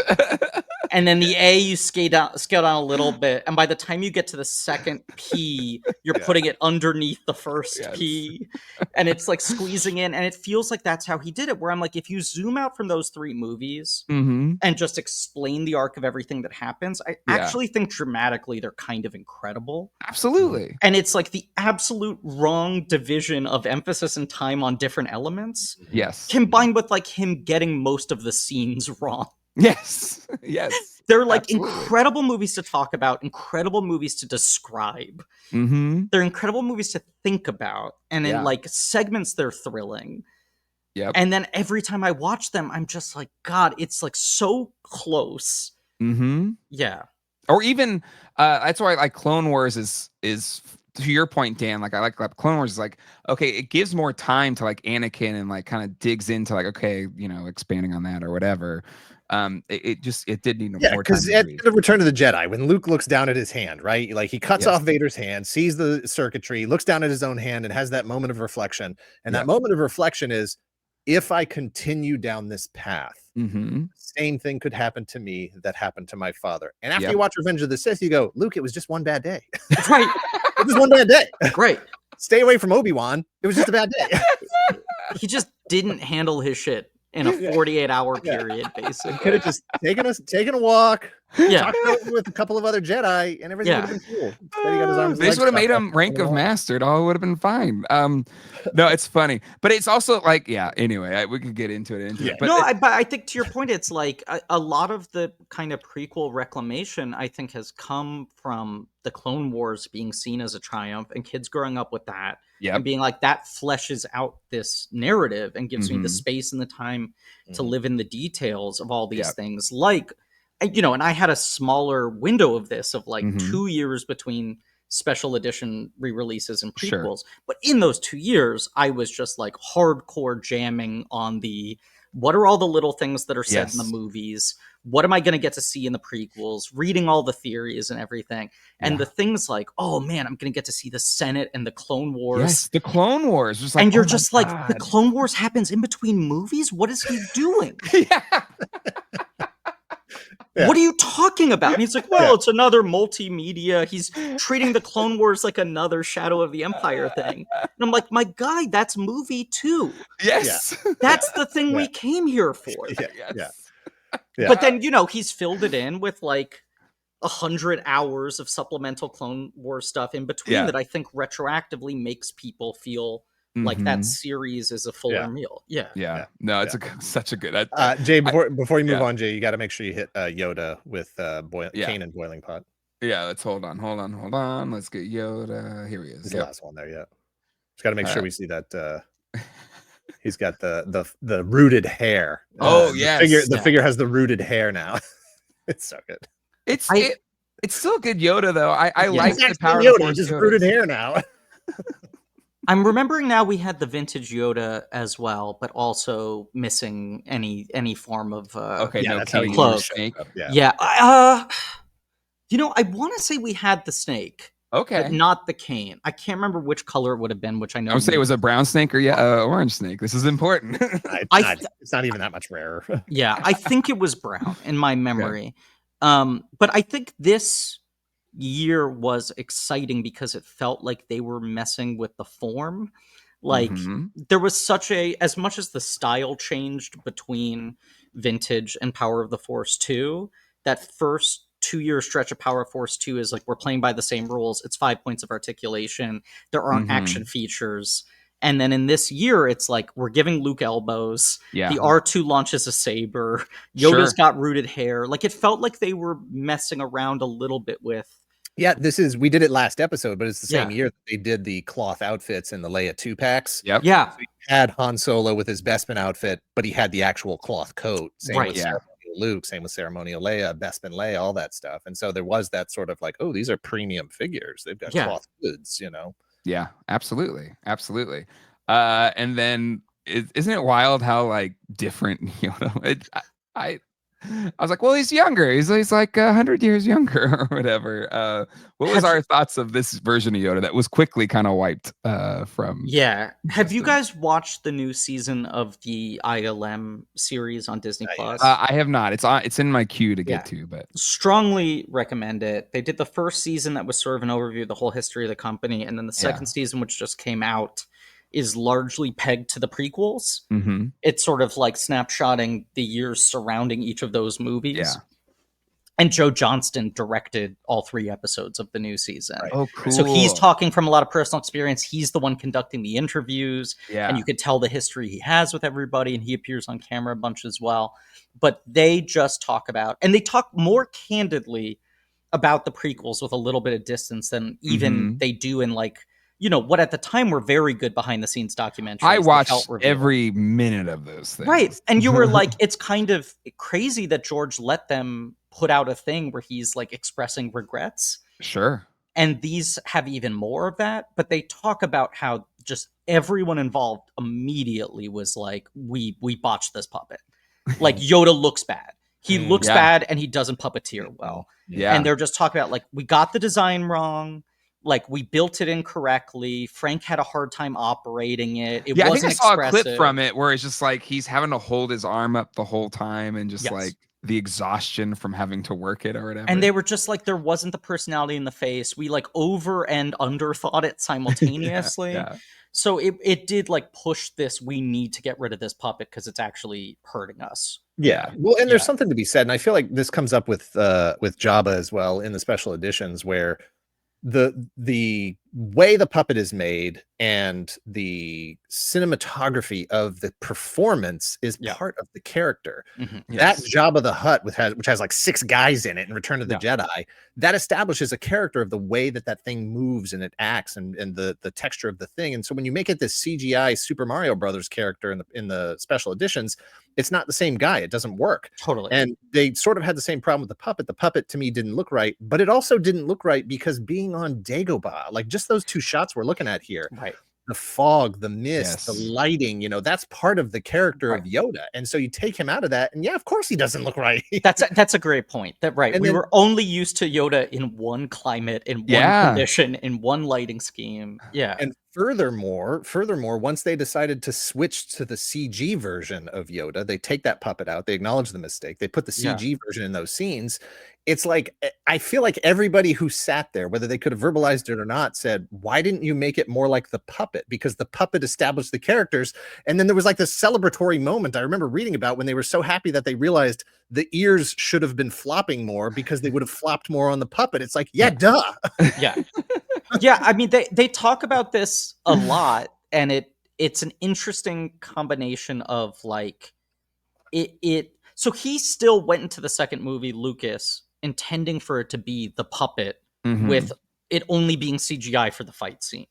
And then the A, you scale down a little bit, and by the time you get to the second P, you're putting it underneath the first P, and it's like squeezing in, and it feels like that's how he did it. Where I'm like, if you zoom out from those 3 movies and just explain the arc of everything that happens, I actually think dramatically they're kind of incredible. Absolutely. And it's like the absolute wrong division of emphasis and time on different elements. Yes. Combined with like him getting most of the scenes wrong. Yes. Yes. They're like incredible movies to talk about, incredible movies to describe. They're incredible movies to think about. And in like segments, they're thrilling. Yep. And then every time I watch them, I'm just like, God, it's like so close. Yeah. Or even that's why like Clone Wars is to your point, Dan, like I like Clone Wars is like, okay, it gives more time to like Anakin and like kind of digs into like, okay, you know, expanding on that or whatever. It did need more time. Because at the Return of the Jedi, when Luke looks down at his hand, right? Like he cuts off Vader's hand, sees the circuitry, looks down at his own hand, and has that moment of reflection. And that moment of reflection is, if I continue down this path, same thing could happen to me that happened to my father. And after you watch Revenge of the Sith, you go, Luke, it was just one bad day. That's right. It was one bad day. Right. Stay away from Obi-Wan. It was just a bad day. He just didn't handle his shit in a 48-hour period, basically. Could have just taken a walk, talked with a couple of other Jedi, and everything would have been cool. Then he got his arms. They would have made him rank of master. It all would have been fine. No, it's funny, but it's also like, anyway, we could get into it. But no, but I think to your point, it's like a lot of the kind of prequel reclamation, I think, has come from the Clone Wars being seen as a triumph and kids growing up with that and being like, that fleshes out this narrative and gives me the space and the time to live in the details of all these things. Like, you know, and I had a smaller window of this of like 2 years between special edition re-releases and prequels. But in those 2 years, I was just like hardcore jamming on what are all the little things that are said in the movies? What am I going to get to see in the prequels? Reading all the theories and everything. And the things like, oh man, I'm going to get to see the Senate and the Clone Wars. Yes, the Clone Wars. Just like, and you're just like, the Clone Wars happens in between movies? What is he doing? What are you talking about? And he's like, well, it's another multimedia. He's treating the Clone Wars like another Shadow of the Empire thing. And I'm like, my guy, that's movie 2. Yes. That's the thing we came here for. Yeah. But then, you know, he's filled it in with like 100 hours of supplemental Clone Wars stuff in between that I think retroactively makes people feel like that series is a fuller meal. Yeah. No, it's such a good. Jay, before you move on, Jay, you got to make sure you hit Yoda with Kanan boiling pot. Yeah, let's hold on. Let's get Yoda. Here he is. He's the last one there. Yeah, just got to make sure we see that. He's got the rooted hair. The figure has the rooted hair now. It's so good. It's still a good Yoda though. I like the power Yoda. Of just rooted hair now. I'm remembering now we had the vintage Yoda as well, but also missing any form of that's how you cloak. Snake. You know, I want to say we had the snake. Okay. But not the cane. I can't remember which color it would have been, which I know. I would say it was a brown snake or orange snake. This is important. It's not even that much rarer. I think it was brown in my memory. But I think this year was exciting because it felt like they were messing with the form. Like there was as much as the style changed between Vintage and Power of the Force 2, that first 2-year stretch of Power Force 2 is like, we're playing by the same rules. It's 5 points of articulation. There aren't action features. And then in this year, it's like, we're giving Luke elbows. The R2 launches a saber. Yoda's got rooted hair. Like, it felt like they were messing around a little bit with. Yeah, we did it last episode, but it's the same year that they did the cloth outfits and the Leia 2-packs. Yep. Yeah. So he had Han Solo with his Bespin outfit, but he had the actual cloth coat. Same with Ceremonial Luke, same with Ceremonial Leia, Bespin Leia, all that stuff. And so there was that sort of like, oh, these are premium figures. They've got cloth goods, you know? Yeah, absolutely. And then isn't it wild how like different Yoda? I was like, well, he's younger. He's like 100 years younger or whatever. What was our thoughts of this version of Yoda that was quickly kind of wiped from? Yeah. Have you guys watched the new season of the ILM series on Disney Plus? I have not. It's in my queue to get to, but strongly recommend it. They did the first season that was sort of an overview of the whole history of the company, and then the second season, which just came out, is largely pegged to the prequels. Mm-hmm. It's sort of like snapshotting the years surrounding each of those movies. Yeah. And Joe Johnston directed all 3 episodes of the new season. Right. Oh, cool. So he's talking from a lot of personal experience. He's the one conducting the interviews. Yeah. And you could tell the history he has with everybody. And he appears on camera a bunch as well. But they just talk about, and they talk more candidly about the prequels with a little bit of distance than even they do in like, you know, what at the time were very good behind the scenes documentaries. I watched every minute of those things. Right. And you were like, it's kind of crazy that George let them put out a thing where he's like expressing regrets. Sure. And these have even more of that. But they talk about how just everyone involved immediately was like, we botched this puppet. Like Yoda looks bad. He looks bad and he doesn't puppeteer well. Yeah. And they're just talking about like, we got the design wrong. Like we built it incorrectly. Frank had a hard time operating it. It wasn't I think I saw expressive. a clip from it where it's just like he's having to hold his arm up the whole time and just like the exhaustion from having to work it or whatever. And they were just like, there wasn't the personality in the face. We like over and under thought it simultaneously. So it did like push this. We need to get rid of this puppet because it's actually hurting us. Yeah. Well, and there's something to be said. And I feel like this comes up with Jabba as well in the special editions where the way the puppet is made and the cinematography of the performance is part of the character. That Jabba the Hutt, which has like 6 guys in it in Return of the Jedi, that establishes a character of the way that thing moves and it acts and the texture of the thing. And so when you make it this CGI Super Mario Brothers character in the special editions, it's not the same guy. It doesn't work. Totally. And they sort of had the same problem with the puppet. The puppet to me didn't look right, but it also didn't look right because being on Dagobah, like just those 2 shots we're looking at here, right? The fog, the mist, the lighting, you know, that's part of the character of Yoda. And so you take him out of that, and of course he doesn't look right. That's a great point. That right. And we were only used to Yoda in one climate, in one condition, in one lighting scheme. Yeah. And furthermore, once they decided to switch to the CG version of Yoda, they take that puppet out, they acknowledge the mistake, they put the CG version in those scenes. It's like, I feel like everybody who sat there, whether they could have verbalized it or not, said, why didn't you make it more like the puppet? Because the puppet established the characters. And then there was like this celebratory moment I remember reading about when they were so happy that they realized the ears should have been flopping more because they would have flopped more on the puppet. It's like, duh. Yeah. I mean, they talk about this a lot, and it's an interesting combination of like it. So he still went into the second movie, Lucas, intending for it to be the puppet with it only being CGI for the fight scene,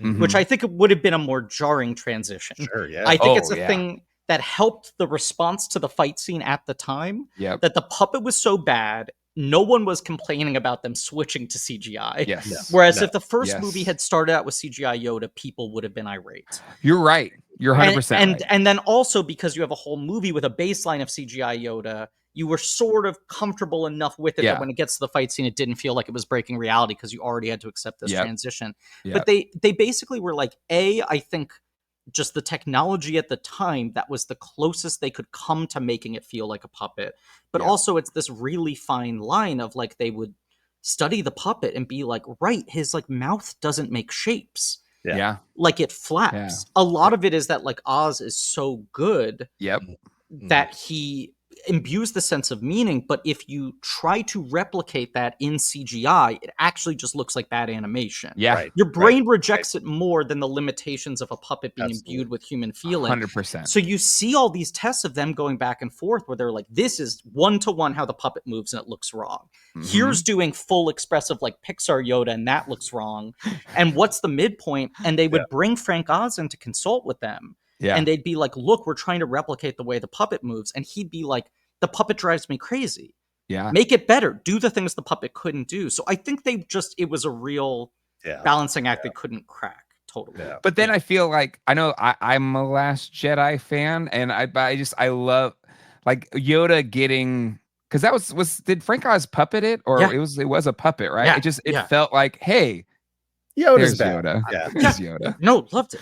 which I think it would have been a more jarring transition. Sure, yeah. I think it's a thing that helped the response to the fight scene at the time. That the puppet was so bad, no one was complaining about them switching to CGI. Whereas if the first movie had started out with CGI Yoda, people would have been irate. You're right. You're 100% right. And then also because you have a whole movie with a baseline of CGI Yoda, you were sort of comfortable enough with it that when it gets to the fight scene, it didn't feel like it was breaking reality because you already had to accept this transition. But they basically were like, I think just the technology at the time, that was the closest they could come to making it feel like a puppet. But also it's this really fine line of like, they would study the puppet and be like, right, his like mouth doesn't make shapes. Like it flaps. A lot of it is that like Oz is so good that he imbues the sense of meaning, but if you try to replicate that in CGI, it actually just looks like bad animation. Your brain rejects it more than the limitations of a puppet being imbued with human feeling. 100%. So you see all these tests of them going back and forth where they're like, this is 1-to-1 how the puppet moves and it looks wrong. Here's doing full expressive like Pixar Yoda and that looks wrong. And what's the midpoint? And they would bring Frank Oz in to consult with them. And they'd be like, look, we're trying to replicate the way the puppet moves. And he'd be like, the puppet drives me crazy. Make it better. Do the things the puppet couldn't do. So I think it was a real balancing act they couldn't crack. Totally. But then I feel like, I know I'm a Last Jedi fan, and I love like Yoda getting, because that was did Frank Oz puppet it, or Yeah. it was a puppet, right? Yeah, It yeah. felt like, hey, Yoda's there's back. Yoda. Yeah. There's Yoda. No, loved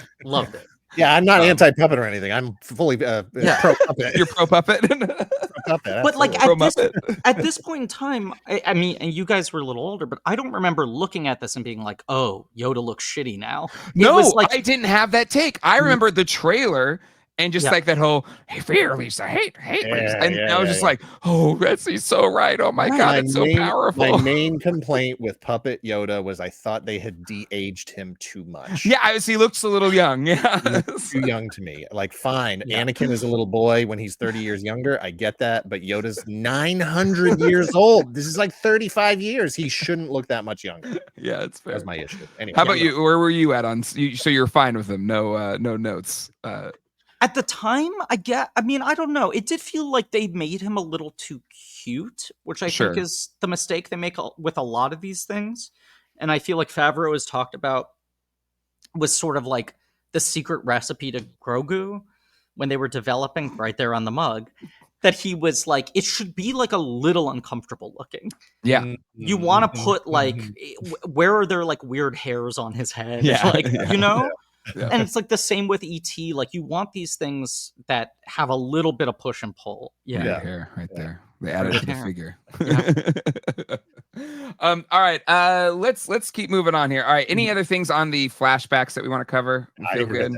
it. Yeah, I'm not anti-puppet or anything. I'm fully pro-puppet. You're pro puppet. Pro-puppet, But like absolutely. at this point in time, I mean, and you guys were a little older, but I don't remember looking at this and being like, "Oh, Yoda looks shitty now." No, it was like, I didn't have that take. I remember the trailer and just like that whole "Hey, fear, Lisa, hate, Lisa," and I was just like, "Oh, Betsy's so right. Oh my god, it's so powerful." My main complaint with Puppet Yoda was I thought they had de-aged him too much. Yeah, he looks a little young. Yeah, too young to me. Like, fine, Anakin is a little boy when he's 30 years younger. I get that, but Yoda's 900 years old. This is like 35 yeyears. He shouldn't look that much younger. Yeah, it's fair. That's my issue. Anyway, how about you? Where were you at on? So you're fine with him? No, no notes. At the time, I mean, I don't know. It did feel like they made him a little too cute, which I think is the mistake they make with a lot of these things. And I feel like Favreau has talked about was sort of like the secret recipe to Grogu when they were developing right there on the mug, that he was like, it should be like a little uncomfortable looking. Yeah. You want to put like, where are there like weird hairs on his head? Yeah. Like, you know? Yeah. And it's like the same with ET. Like, you want these things that have a little bit of push and pull. Yeah. Hair right there. They added to the figure. Yeah. All right. Let's keep moving on here. All right. Any other things on the flashbacks that we want to cover? We feel good.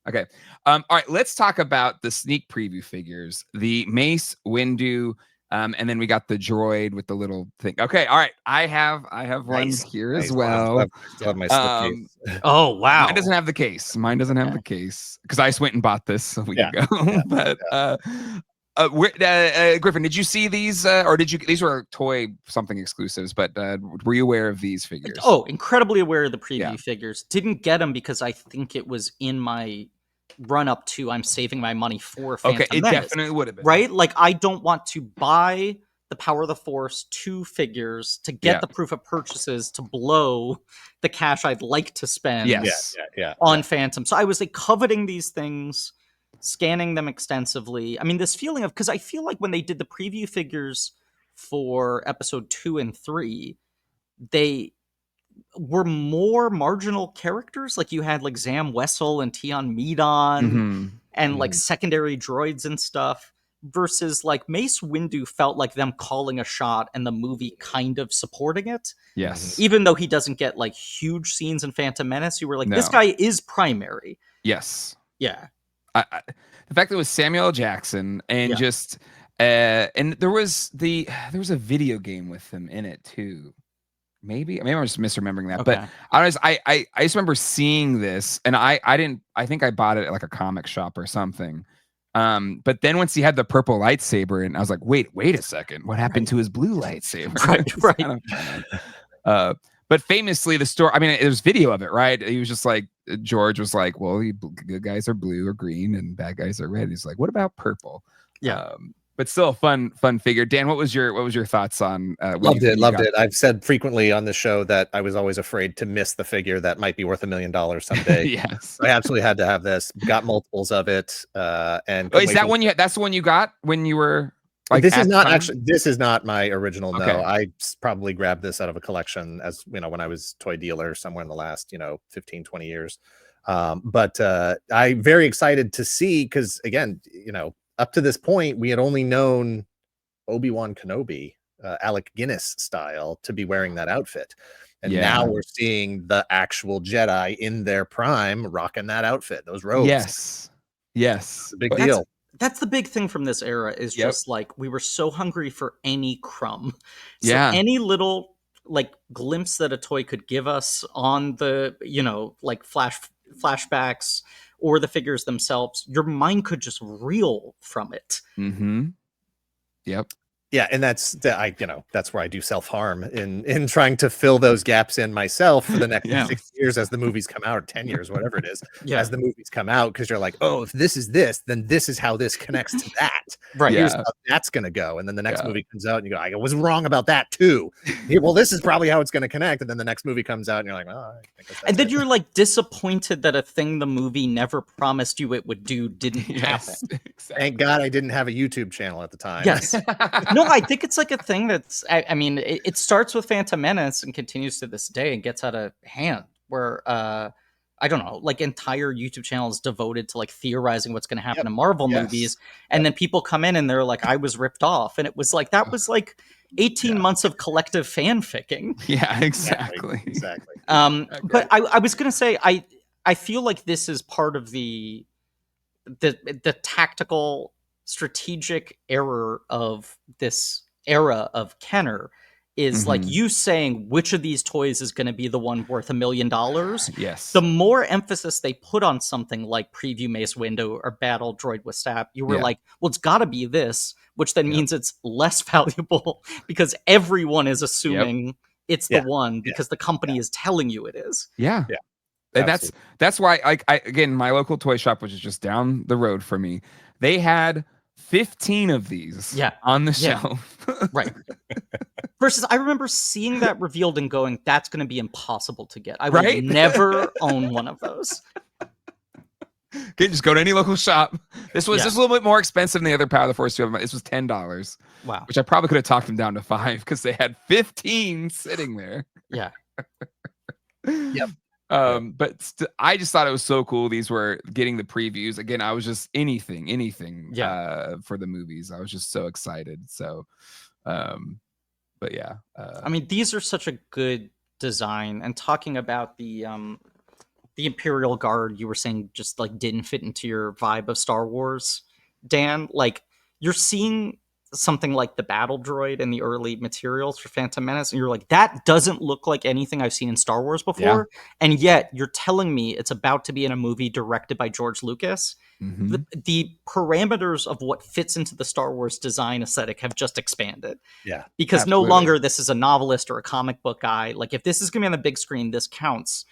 Okay. All right. Let's talk about the sneak preview figures. The Mace Windu. And then we got the droid with the little thing. Okay, all right. I have one here as well. I love my slipcase. Oh wow! Mine doesn't have the case. Mine doesn't have the case because I just went and bought this a week ago. But Griffin, did you see these, or did you? These were toy something exclusives, but were you aware of these figures? Oh, incredibly aware of the preview figures. Didn't get them because I think it was in my run up to I'm saving my money for Phantom Menace. Definitely would have been, right? Like, I don't want to buy the Power of the Force 2 figures to get the proof of purchases to blow the cash I'd like to spend on Phantom. So I was like coveting these things, scanning them extensively. I mean, this feeling of, because I feel like when they did the preview figures for episode 2 and 3, they were more marginal characters. Like, you had like Zam Wessel and Tion Meadon and like secondary droids and stuff, versus like Mace Windu felt like them calling a shot and the movie kind of supporting it. Yes. Even though he doesn't get like huge scenes in Phantom Menace, you were like, this guy is primary. Yes. Yeah. The fact that it was Samuel L. Jackson and just and there was a video game with him in it too. Maybe I'm just misremembering that, but I just remember seeing this, and I think I bought it at like a comic shop or something. But then once he had the purple lightsaber, and I was like, wait a second, what happened to his blue lightsaber? Right. But famously, the story, I mean, there's video of it, right? He was just like, George was like, well, good guys are blue or green, and bad guys are red. He's like, what about purple? Yeah. But still a fun figure. Dan, what was your thoughts on? Loved it. I've said frequently on the show that I was always afraid to miss the figure that might be worth $1 million someday. Yes, I absolutely had to have this. Got multiples of it. And is that one that's the one you got when you were like? This is not my original. Okay. No, I probably grabbed this out of a collection as when I was toy dealer somewhere in the last 15, 20 years. But I'm very excited to see, because again, up to this point, we had only known Obi-Wan Kenobi, Alec Guinness style, to be wearing that outfit. And now we're seeing the actual Jedi in their prime rocking that outfit, those robes. Yes. Big deal. That's the big thing from this era is just like, we were so hungry for any crumb. So any little like glimpse that a toy could give us on the, like flashbacks, or the figures themselves, your mind could just reel from it. Yep. Yeah, and that's where I do self-harm in trying to fill those gaps in myself for the next 6 years as the movies come out, or 10 years, whatever it is, as the movies come out, because you're like, oh, if this is this, then this is how this connects to that. Right. Here's how that's going to go. And then the next movie comes out and you go, I was wrong about that too. Well, this is probably how it's going to connect. And then the next movie comes out and you're like, oh, I guess and then you're like disappointed that a thing the movie never promised you it would do didn't happen. Exactly. Thank God I didn't have a YouTube channel at the time. Yes. No, I think it's like a thing that's, I mean, it starts with Phantom Menace and continues to this day and gets out of hand where, I don't know, like entire YouTube channels devoted to like theorizing what's going to happen in Marvel movies. And then people come in and they're like, I was ripped off. And it was like, that was like 18 months of collective fanficking. Yeah, exactly. But I was going to say, I feel like this is part of the tactical strategic error of this era of Kenner is like you saying which of these toys is going to be the one worth $1 million. Yes. The more emphasis they put on something like Preview Mace Window or Battle Droid with Stab, you were like, well, it's got to be this, which then means it's less valuable because everyone is assuming it's the one because the company is telling you it is. Yeah. And that's why I again, my local toy shop, which is just down the road from me, they had 15 of these on the shelf. Right. Versus I remember seeing that revealed and going, that's going to be impossible to get. I will never own one of those. Okay, just go to any local shop. This was just a little bit more expensive than the other Power of the Force 2. This was $10. Wow. Which I probably could have talked them down to $5 because they had 15 sitting there. Yeah. But I just thought it was so cool. These were getting the previews. Again, I was just anything for the movies. I was just so excited. So, but yeah. I mean, these are such a good design. And talking about the Imperial Guard, you were saying just like didn't fit into your vibe of Star Wars, Dan. Like you're seeing something like the battle droid in the early materials for Phantom Menace, and you're like, that doesn't look like anything I've seen in Star Wars before. And yet you're telling me it's about to be in a movie directed by George Lucas. The parameters of what fits into the Star Wars design aesthetic have just expanded. Because no longer this is a novelist or a comic book guy. Like if this is gonna be on the big screen, this counts.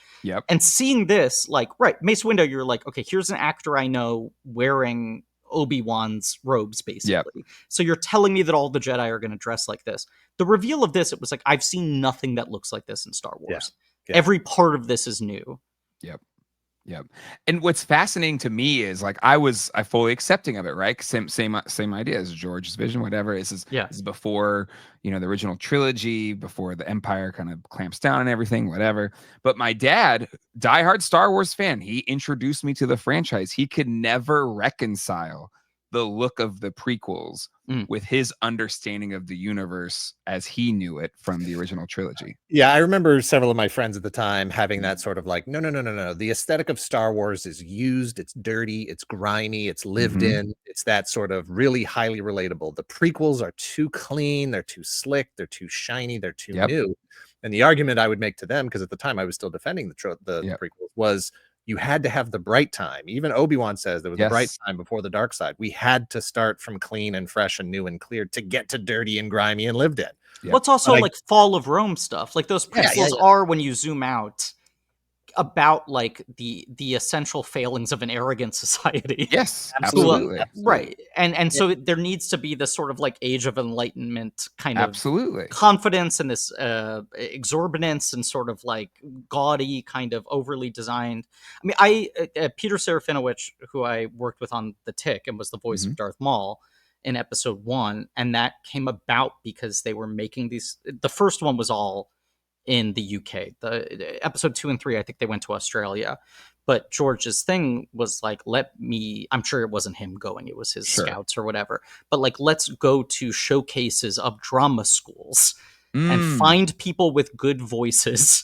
And seeing this, like, Mace Windu, you're like, okay, here's an actor I know wearing Obi-Wan's robes, basically. So you're telling me that all the Jedi are going to dress like this. The reveal of this, it was like, I've seen nothing that looks like this in Star Wars. Every part of this is new. And what's fascinating to me is like I fully accepting of it, right? Same idea as George's vision, whatever. This is before, the original trilogy, before the Empire kind of clamps down and everything, whatever. But my dad, diehard Star Wars fan, he introduced me to the franchise. He could never reconcile the look of the prequels with his understanding of the universe as he knew it from the original trilogy. Yeah, I remember several of my friends at the time having that sort of like, no. The aesthetic of Star Wars is used, it's dirty, it's grimy, it's lived in. It's that sort of really highly relatable. The prequels are too clean, they're too slick, they're too shiny, they're too new. And the argument I would make to them, because at the time I was still defending the prequels, was you had to have the bright time. Even Obi-Wan says there was a bright time before the dark side. We had to start from clean and fresh and new and clear to get to dirty and grimy and lived in. Well, it's also like Fall of Rome stuff. Like those prequels are, when you zoom out, about like the essential failings of an arrogant society. Yes, absolutely. Right. And so there needs to be this sort of like age of enlightenment kind of confidence and this exorbitance and sort of like gaudy kind of overly designed. I mean, Peter Serafinowicz, who I worked with on The Tick and was the voice of Darth Maul in episode 1, and that came about because they were making these. The first one was all in the UK. The episode 2 and 3, I think they went to Australia. But George's thing was like, I'm sure it wasn't him going, it was his scouts or whatever. But like, let's go to showcases of drama schools and find people with good voices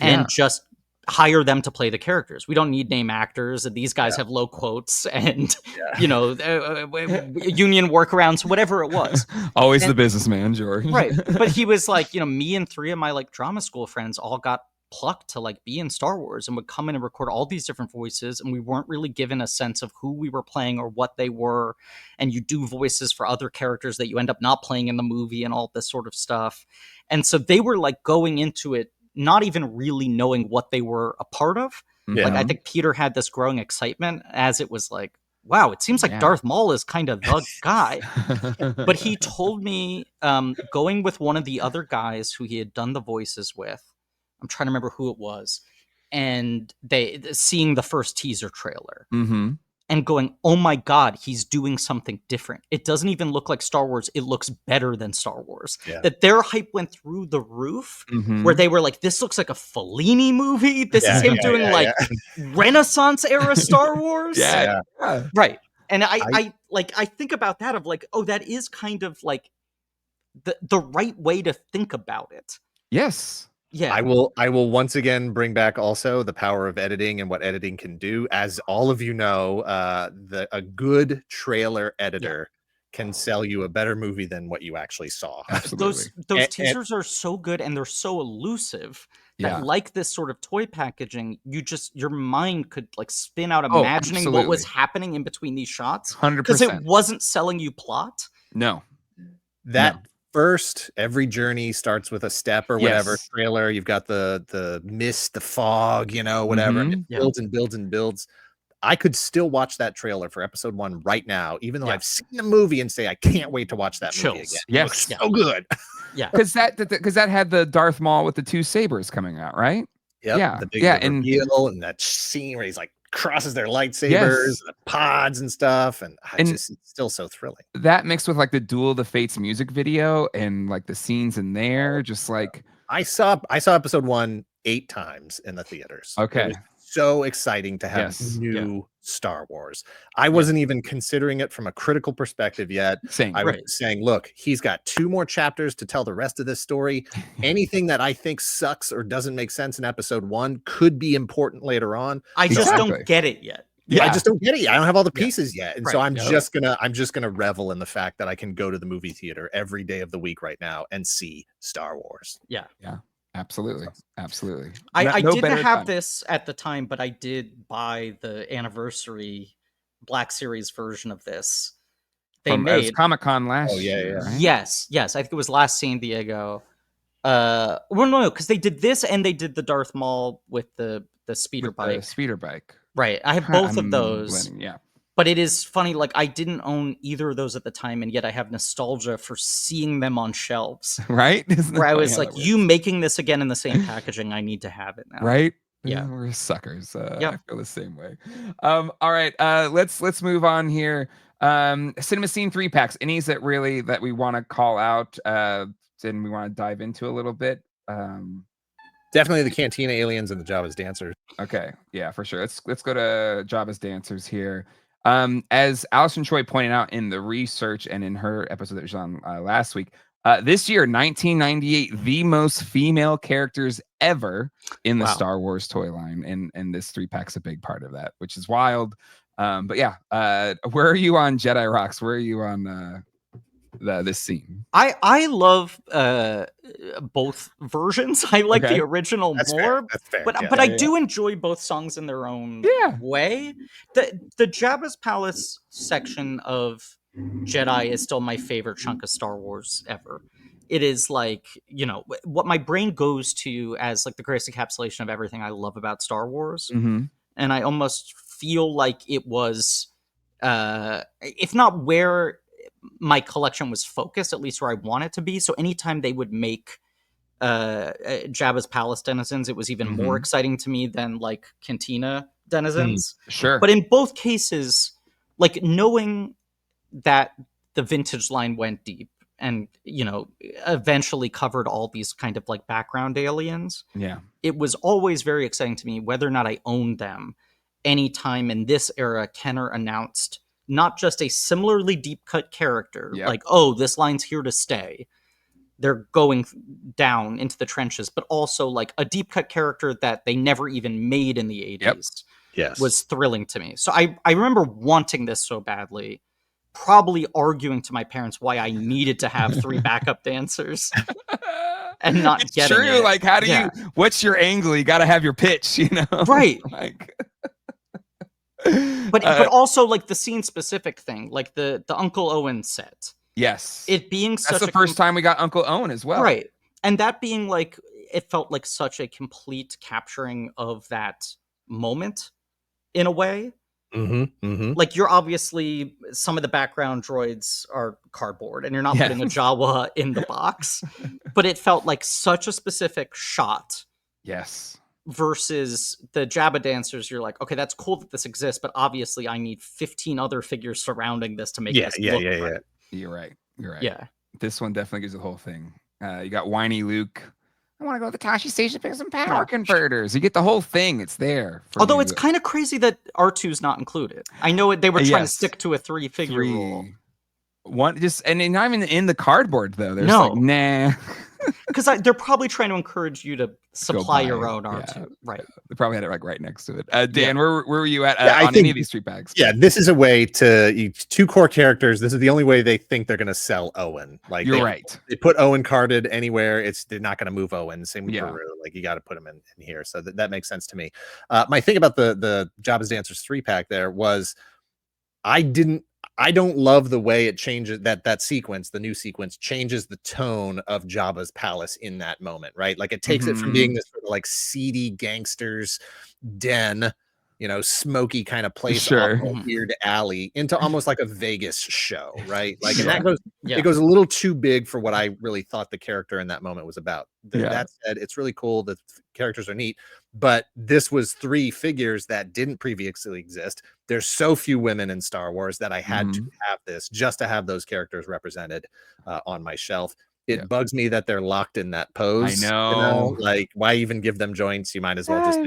and just hire them to play the characters. We don't need name actors. And these guys have low quotes and, union workarounds, whatever it was. Always the businessman, George. Right. But he was like, me and 3 of my like drama school friends all got plucked to like be in Star Wars and would come in and record all these different voices. And we weren't really given a sense of who we were playing or what they were. And you do voices for other characters that you end up not playing in the movie and all this sort of stuff. And so they were like going into it not even really knowing what they were a part of. Like I think Peter had this growing excitement as it was like wow, it seems like Darth Maul is kind of the guy. But he told me, going with one of the other guys who he had done the voices with, I'm trying to remember who it was, and seeing the first teaser trailer. And going, oh my God, he's doing something different. It doesn't even look like Star Wars. It looks better than Star Wars. Yeah. That their hype went through the roof, where they were like, this looks like a Fellini movie. This is him doing Renaissance era Star Wars. Right. And I think about that of like, oh, that is kind of like the right way to think about it. Yes. Yeah. I will once again bring back also the power of editing and what editing can do. As all of you know, a good trailer editor can sell you a better movie than what you actually saw. Absolutely. Those teasers are so good, and they're so elusive that like this sort of toy packaging, your mind could like spin out imagining what was happening in between these shots. 100%. Because it wasn't selling you plot. No. First, every journey starts with a step or whatever trailer. You've got the mist, the fog, whatever. And it builds and builds and builds. I could still watch that trailer for episode 1 right now, even though I've seen the movie, and say I can't wait to watch that movie again. Yes, it looks so good. Yeah, because that had the Darth Maul with the 2 sabers coming out, right? Yep. Yeah, the big reveal and that scene where he's like crosses their lightsabers, the pods and stuff, and it's still so thrilling. That mixed with like the Duel of the Fates music video and like the scenes in there, just like I saw episode 1 8 times in the theaters. Okay. It was so exciting to have new Star Wars. I wasn't even considering it from a critical perspective yet. Same. I was saying, look, he's got 2 more chapters to tell the rest of this story. Anything that I think sucks or doesn't make sense in episode 1 could be important later on. I just don't get it yet. I just don't get it yet. I don't have all the pieces yet. And so I'm just gonna revel in the fact that I can go to the movie theater every day of the week right now and see Star Wars. Yeah. Absolutely. I didn't have this at the time, but I did buy the anniversary Black Series version of this. They made Comic-Con last year. Right? Yes. I think it was last San Diego. Well, no, because they did this and they did the Darth Maul with the speeder bike. The speeder bike. Right. I have both of those. Yeah. But it is funny, like I didn't own either of those at the time, and yet I have nostalgia for seeing them on shelves. Right? Where I was like, you making this again in the same packaging, I need to have it now. Right? Yeah. We're suckers. I feel the same way. All right. Let's move on here. Cinema Scene 3-packs. Any that we want to call out and we want to dive into a little bit? Definitely the Cantina aliens and the Jabba's dancers. Okay. Yeah, for sure. Let's go to Jabba's dancers here. As Allison Choi pointed out in the research and in her episode that was on last week, this year, 1998, the most female characters ever in the Star Wars toy line, and this 3-pack's a big part of that, which is wild. But yeah, where are you on Jedi Rocks? Where are you on this scene? I love both versions. I like the original more, but I do enjoy both songs in their own way. The Jabba's Palace section of Jedi is still my favorite chunk of Star Wars ever. It is like, what my brain goes to as like the greatest encapsulation of everything I love about Star Wars. Mm-hmm. And I almost feel like it was, if not where my collection was focused, at least where I want it to be. So anytime they would make Jabba's Palace denizens, it was even more exciting to me than like Cantina denizens. Sure. But in both cases, like knowing that the vintage line went deep and, eventually covered all these kind of like background aliens. Yeah. It was always very exciting to me, whether or not I owned them. Anytime in this era, Kenner announced not just a similarly deep cut character, like, oh, this line's here to stay. They're going down into the trenches, but also like a deep cut character that they never even made in the 80s. Yes. Was thrilling to me. So I remember wanting this so badly, probably arguing to my parents why I needed to have 3 backup dancers and not it's getting true. it. Like, how do you, what's your angle? You got to have your pitch, Right. Like, but also like the scene specific thing, like the Uncle Owen set. Yes. It being such That's the first time we got Uncle Owen as well. Right. And that being like, it felt like such a complete capturing of that moment in a way. Like, you're obviously, some of the background droids are cardboard, and you're not putting a Jawa in the box, but it felt like such a specific shot. Yes. Versus the Jabba dancers, you're like, okay, that's cool that this exists, but obviously I need 15 other figures surrounding this to make this look right. You're right. Yeah. This one definitely gives the whole thing. You got whiny Luke. I want to go to the Tashi station, pick some power converters. You get the whole thing. It's there. Although it's kind of crazy that R2's not included. I know they were trying to stick to a 3-figure rule. One and not even in the cardboard though. There's like, nah. Because they're probably trying to encourage you to supply your own R2. Right. They probably had it like right next to it. Dan, where were you at on any of these 3-packs? Yeah, this is a way to 2 core characters. This is the only way they think they're going to sell Owen. Like you're right. They put Owen carded anywhere. They're not going to move Owen. Same with Peru. Like you got to put him in here. So that makes sense to me. My thing about the Jabba's Dancers 3-pack there was I don't love the way it changes that sequence, the new sequence changes the tone of Jabba's palace in that moment, right? Like it takes it from being this sort of like seedy gangsters den, smoky kind of place off a weird alley into almost like a Vegas show, right? Like and that goes it goes a little too big for what I really thought the character in that moment was about. That said, it's really cool. The characters are neat, but this was 3 figures that didn't previously exist. There's so few women in Star Wars that I had to have this just to have those characters represented on my shelf. It bugs me that they're locked in that pose. I know. Like, why even give them joints? You might as well just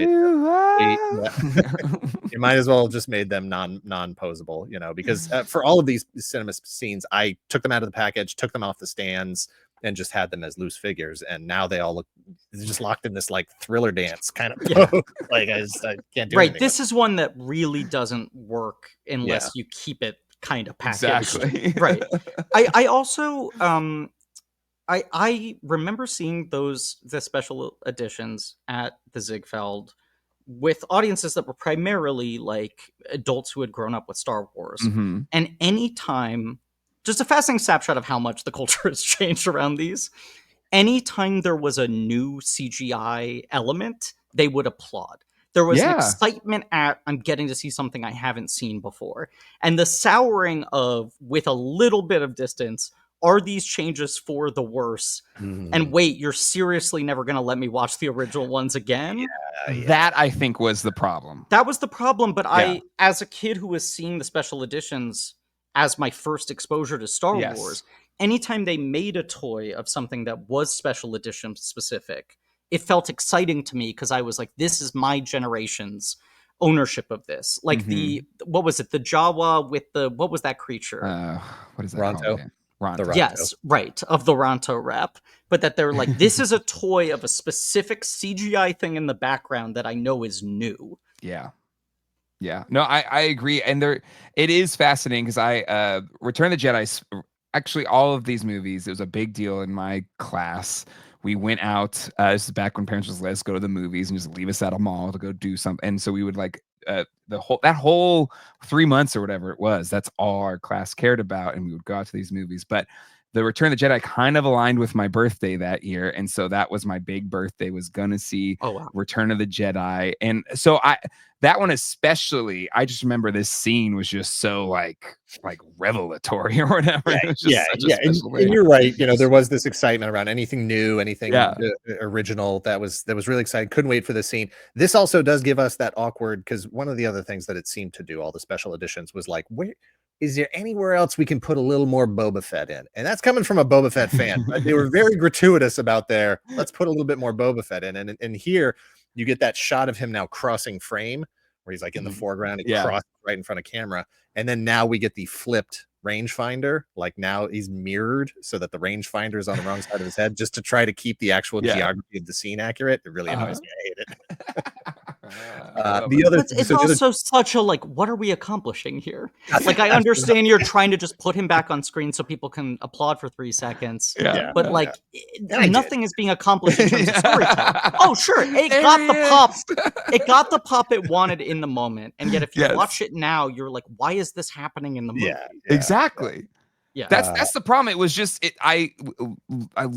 you might as well just made them non-posable, because for all of these cinema scenes, I took them out of the package, took them off the stands, and just had them as loose figures. And now they all look just locked in this like Thriller dance kind of pose. Like I can't do right. This is one that really doesn't work unless you keep it kind of packaged. Exactly. Right. I also I remember seeing the special editions at the Ziegfeld with audiences that were primarily like adults who had grown up with Star Wars. And anytime, just a fascinating snapshot of how much the culture has changed around these, anytime there was a new CGI element, they would applaud. There was an excitement at, I'm getting to see something I haven't seen before. And the souring of, with a little bit of distance, are these changes for the worse? And wait, you're seriously never going to let me watch the original ones again? That, I think, was the problem. That was the problem, but I, as a kid who was seeing the special editions as my first exposure to Star Wars, anytime they made a toy of something that was special edition specific, it felt exciting to me because I was like, this is my generation's ownership of this. Like what was it? The Jawa with what was that creature? What is that Ronto? called? Ronto. Yes, right, of the Ronto rep. But that they're like, this is a toy of a specific CGI thing in the background that I know is new. Yeah. No, I agree. And it is fascinating because I Return of the Jedi, actually all of these movies, it was a big deal in my class. We went out, this is back when parents was let's go to the movies and just leave us at a mall to go do something. And so we would like that whole 3 months or whatever it was, that's all our class cared about. And we would go out to these movies. But the Return of the Jedi kind of aligned with my birthday that year. And so that was my big birthday, was going to see Return of the Jedi. And so that one especially, I just remember this scene was just so like revelatory or whatever. Yeah. And you're right. There was this excitement around anything new, anything original that was really exciting. Couldn't wait for this scene. This also does give us that awkward, because one of the other things that it seemed to do, all the special editions, was like, where is there anywhere else we can put a little more Boba Fett in? And that's coming from a Boba Fett fan. They were very gratuitous about let's put a little bit more Boba Fett in. And here you get that shot of him now crossing frame where he's like in the foreground, he crosses right in front of camera. And then now we get the flipped rangefinder. Like now he's mirrored so that the rangefinder is on the wrong side of his head, just to try to keep the actual geography of the scene accurate. It really annoys me. I hate it. It's also such a what are we accomplishing here? Like, I understand you're trying to just put him back on screen so people can applaud for 3 seconds, but nothing is being accomplished in terms of storytelling. Oh, sure, it got the pop. It got the pop it wanted in the moment, and yet if you watch it now, you're like, why is this happening in the movie? Exactly. Yeah, that's the problem. It was just I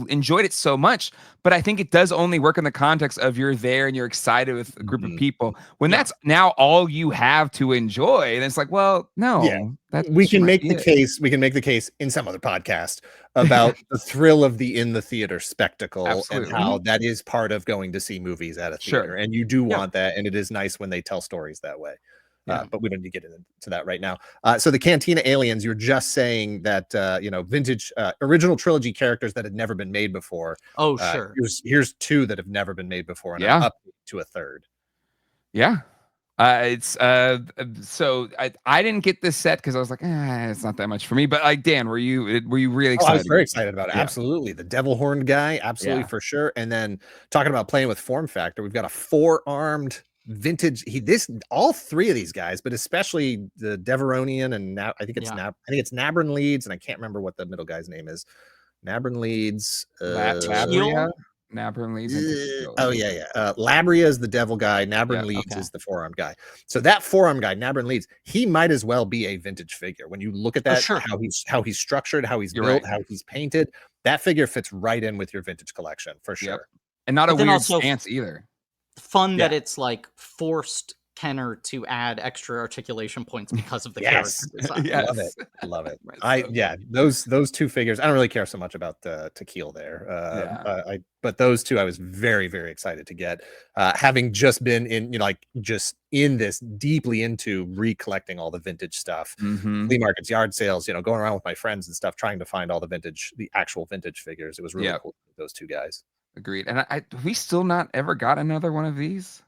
enjoyed it so much, but I think it does only work in the context of you're there and you're excited with a group of people. When that's now all you have to enjoy, and it's like, well, no, that we can make the it. case. We can make the case in some other podcast about the thrill of the in the theater spectacle Absolutely. and how that is part of going to see movies at a theater, and you do want that, and it is nice when they tell stories that way. But we don't need to get into that right now. So the Cantina aliens, you're just saying that vintage original trilogy characters that had never been made before. Oh, sure. Here's 2 that have never been made before, and an update to a 3rd. Yeah. It's so I didn't get this set because I was like, it's not that much for me. But like, Dan, were you really excited? I was very excited about it. Absolutely. The devil horned guy, absolutely, for sure. And then talking about playing with form factor, we've got a 4-armed vintage. All 3 of these guys, but especially the Deveronian, and now I think it's Nabrin Leeds, and I can't remember what the middle guy's name is. Nabrin Leeds, Labria. Nabrin Leeds. Labria is the devil guy. Nabrin Leeds is the 4-armed guy. So that 4-armed guy, Nabrin Leeds, he might as well be a vintage figure. When you look at that, how he's structured, how he's built, how he's painted, that figure fits right in with your vintage collection for sure. And not a weird stance either. Fun that it's like forced Kenner to add extra articulation points because of the character design. Love it. Those 2 figures, I don't really care so much about the Tequil there. But those 2 I was very, very excited to get, having just been in this deeply into recollecting all the vintage stuff, flea markets, yard sales, going around with my friends and stuff, trying to find all the actual vintage figures. It was really cool, those 2 guys. Agreed. And we still not ever got another one of these.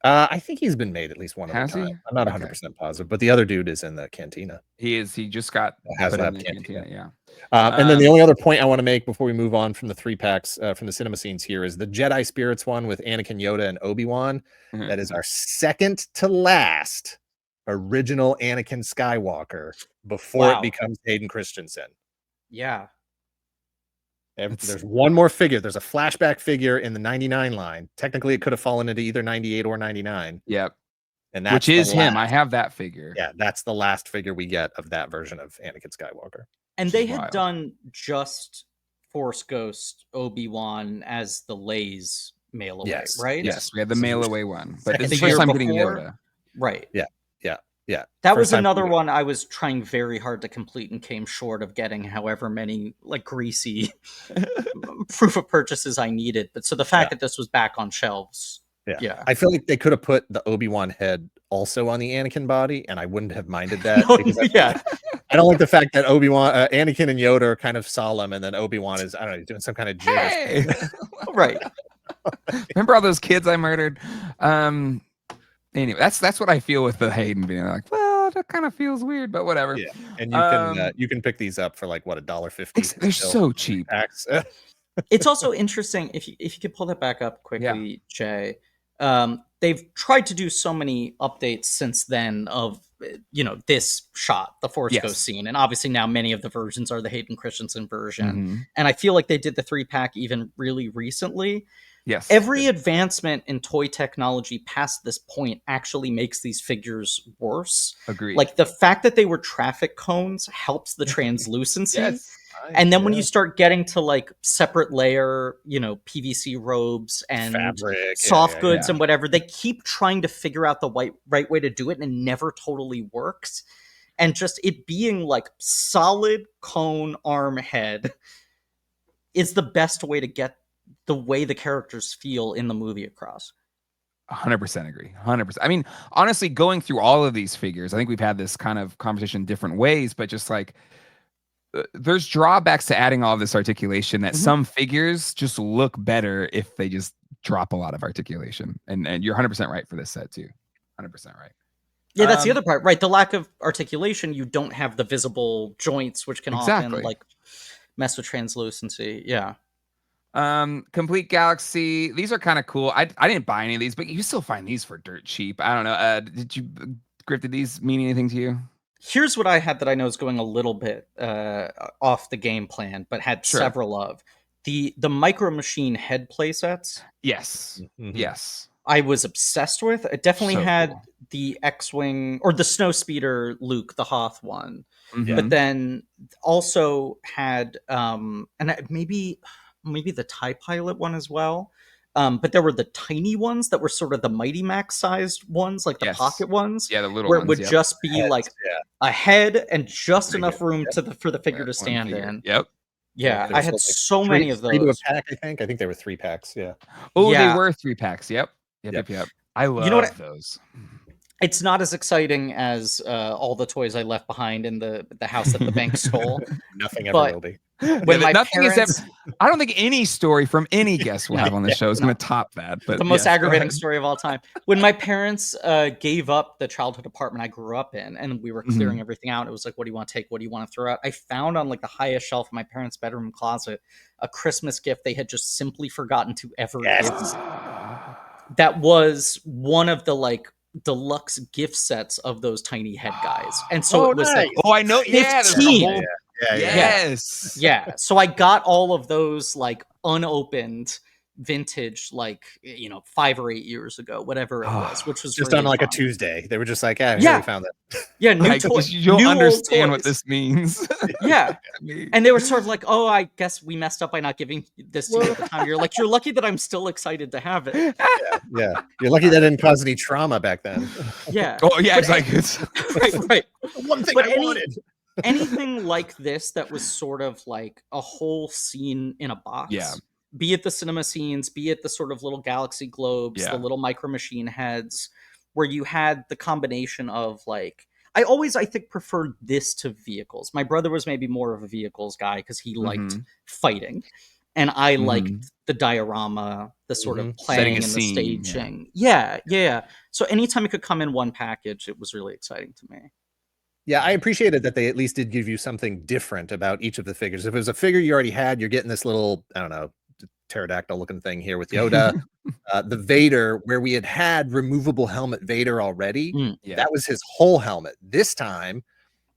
I think he's been made at least one of them. I'm not 100% positive, but the other dude is in the Cantina. He is. He just got Cantina. And then the only other point I want to make before we move on from the 3-packs from the cinema scenes here is the Jedi Spirits one with Anakin, Yoda, and Obi-Wan. That is our second to last original Anakin Skywalker before it becomes Hayden Christensen. Yeah. There's one more figure. There's a flashback figure in the 99 line. Technically, it could have fallen into either 98 or 99. Yep. And that's which is him. I have that figure. Yeah, that's the last figure we get of that version of Anakin Skywalker. And they had done just Force Ghost Obi-Wan as the Lay's mail away, right? Yes, we had the mail away one. But it's the first time getting Yoda. Right. Yeah. That was another one I was trying very hard to complete and came short of getting however many greasy proof of purchases I needed. But so the fact that this was back on shelves. Yeah. I feel like they could have put the Obi-Wan head also on the Anakin body, and I wouldn't have minded that. I don't like the fact that Anakin and Yoda are kind of solemn, and then Obi-Wan is, I don't know, doing some kind of hey! Right. Remember all those kids I murdered? Anyway, that's what I feel with the Hayden being like, well, that kind of feels weird, but whatever. Yeah, and you can pick these up for like what, $1.50. They're so cheap. It's also interesting if you could pull that back up quickly, Jay. They've tried to do so many updates since then of this shot, the Force Ghost scene, and obviously now many of the versions are the Hayden Christensen version, and I feel like they did the 3-pack even really recently. Yes. Every advancement in toy technology past this point actually makes these figures worse. Agreed. Like the fact that they were traffic cones helps the translucency. And then when you start getting to separate layer, PVC robes and fabric, soft goods and whatever, they keep trying to figure out the right way to do it, and it never totally works. And just it being solid cone arm head is the best way to get the way the characters feel in the movie across. 100% agree. 100%. I mean, honestly, going through all of these figures, I think we've had this kind of conversation in different ways, but just there's drawbacks to adding all of this articulation that some figures just look better if they just drop a lot of articulation. And you're 100% right for this set too. 100% right. Yeah, that's the other part, right? The lack of articulation, you don't have the visible joints, which can often mess with translucency. Yeah. Complete Galaxy. These are kind of cool. I didn't buy any of these, but you still find these for dirt cheap. I don't know. Griff, did these mean anything to you? Here's what I had that I know is going a little bit off the game plan, but had several of. The Micro Machine head play sets. Yes. Yes. I was obsessed with. It definitely had the X-Wing or the Snowspeeder Luke, the Hoth one. Mhm. But then also had and maybe the TIE Pilot one as well. But there were the tiny ones that were sort of the Mighty Max sized ones, like the pocket ones. Yeah, the little where ones. It would just be Heads, like yeah. a head and just Pretty enough good. room Yep. for the figure Yeah, to stand in. Yep. Yeah, There I was had like so many of three to a those. pack. I think they were 3 packs. Yeah. Oh, they Yeah. were 3 packs. Yep. I love You know what those. It's not as exciting as all the toys I left behind in the house that the bank stole. Nothing ever But will be. when my Nothing is parents, ever. I don't think any story from any guest we'll No, have on this show is no. going to top that. But the most yes, go aggravating ahead. story of all time. When my parents gave up the childhood apartment I grew up in, and we were clearing everything out, it was like, what do you want to take? What do you want to throw out? I found on like the highest shelf in my parents' bedroom closet a Christmas gift they had just simply forgotten to ever Yes. give. That was one of the like deluxe gift sets of those tiny head guys, and so it was nice. like, Oh, I know. Yeah, there's like a 15. whole. Yeah. Yes. Yeah, so I got all of those like unopened vintage, like 5 or 8 years ago, whatever it was, which was Just really on like fun. a Tuesday. They were just like, here Yeah. we found that. Yeah, new Like, toys. you don't new old understand what toys. this means. Yeah, I mean, and they were sort of like, oh, I guess we messed up by not giving this to you at the time. You're like, you're lucky that I'm still excited to have it. Yeah. You're lucky that didn't cause any trauma back then. Yeah. oh yeah, But it's like it's. right. One thing But I wanted. Anything like this that was sort of like a whole scene in a box. Yeah. Be it the cinema scenes, be it the sort of little galaxy globes, Yeah. the little micro machine heads, where you had the combination of like, I think preferred this to vehicles. My brother was maybe more of a vehicles guy because he liked fighting, and I liked the diorama, the sort of Setting playing a and the scene, staging. Yeah. So anytime it could come in one package, it was really exciting to me. Yeah, I appreciated that they at least did give you something different about each of the figures. If it was a figure you already had, you're getting this little, I don't know, pterodactyl looking thing here with Yoda. The Vader, where we had removable helmet Vader already. Yeah. That was his whole helmet. This time,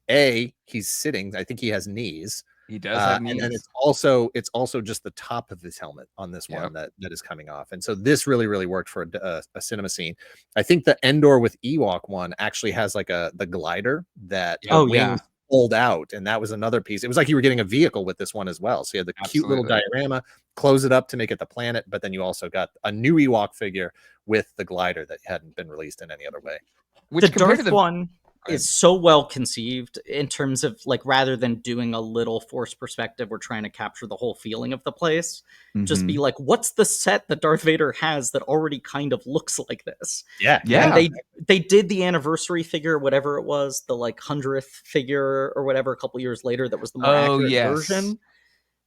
he's sitting. I think he has knees. He does have knees. And then it's also just the top of his helmet on this one that is coming off. And so this really worked for a cinema scene. I think the Endor with Ewok one actually has like the glider that wings fold out, and that was another piece. It was like you were getting a vehicle with this one as well. So you had the cute little diorama, close it up to make it the planet, but then you also got a new Ewok figure with the glider that hadn't been released in any other way. Which the Darth one is so well conceived in terms of like, rather than doing a little forced perspective, we're trying to capture the whole feeling of the place. Just be like, what's the set that Darth Vader has that already kind of looks like this? Yeah. And they did the anniversary figure, whatever it was, the like 100th figure or whatever, a couple years later, that was the more accurate version.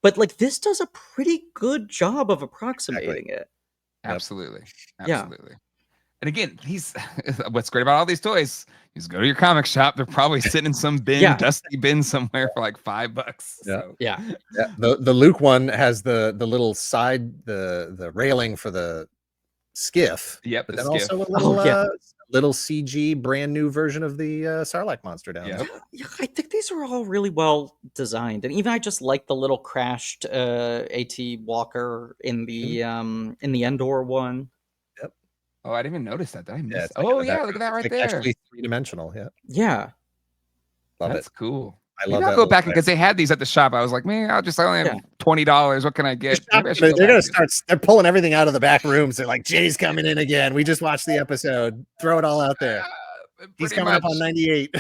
But like, this does a pretty good job of approximating it. Absolutely. Yeah. And again, what's great about all these toys is go to your comic shop. They're probably sitting in some bin, dusty bin somewhere for like $5. So. Yeah. The Luke one has the little side, the railing for the skiff. Yep. But then also a little little CG brand new version of the Sarlacc monster down there. Yeah, I think these are all really well designed, and even I just like the little crashed AT Walker in the Endor one. Yep. Oh, I didn't even notice that. Did I miss? Like look at that right there. Actually 3-dimensional. Yeah. Love That's it. cool. I love I'll that. go back because they had these at the shop. I was like, man, I only have $20. What can I get? They're gonna start. They're pulling everything out of the back rooms. They're like, Jay's coming in again. We just watched the episode. Throw it all out there. He's coming up on 98.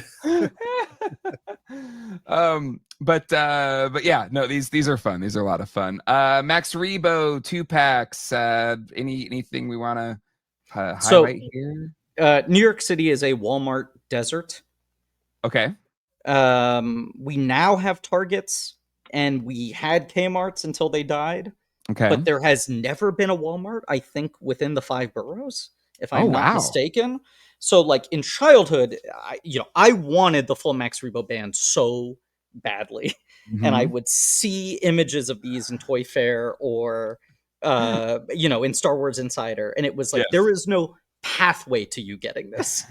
But yeah, no, these are fun. These are a lot of fun. Max Rebo 2-packs. Anything we want to highlight here? New York City is a Walmart desert. Okay. We now have Targets, and we had Kmart's until they died. Okay. But there has never been a Walmart, I think, within the 5 boroughs, if I'm not mistaken. So, like, in childhood, I wanted the full Max Rebo band so badly. And I would see images of these in Toy Fair or, in Star Wars Insider. And it was like, there is no pathway to you getting this.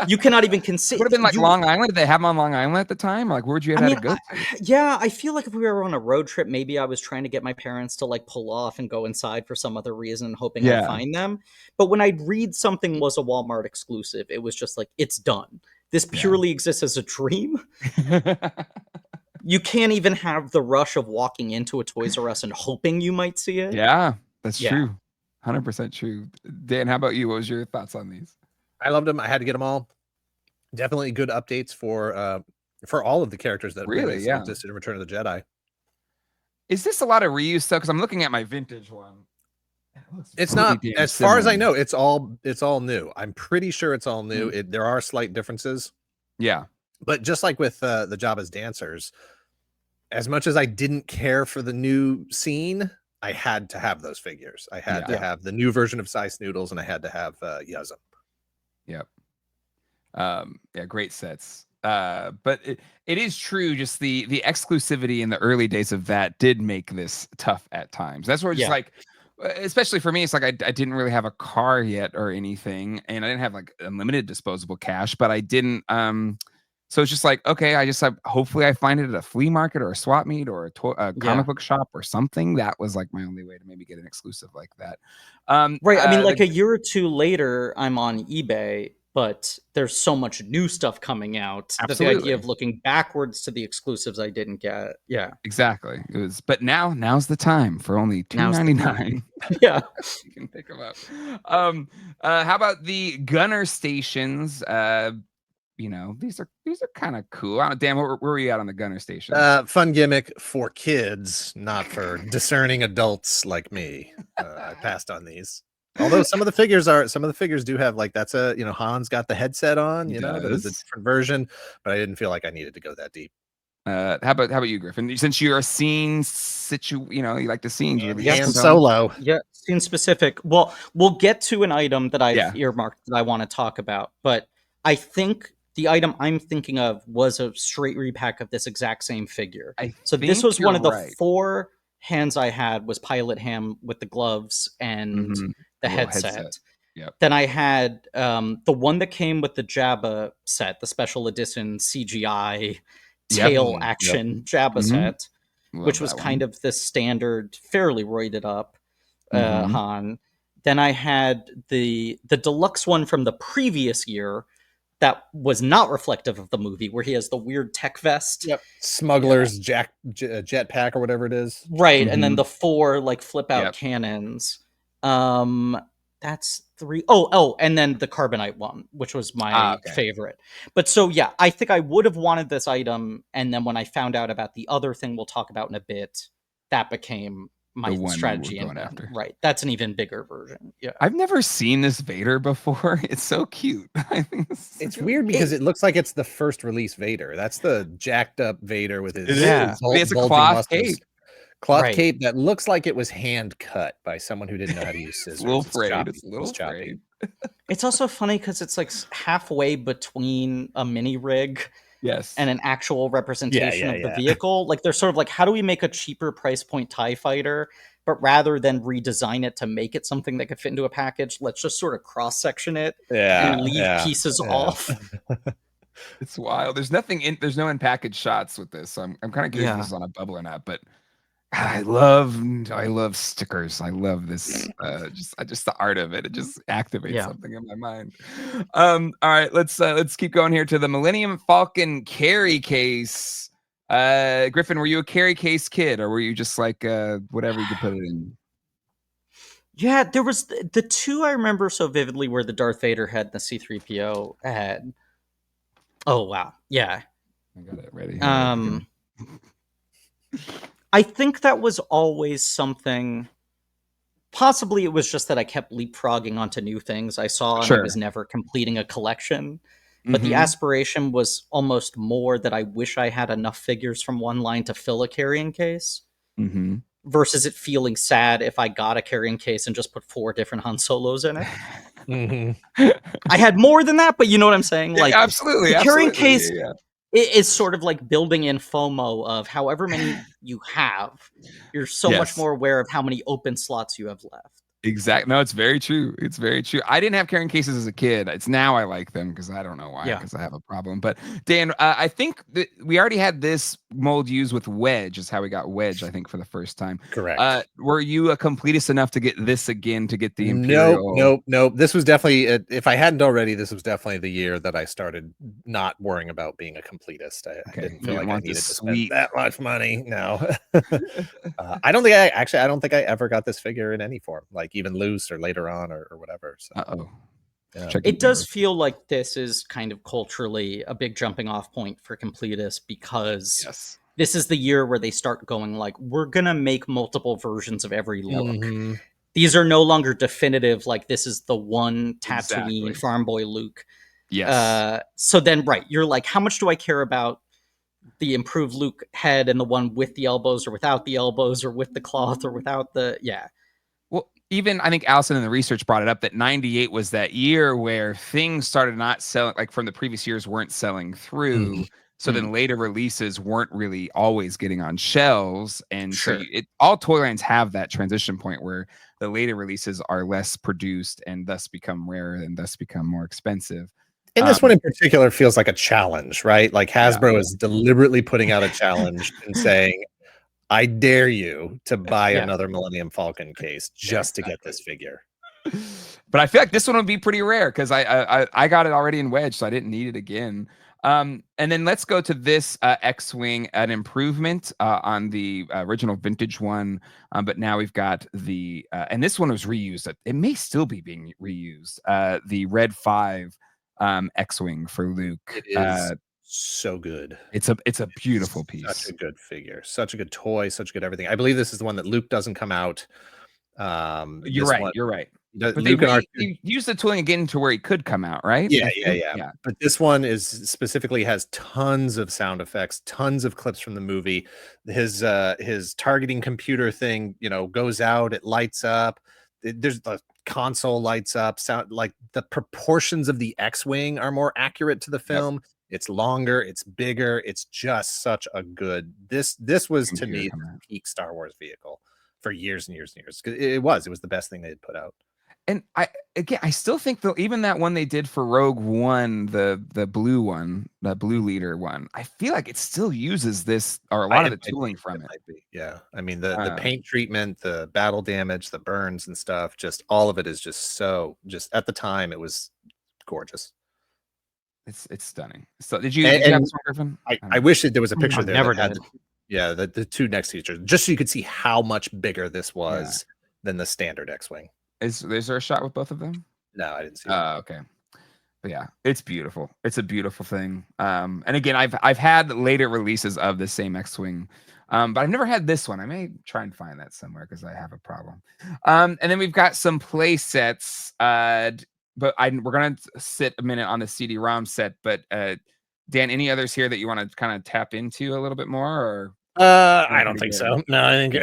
You cannot even consider. Would have been like Long Island. Did they have them on Long Island at the time? Like, where'd you have to go to? Yeah, I feel like if we were on a road trip, maybe I was trying to get my parents to like pull off and go inside for some other reason, hoping I'd find them. But when I'd read something was a Walmart exclusive, it was just like, it's done. This purely exists as a dream. You can't even have the rush of walking into a Toys R Us and hoping you might see it. Yeah, that's true. 100% true. Dan, how about you? What was your thoughts on these? I loved them. I had to get them all. Definitely good updates for all of the characters that existed in Return of the Jedi. Is this a lot of reuse though? Because I'm looking at my vintage one. It's not, as far as I know, it's all new. I'm pretty sure it's all new. There are slight differences. Yeah. But just like with the Jabba's dancers, as much as I didn't care for the new scene, I had to have those figures. I had to have the new version of Sice Noodles, and I had to have Yuzum. Yep. Yeah, great sets. But it is true, just the exclusivity in the early days of that did make this tough at times. That's where it's just like, especially for me, it's like I didn't really have a car yet or anything, and I didn't have like unlimited disposable cash, but I didn't so it's just like, okay, I just have, hopefully I find it at a flea market or a swap meet or a comic book shop or something. That was like my only way to maybe get an exclusive like that. Right. I mean, like a year or two later, I'm on eBay, but there's so much new stuff coming out that the idea of looking backwards to the exclusives I didn't get. Yeah, exactly. It was, but now's the time for only $2.99. Yeah, you can pick them up. How about the gunner stations? You know, these are kind of cool. I don't, Dan, where were you at on the gunner station? Fun gimmick for kids, not for discerning adults like me. I passed on these. Although some of the figures do have, like, that's a, Han's got the headset on, that is a different version, but I didn't feel like I needed to go that deep. How about you, Griffin? Since you're a scene you like the scenes. Han Solo. Yeah, scene specific. Well, we'll get to an item that I've earmarked that I want to talk about, but I think the item I'm thinking of was a straight repack of this exact same figure. So this was one of the 4 hands I had, was Pilot Ham with the gloves and the headset. Yep. Then I had the one that came with the Jabba set, the special edition CGI tail action Jabba set, which was kind of the standard, fairly roided up Han. Then I had the deluxe one from the previous year that was not reflective of the movie, where he has the weird tech vest. Yep. Smuggler's jetpack or whatever it is. Right. And then the 4 like flip out cannons. That's 3. Oh, and then the Carbonite one, which was my favorite. But so, yeah, I think I would have wanted this item. And then when I found out about the other thing we'll talk about in a bit, that became my strategy going after. Right. That's an even bigger version. Yeah. I've never seen this Vader before. It's so cute. I think it's weird because it looks like it's the first release Vader. That's the jacked up Vader with his it's a cloth cape. Cloth cape that looks like it was hand cut by someone who didn't know how to use scissors. It's a little frayed. It's also funny because it's like halfway between a mini rig and an actual representation of the vehicle. Like they're sort of like, how do we make a cheaper price point TIE fighter, but rather than redesign it to make it something that could fit into a package, let's just sort of cross section it and leave pieces off. It's wild. There's no in package shots with this. So I'm kind of curious if this is on a bubble or not, but I love stickers. I love this. Just the art of it. It just activates something in my mind. All right, let's keep going here to the Millennium Falcon carry case. Griffin, were you a carry case kid, or were you just like whatever you could put it in? Yeah, there was the 2 I remember so vividly were the Darth Vader head and the C-3PO head. Oh wow, yeah. I got it ready. I think that was always something. Possibly it was just that I kept leapfrogging onto new things I saw, and I was never completing a collection. But the aspiration was almost more that I wish I had enough figures from one line to fill a carrying case, versus it feeling sad if I got a carrying case and just put 4 different Han Solos in it. I had more than that, but you know what I'm saying? Like, absolutely. The carrying case is sort of like building in FOMO of however many you have, you're so much more aware of how many open slots you have left. Exactly. No, it's very true. It's very true. I didn't have carrying cases as a kid. It's now I like them because I don't know why, because I have a problem. But Dan, I think that we already had this mold used with Wedge, is how we got Wedge, I think, for the first time. Correct. Were you a completist enough to get this again, to get the Imperial? Nope. This was definitely, if I hadn't already, this was definitely the year that I started not worrying about being a completist. I didn't feel like I needed to spend that much money. No. I don't think I ever got this figure in any form, like even loose or later on or whatever. So. Yeah. It does feel like this is kind of culturally a big jumping off point for completists, because this is the year where they start going like, we're gonna make multiple versions of every look. These are no longer definitive, like this is the one Tatooine farm boy Luke. So then you're like, how much do I care about the improved Luke head and the one with the elbows or without the elbows or with the cloth or without the Well, even I think Allison in the research brought it up that 98 was that year where things started not selling, like from the previous years weren't selling through. So then later releases weren't really always getting on shelves. And so all toy lines have that transition point where the later releases are less produced and thus become rarer and thus become more expensive. And this one in particular feels like a challenge, right? Like Hasbro is deliberately putting out a challenge and saying, I dare you to buy another Millennium Falcon case just to get this figure. But I feel like this one would be pretty rare because I got it already in Wedge, so I didn't need it again. And then let's go to this X-Wing, an improvement on the original vintage one. But now we've got the, and this one was reused. It may still be being reused. The Red 5 X-Wing for Luke. It is so good. It's a beautiful piece. Such a good figure. Such a good toy. Such good everything. I believe this is the one that Luke doesn't come out. You're right. But Luke they used the tooling again to where he could come out, right? Yeah. But this one is specifically has tons of sound effects, tons of clips from the movie. His targeting computer thing, goes out, it lights up. There's the console lights up. Sound like the proportions of the X-Wing are more accurate to the film. It's longer, it's bigger. It's just such a good. This was to me the peak Star Wars vehicle for years and years and years. It was the best thing they had put out. And I still think though, even that one they did for Rogue One, the blue one, the blue leader one, I feel like it still uses this or a lot of the tooling from it. Yeah, I mean the paint treatment, the battle damage, the burns and stuff, just all of it is just at the time it was gorgeous. It's stunning. So did you have this one, Griffin? I wish that there was a picture there. Never had the two next to each other, just so you could see how much bigger this was than the standard X-Wing. Is there a shot with both of them? No, I didn't see. Okay, but yeah, it's beautiful. It's a beautiful thing. And again, I've had later releases of the same X-Wing, but I've never had this one. I may try and find that somewhere because I have a problem. And then we've got some play sets. But we're gonna sit a minute on the CD-ROM set. But Dan, any others here that you want to kind of tap into a little bit more? Or I don't think so. No, I think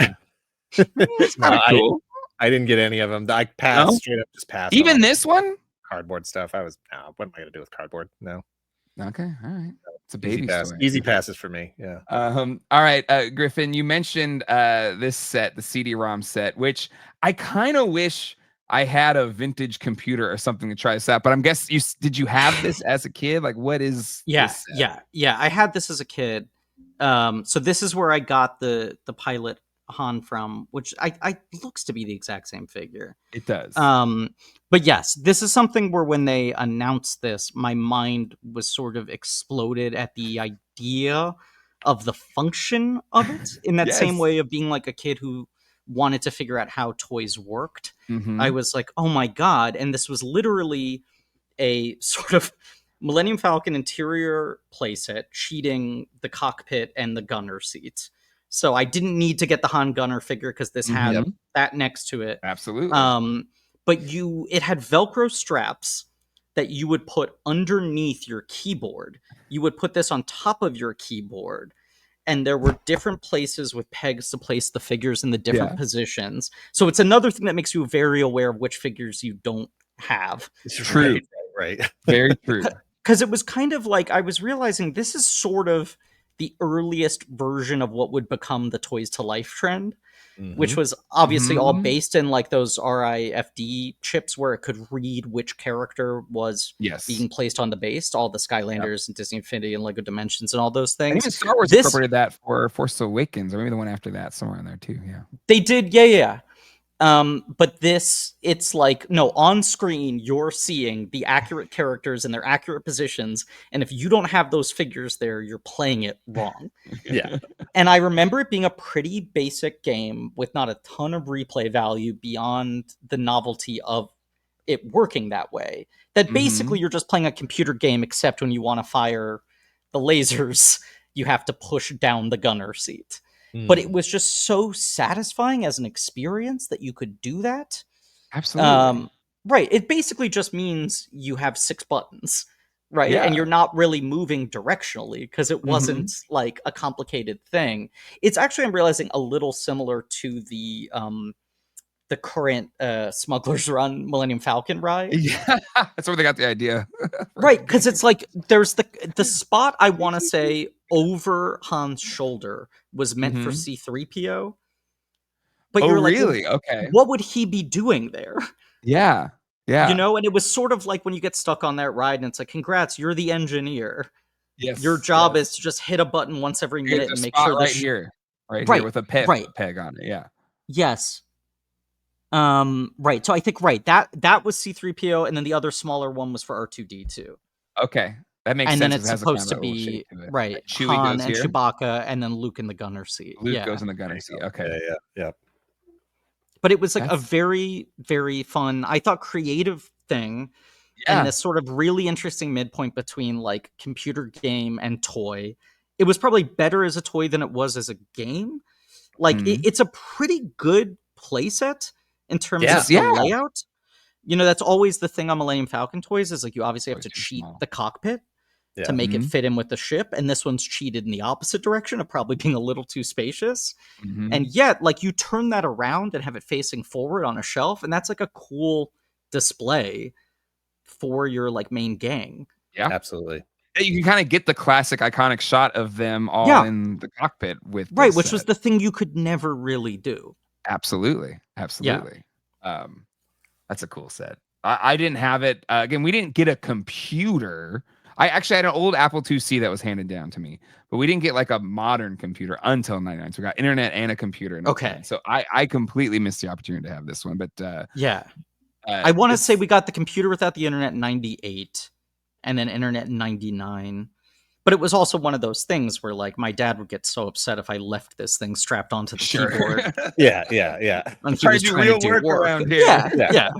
it's kind of cool. I didn't get any of them. I passed straight up, just passed. Even this one, cardboard stuff. What am I gonna do with cardboard? No. Okay, all right. It's a baby story. Easy passes for me. Yeah. All right, Griffin, you mentioned this set, the CD-ROM set, which I kind of wish I had a vintage computer or something to try this out. But I'm guessing did you have this as a kid? Like, what is? This set? Yeah. I had this as a kid. So this is where I got the pilot Han from, which I looks to be the exact same figure. It does. But yes, this is something where when they announced this, my mind was sort of exploded at the idea of the function of it, in that same way of being like a kid who wanted to figure out how toys worked. I was like, oh my god. And this was literally a sort of Millennium Falcon interior playset cheating the cockpit and the gunner seats. So I didn't need to get the Han Gunner figure because this had that next to it. Absolutely. But it had Velcro straps that you would put underneath your keyboard. You would put this on top of your keyboard. And there were different places with pegs to place the figures in the different positions. So it's another thing that makes you very aware of which figures you don't have. It's true. Right. Very true. Because it was kind of like, I was realizing this is sort of the earliest version of what would become the Toys to Life trend, which was obviously all based in like those RIFD chips where it could read which character was being placed on the base, all the Skylanders and Disney Infinity and Lego Dimensions and all those things. And even Star Wars incorporated that for Force Awakens, or maybe the one after that, somewhere in there too. Yeah, they did. Yeah. But this, it's like, no, on screen, you're seeing the accurate characters in their accurate positions. And if you don't have those figures there, you're playing it wrong. Yeah. And I remember it being a pretty basic game with not a ton of replay value beyond the novelty of it working that way. That basically you're just playing a computer game, except when you want to fire the lasers, you have to push down the gunner seat. But it was just so satisfying as an experience that you could do that. Absolutely. Right. It basically just means you have 6 buttons, right? Yeah. And you're not really moving directionally because it wasn't like a complicated thing. It's actually, I'm realizing, a little similar to the current Smuggler's Run Millennium Falcon ride. Yeah, that's where they got the idea. Right, because it's like there's the spot, I want to say, over Han's shoulder was meant for C-3PO. But you're like, really? Okay. What would he be doing there? Yeah. Yeah. You know, and it was sort of like when you get stuck on that ride and it's like, congrats, you're the engineer. Yes. Your job is to just hit a button once every minute and make sure right here with a peg on it. Yeah. Yes. Right. So I think that was C-3PO, and then the other smaller one was for R2D2. Okay. That makes sense. And then it's supposed to be right. Like Chewie Han goes and here. Chewbacca, and then Luke in the gunner seat. Luke goes in the gunner seat. Okay. Yeah. But it was like a very, very fun, I thought, creative thing. And this sort of really interesting midpoint between like computer game and toy. It was probably better as a toy than it was as a game. Like it's a pretty good playset in terms of the layout. You know, that's always the thing on Millennium Falcon toys is like you obviously have to cheat the cockpit to make it fit in with the ship. And this one's cheated in the opposite direction of probably being a little too spacious. And yet, like, you turn that around and have it facing forward on a shelf, and that's like a cool display for your like main gang. Yeah, absolutely. You can kind of get the classic iconic shot of them all in the cockpit with which was the thing you could never really do. Absolutely. That's a cool set. I didn't have it. Again, we didn't get a computer. I actually had an old Apple IIc that was handed down to me, but we didn't get like a modern computer until 99. So we got internet and a computer. So I completely missed the opportunity to have this one. But I want to say we got the computer without the internet in 98 and then internet in 99. But it was also one of those things where, like, my dad would get so upset if I left this thing strapped onto the keyboard. Yeah. And he was trying to do work around here. Yeah.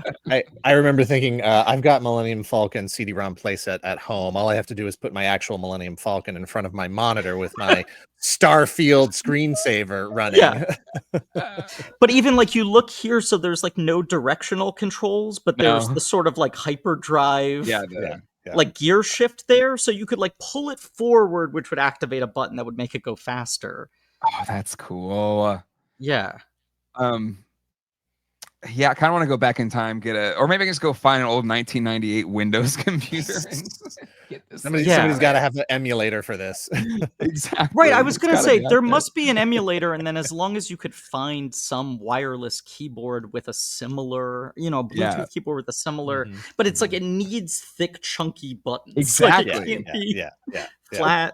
I remember thinking, I've got Millennium Falcon CD-ROM playset at home. All I have to do is put my actual Millennium Falcon in front of my monitor with my Starfield screensaver running. Yeah. But even, like, you look here, so there's, like, no directional controls, but there's the sort of, like, hyperdrive. Like gear shift there, so you could like pull it forward, which would activate a button that would make it go faster. Oh, that's cool. Yeah. Yeah, I kind of want to go back in time, or maybe I can just go find an old 1998 Windows computer. And get this somebody's got to have the emulator for this. Exactly. Right, I was going to say, there must be an emulator, and then as long as you could find some wireless keyboard with a similar, Bluetooth keyboard with a similar, but it's like it needs thick, chunky buttons. Exactly. Like flat,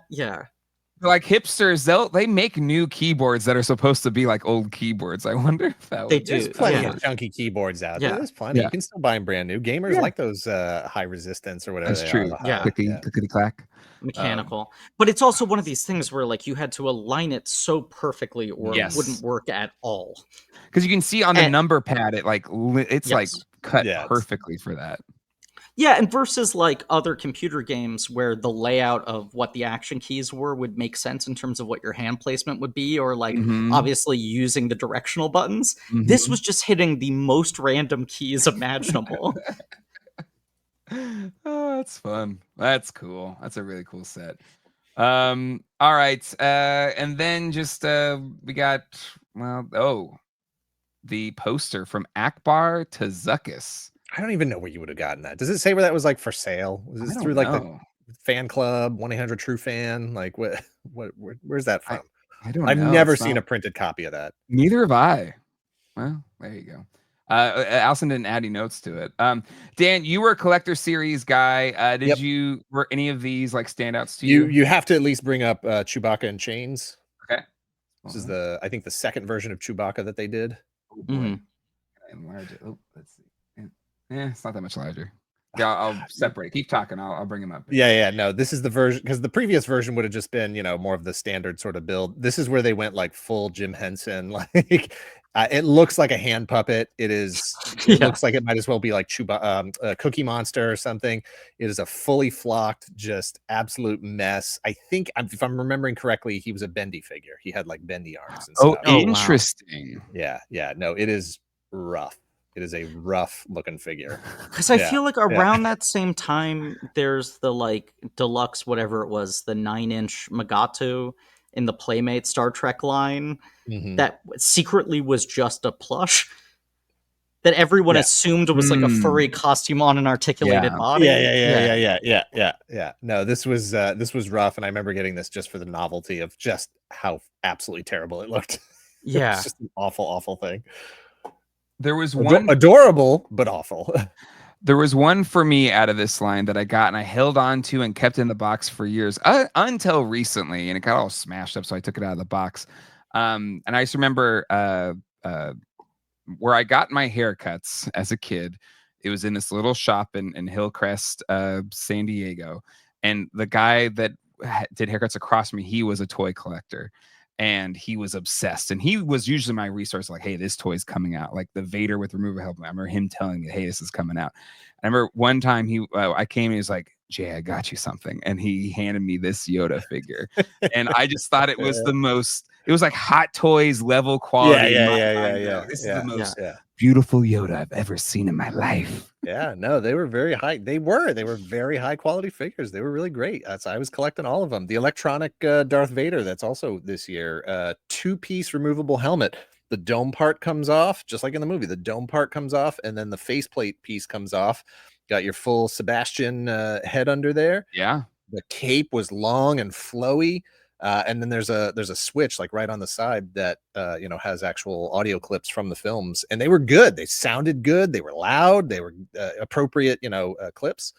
Like hipsters, they make new keyboards that are supposed to be like old keyboards. I wonder if that they do. There's plenty of chunky keyboards out there. There's plenty. You can still buy them brand new. Gamers like those high resistance or whatever. That's true. Clickety clack. Mechanical. But it's also one of these things where like you had to align it so perfectly or it wouldn't work at all. Because you can see on the number pad, it's like cut perfectly for that. Yeah, and versus like other computer games where the layout of what the action keys were would make sense in terms of what your hand placement would be, or like obviously using the directional buttons. This was just hitting the most random keys imaginable. Oh, that's fun. That's cool. That's a really cool set. All right. And then just we got the poster from Akbar to Zuckus. I don't even know where you would have gotten that. Does it say where that was like for sale? Was it through like fan club, 1-800-TRUE-FAN. Like where's that from? I don't know. I've never seen a printed copy of that. Neither have I. Well, there you go. Allison didn't add any notes to it. Dan, you were a collector series guy. Were any of these like standouts to you? You have to at least bring up Chewbacca in Chains. Okay. This is I think the second version of Chewbacca that they did. Oh boy. Can I enlarge it? Oh, let's see. It's not that much larger. Yeah, I'll separate. Keep talking. I'll bring them up. Yeah. No, this is the version, because the previous version would have just been, more of the standard sort of build. This is where they went like full Jim Henson. Like it looks like a hand puppet. It is. It looks like it might as well be like Cookie Monster or something. It is a fully flocked, just absolute mess. I think, if I'm remembering correctly, he was a bendy figure. He had like bendy arms and stuff. Oh, interesting. Wow. Yeah. No, it is rough. It is a rough looking figure. Because I feel like around that same time, there's the like deluxe, whatever it was, the 9-inch Magato in the Playmate Star Trek line that secretly was just a plush that everyone assumed was like a furry costume on an articulated body. Yeah. No, this was rough, and I remember getting this just for the novelty of just how absolutely terrible it looked. Yeah, it's just an awful thing. There was one adorable, but awful. There was one for me out of this line that I got and I held on to and kept in the box for years until recently, and it got all smashed up, so I took it out of the box. And I just remember where I got my haircuts as a kid. It was in this little shop in Hillcrest, San Diego, and the guy that did haircuts across me, he was a toy collector. And he was obsessed, and he was usually my resource. Like, hey, this toy's coming out, like the Vader with removal helmet. I remember him telling me, hey, this is coming out. I remember one time I came and he was like, Jay, I got you something, and he handed me this Yoda figure, and I just thought it was the most. It was like Hot Toys level quality. Yeah. This is the most beautiful Yoda I've ever seen in my life. Yeah, no, they were very high. They were very high quality figures. They were really great. I was collecting all of them. The electronic Darth Vader, that's also this year. 2-piece removable helmet. The dome part comes off, just like in the movie. The dome part comes off, and then the faceplate piece comes off. Got your full Sebastian head under there. Yeah. The cape was long and flowy. And then there's a switch like right on the side that has actual audio clips from the films, and they were good. They sounded good. They were loud. They were appropriate, clips.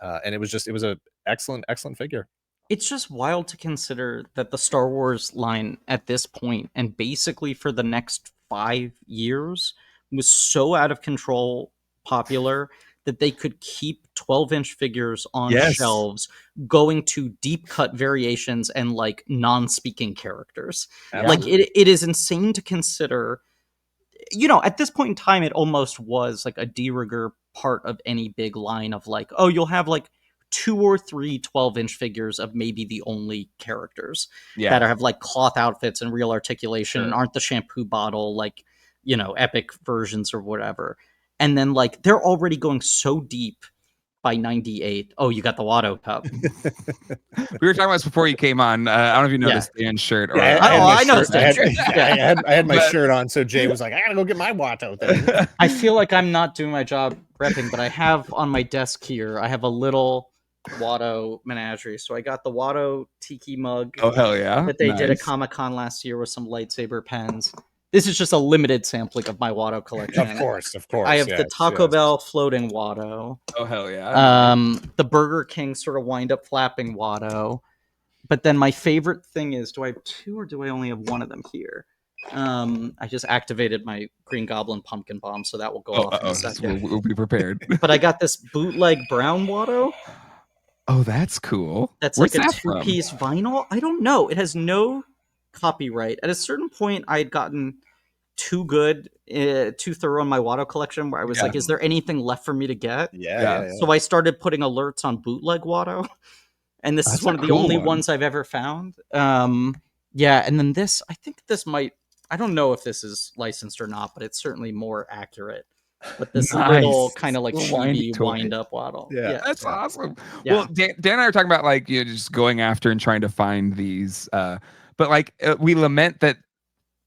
And it was a excellent figure. It's just wild to consider that the Star Wars line at this point, and basically for the next 5 years, was so out of control popular that they could keep 12-inch figures on shelves going to deep cut variations and like non-speaking characters. Absolutely. Like it is insane to consider, at this point in time, it almost was like a de rigueur part of any big line of like, oh, you'll have like 2 or 3 12-inch figures of maybe the only characters that have like cloth outfits and real articulation and aren't the shampoo bottle, like, epic versions or whatever. And then, like, they're already going so deep by 98. Oh, you got the Watto cup. We were talking about this before you came on. I don't know if you noticed Dan's shirt. I noticed Dan's shirt. I had my shirt on, so Jay was like, I gotta go get my Watto thing. I feel like I'm not doing my job repping, but I have on my desk here, I have a little Watto menagerie. So I got the Watto Tiki mug. Oh, hell yeah. That they did at Comic-Con last year with some lightsaber pens. This is just a limited sampling of my Watto collection. Of course. I have the Taco Bell floating Watto. Oh, hell yeah. The Burger King sort of wind up flapping Watto. But then my favorite thing is, do I have 2 or do I only have 1 of them here? I just activated my Green Goblin pumpkin bomb, so that will go off in a second. We'll be prepared. But I got this bootleg brown Watto. Oh, that's cool. That's like a 2-piece vinyl. I don't know. It has no copyright. At a certain point, I had gotten too good, too thorough in my Watto collection, where I was like, is there anything left for me to get? So I started putting alerts on bootleg Watto, and this is one of the only ones I've ever found. And then this, I think this might, I don't know if this is licensed or not, but it's certainly more accurate. But this little kind of like chibi wind up Watto. Yeah, that's awesome. Yeah. Well, Dan and I are talking about like just going after and trying to find these but like we lament that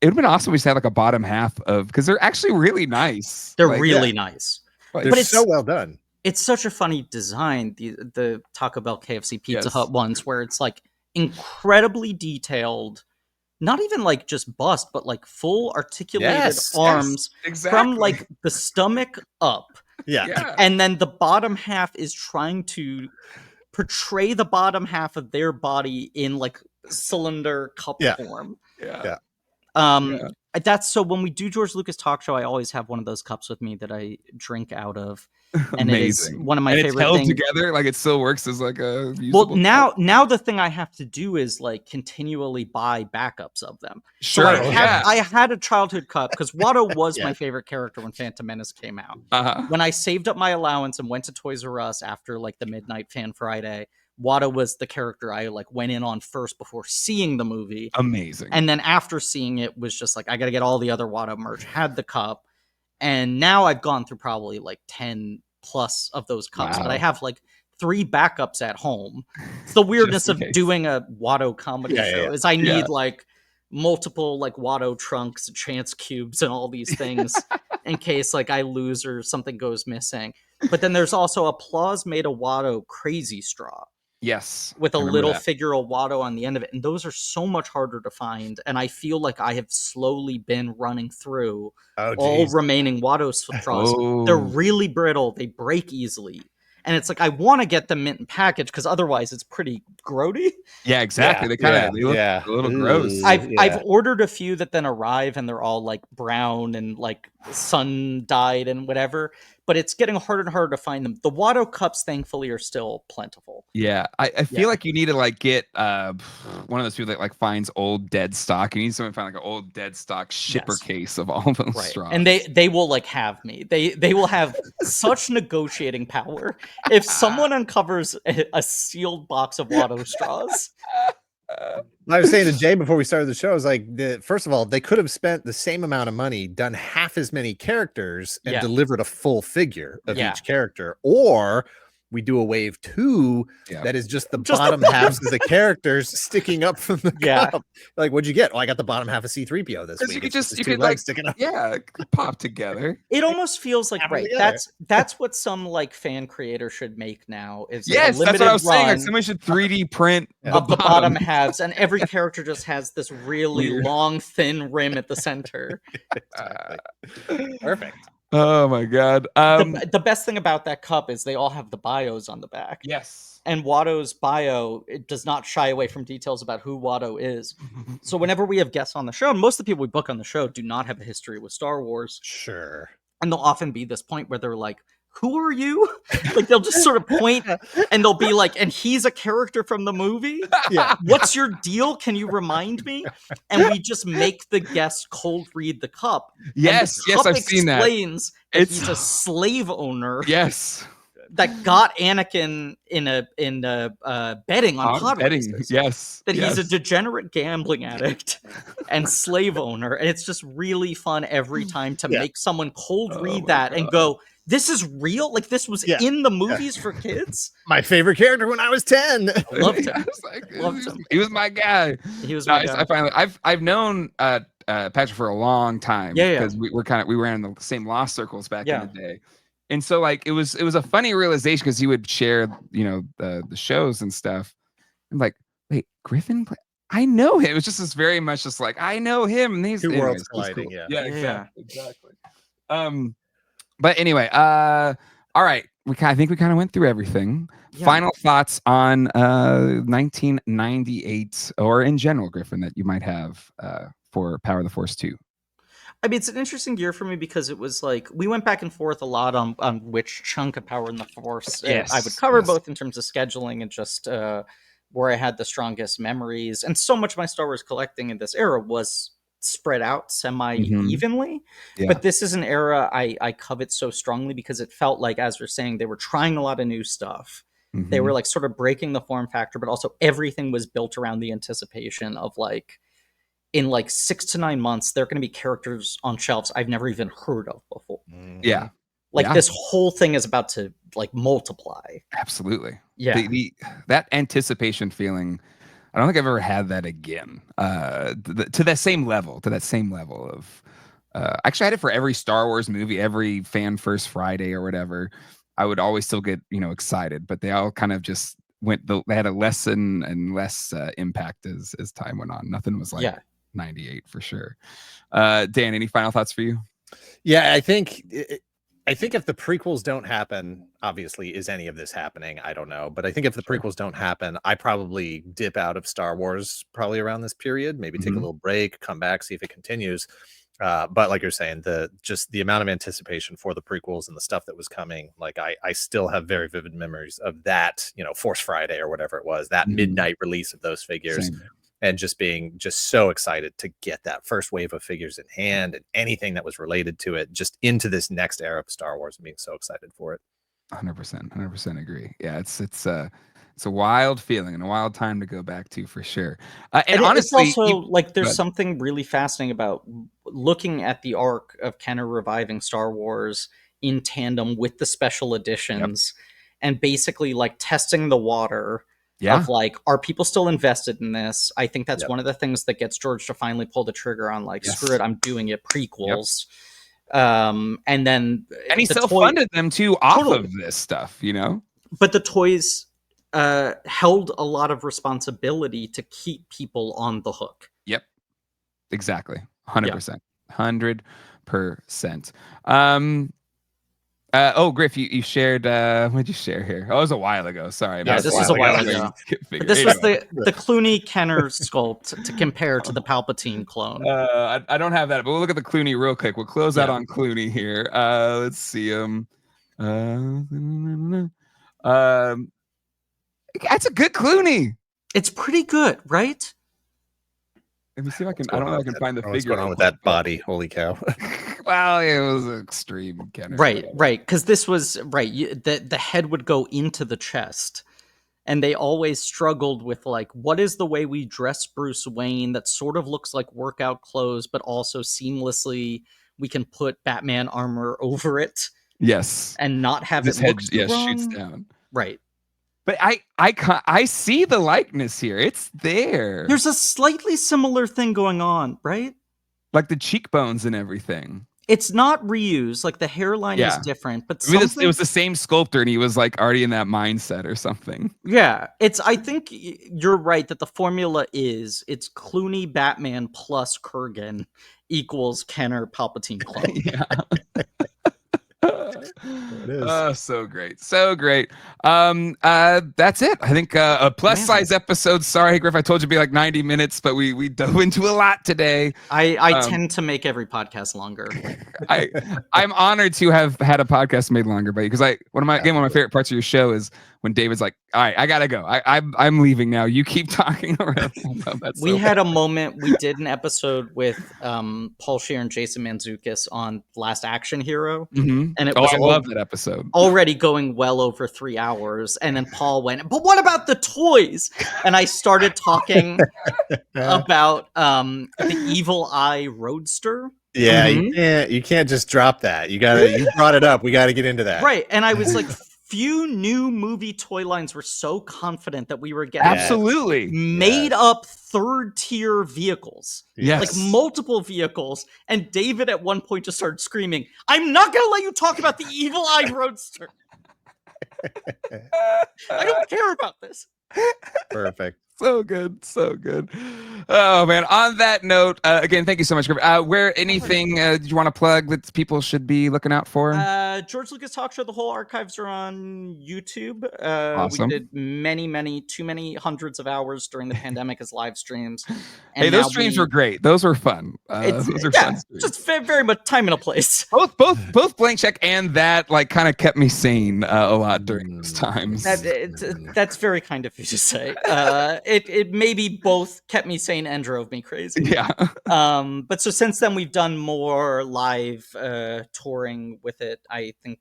it would have been awesome if we just had like a bottom half of, because they're actually really nice. They're like, really nice. But it's so well done. It's such a funny design, the Taco Bell, KFC, Pizza Hut ones, where it's like incredibly detailed, not even like just bust, but like full articulated arms from like the stomach up. Yeah. And then the bottom half is trying to portray the bottom half of their body in like cylinder cup form. That's so when we do George Lucas Talk Show, I always have one of those cups with me that I drink out of. And it is one of my favorite held things. Together, like it still works as like a well. Now the thing I have to do is like continually buy backups of them. Sure, so I had a childhood cup because Watto was my favorite character when Phantom Menace came out. When I saved up my allowance and went to Toys R Us after like the Midnight Fan Friday, Watto was the character I like went in on first before seeing the movie. Amazing. And then after seeing it was just like I got to get all the other Watto merch. Had the cup. And now I've gone through probably like 10 plus of those cups, but I have like 3 backups at home. It's the weirdness of doing a Watto comedy show is I need like multiple like Watto trunks, chance cubes, and all these things in case like I lose or something goes missing. But then there's also Applause made a Watto crazy straw. Yes. With a little figure of Watto on the end of it. And those are so much harder to find. And I feel like I have slowly been running through all remaining Watto straws. They're really brittle. They break easily. And it's like, I want to get them mint and package because otherwise it's pretty grody. Yeah, exactly. They kind of look a little gross. I've ordered a few that then arrive and they're all like brown and like sun dyed and whatever. But it's getting harder and harder to find them. The Watto cups, thankfully, are still plentiful. Yeah, I feel like you need to like get one of those people that like finds old dead stock. You need someone to find like an old dead stock shipper case of all those straws. And they will like have me. They will have such negotiating power if someone uncovers a sealed box of Watto straws. I was saying to Jay before we started the show, I was like, first of all, they could have spent the same amount of money, done half as many characters, and delivered a full figure of each character, or we do a wave 2 that is just the bottom halves of the characters sticking up from the cup. Like, what'd you get? Oh, I got the bottom half of C-3PO this week. You could like sticking up. Pop together. It almost feels like that's what some like fan creator should make now. Is that's what I was saying. Like, somebody should 3D print the bottom halves, and every character just has this really long, thin rim at the center. Perfect. Oh my god. The best thing about that cup is they all have the bios on the back. Yes. And Watto's bio, it does not shy away from details about who Watto is. So whenever we have guests on the show, and most of the people we book on the show do not have a history with Star Wars. Sure. And there'll often be this point where they're like, who are you? Like they'll just sort of point and they'll be like, and he's a character from the movie? What's your deal? Can you remind me? And we just make the guest cold read the cup. Yes, I've seen that. Explains that he's a slave owner. Yes. That got Anakin in a betting on pod races. Yes. That he's a degenerate gambling addict and slave owner. And it's just really fun every time to make someone cold read that and go, this is real? Like this was in the movies for kids? My favorite character when I was 10. Loved him. Loved him. He was my guy. He was my guy. I've known Patrick for a long time. Because we ran in the same law circles back in the day. And so like it was a funny realization because he would share, the shows and stuff. I'm like, wait, Griffin? I know him. It was just this very much just like, I know him. And these 2 worlds colliding. Cool. Exactly. But anyway, all right. I think we kind of went through everything. Final thoughts on 1998 or in general, Griffin, that you might have for Power of the Force 2. I mean, it's an interesting year for me because it was like we went back and forth a lot on which chunk of Power in the Force I would cover, both in terms of scheduling and just where I had the strongest memories. And so much of my Star Wars collecting in this era was spread out semi-evenly. But this is an era I covet so strongly because it felt like, as we're saying, they were trying a lot of new stuff. They were like sort of breaking the form factor, but also everything was built around the anticipation of like, in like 6 to 9 months, there are going to be characters on shelves I've never even heard of before. This whole thing is about to like multiply. Absolutely. That anticipation feeling, I don't think I've ever had that again. To that same level of actually I had it for every Star Wars movie, every Fan First Friday or whatever. I would always still get, excited, but they all kind of just they had a lessen and less impact as time went on. Nothing was like 98 for sure. Dan, any final thoughts for you? Yeah, I think if the prequels don't happen, obviously, is any of this happening? I don't know. But I think if the prequels don't happen, I probably dip out of Star Wars probably around this period, maybe take a little break, come back, see if it continues. But like you're saying, the amount of anticipation for the prequels and the stuff that was coming, like I still have very vivid memories of that, Force Friday or whatever it was, that midnight release of those figures. Same. And just being so excited to get that first wave of figures in hand and anything that was related to it, just into this next era of Star Wars, and being so excited for it. 100% agree. Yeah, it's a wild feeling and a wild time to go back to for sure. And honestly, it's also there's something really fascinating about looking at the arc of Kenner reviving Star Wars in tandem with the special editions, and basically testing the water. Of are people still invested in this? I think that's one of the things that gets George to finally pull the trigger on screw it, I'm doing it, prequels. And then he self-funded them too off of this stuff, But the toys held a lot of responsibility to keep people on the hook. Yep, exactly, 100%, 100%. Griff, you shared. What'd you share here? Oh, it was a while ago. Sorry. Yeah, this was a while ago. But this was the Clooney Kenner sculpt to compare to the Palpatine clone. I don't have that, but we'll look at the Clooney real quick. We'll close out on Clooney here. Let's see him. That's a good Clooney. It's pretty good, right? Let me see if I can. I don't know if I can find the figure. What's going on with that body? Holy cow! Well, it was extreme, Kenner. Right. Because this was the head would go into the chest, and they always struggled with what is the way we dress Bruce Wayne that sort of looks like workout clothes, but also seamlessly we can put Batman armor over it. Yes, and not have his head shoots down. Right. But I see the likeness here. It's there. There's a slightly similar thing going on, right? Like the cheekbones and everything. It's not reused. The hairline is different, but it was the same sculptor, and he was already in that mindset or something. Yeah, I think you're right that the formula is it's Clooney Batman plus Kurgan equals Kenner Palpatine clone. Yeah. It is. So great. That's it. I think a plus size episode. Sorry, Griff, I told you it'd be 90 minutes, but we dove into a lot today. I tend to make every podcast longer. I'm honored to have had a podcast made longer by you, because one of my favorite parts of your show is when David's like, all right, I gotta go. I'm leaving now. You keep talking around. We had a moment. We did an episode with Paul Scheer and Jason Mantzoukas on Last Action Hero, and it was I love that episode. Already going well over 3 hours, and then Paul went, "But what about the toys?" And I started talking about the Evil Eye Roadster. Yeah, you can't just drop that. You brought it up. We got to get into that. Right, and I was like, few new movie toy lines were so confident that we were getting absolutely made up third tier vehicles. Yes. Multiple vehicles. And David at one point just started screaming, "I'm not going to let you talk about the Evil Eye Roadster. I don't care about this." Perfect. So good. Oh man. On that note, again, thank you so much, Griff. Where anything did you want to plug that people should be looking out for? George Lucas Talk Show. The whole archives are on YouTube. Awesome. We did too many hundreds of hours during the pandemic as live streams. And those streams were great. Those were fun. Those are fun streams. Just very much time and a place. Both Blank Check and that kind of kept me sane a lot during those times. That's very kind of you to say. It maybe both kept me sane and drove me crazy. Yeah. But so since then we've done more live touring with it. I think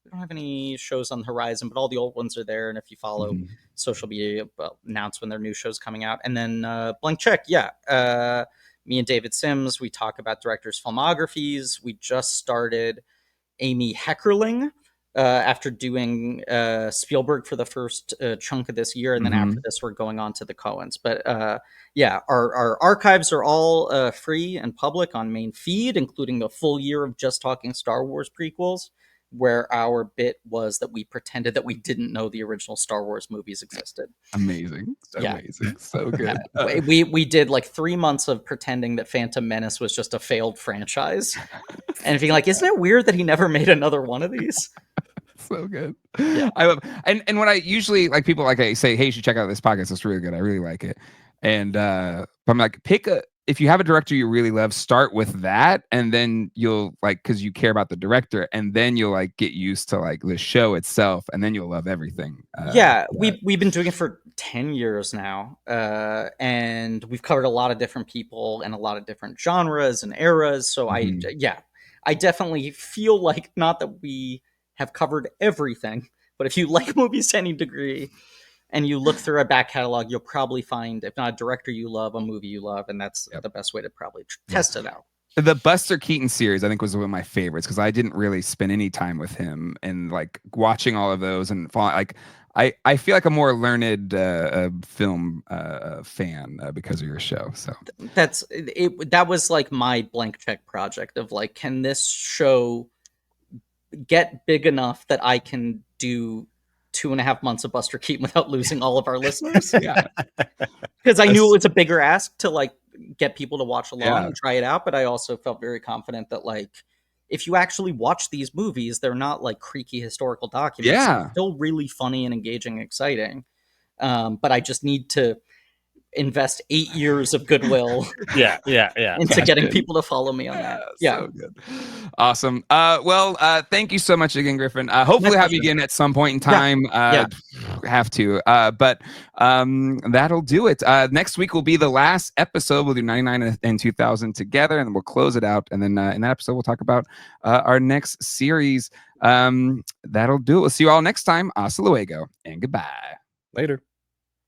we don't have any shows on the horizon, but all the old ones are there. And if you follow social media, announce when their new show's coming out. And then Blank Check, me and David Sims, we talk about directors' filmographies. We just started Amy Heckerling. After doing Spielberg for the first chunk of this year. And then after this, we're going on to the Coens. But our archives are all free and public on main feed, including the full year of just talking Star Wars prequels. where our bit was that we pretended that we didn't know the original Star Wars movies existed. Amazing. Amazing. So good. We did like 3 months of pretending that Phantom Menace was just a failed franchise. And being like, isn't it weird that he never made another one of these? So good. Yeah. I love, and when I usually, like, people, like, I say, hey, you should check out this podcast, it's really good, I really like it. And I'm like, if you have a director you really love, start with that, and then you'll, like, because you care about the director, and then you'll, like, get used to, like, the show itself, and then you'll love everything. We've been doing it for 10 years now, and we've covered a lot of different people and a lot of different genres and eras. So I definitely feel like, not that we have covered everything, but if you like movies to any degree and you look through our back catalog, you'll probably find, if not a director you love, a movie you love, and that's the best way to probably test it out. The Buster Keaton series, I think, was one of my favorites, because I didn't really spend any time with him, and, like, watching all of those and like, I feel like a more learned film fan because of your show. So that was like my blank check project of, like, can this show get big enough that I can do 2.5 months of Buster Keaton without losing all of our listeners? Yeah, because I knew it was a bigger ask to, like, get people to watch along and try it out, but I also felt very confident that, like, if you actually watch these movies, they're not like creaky historical documents. They're still really funny and engaging and exciting. But I just need to invest 8 years of goodwill into getting people to follow me on that. So good. Awesome. Thank you so much again, Griffin. Hopefully we'll have you again at some point in time. Have to. But that'll do it. Next week will be the last episode. We'll do 99 and 2000 together, and then we'll close it out. And then in that episode, we'll talk about our next series. That'll do it. We'll see you all next time. Hasta luego, and goodbye. Later.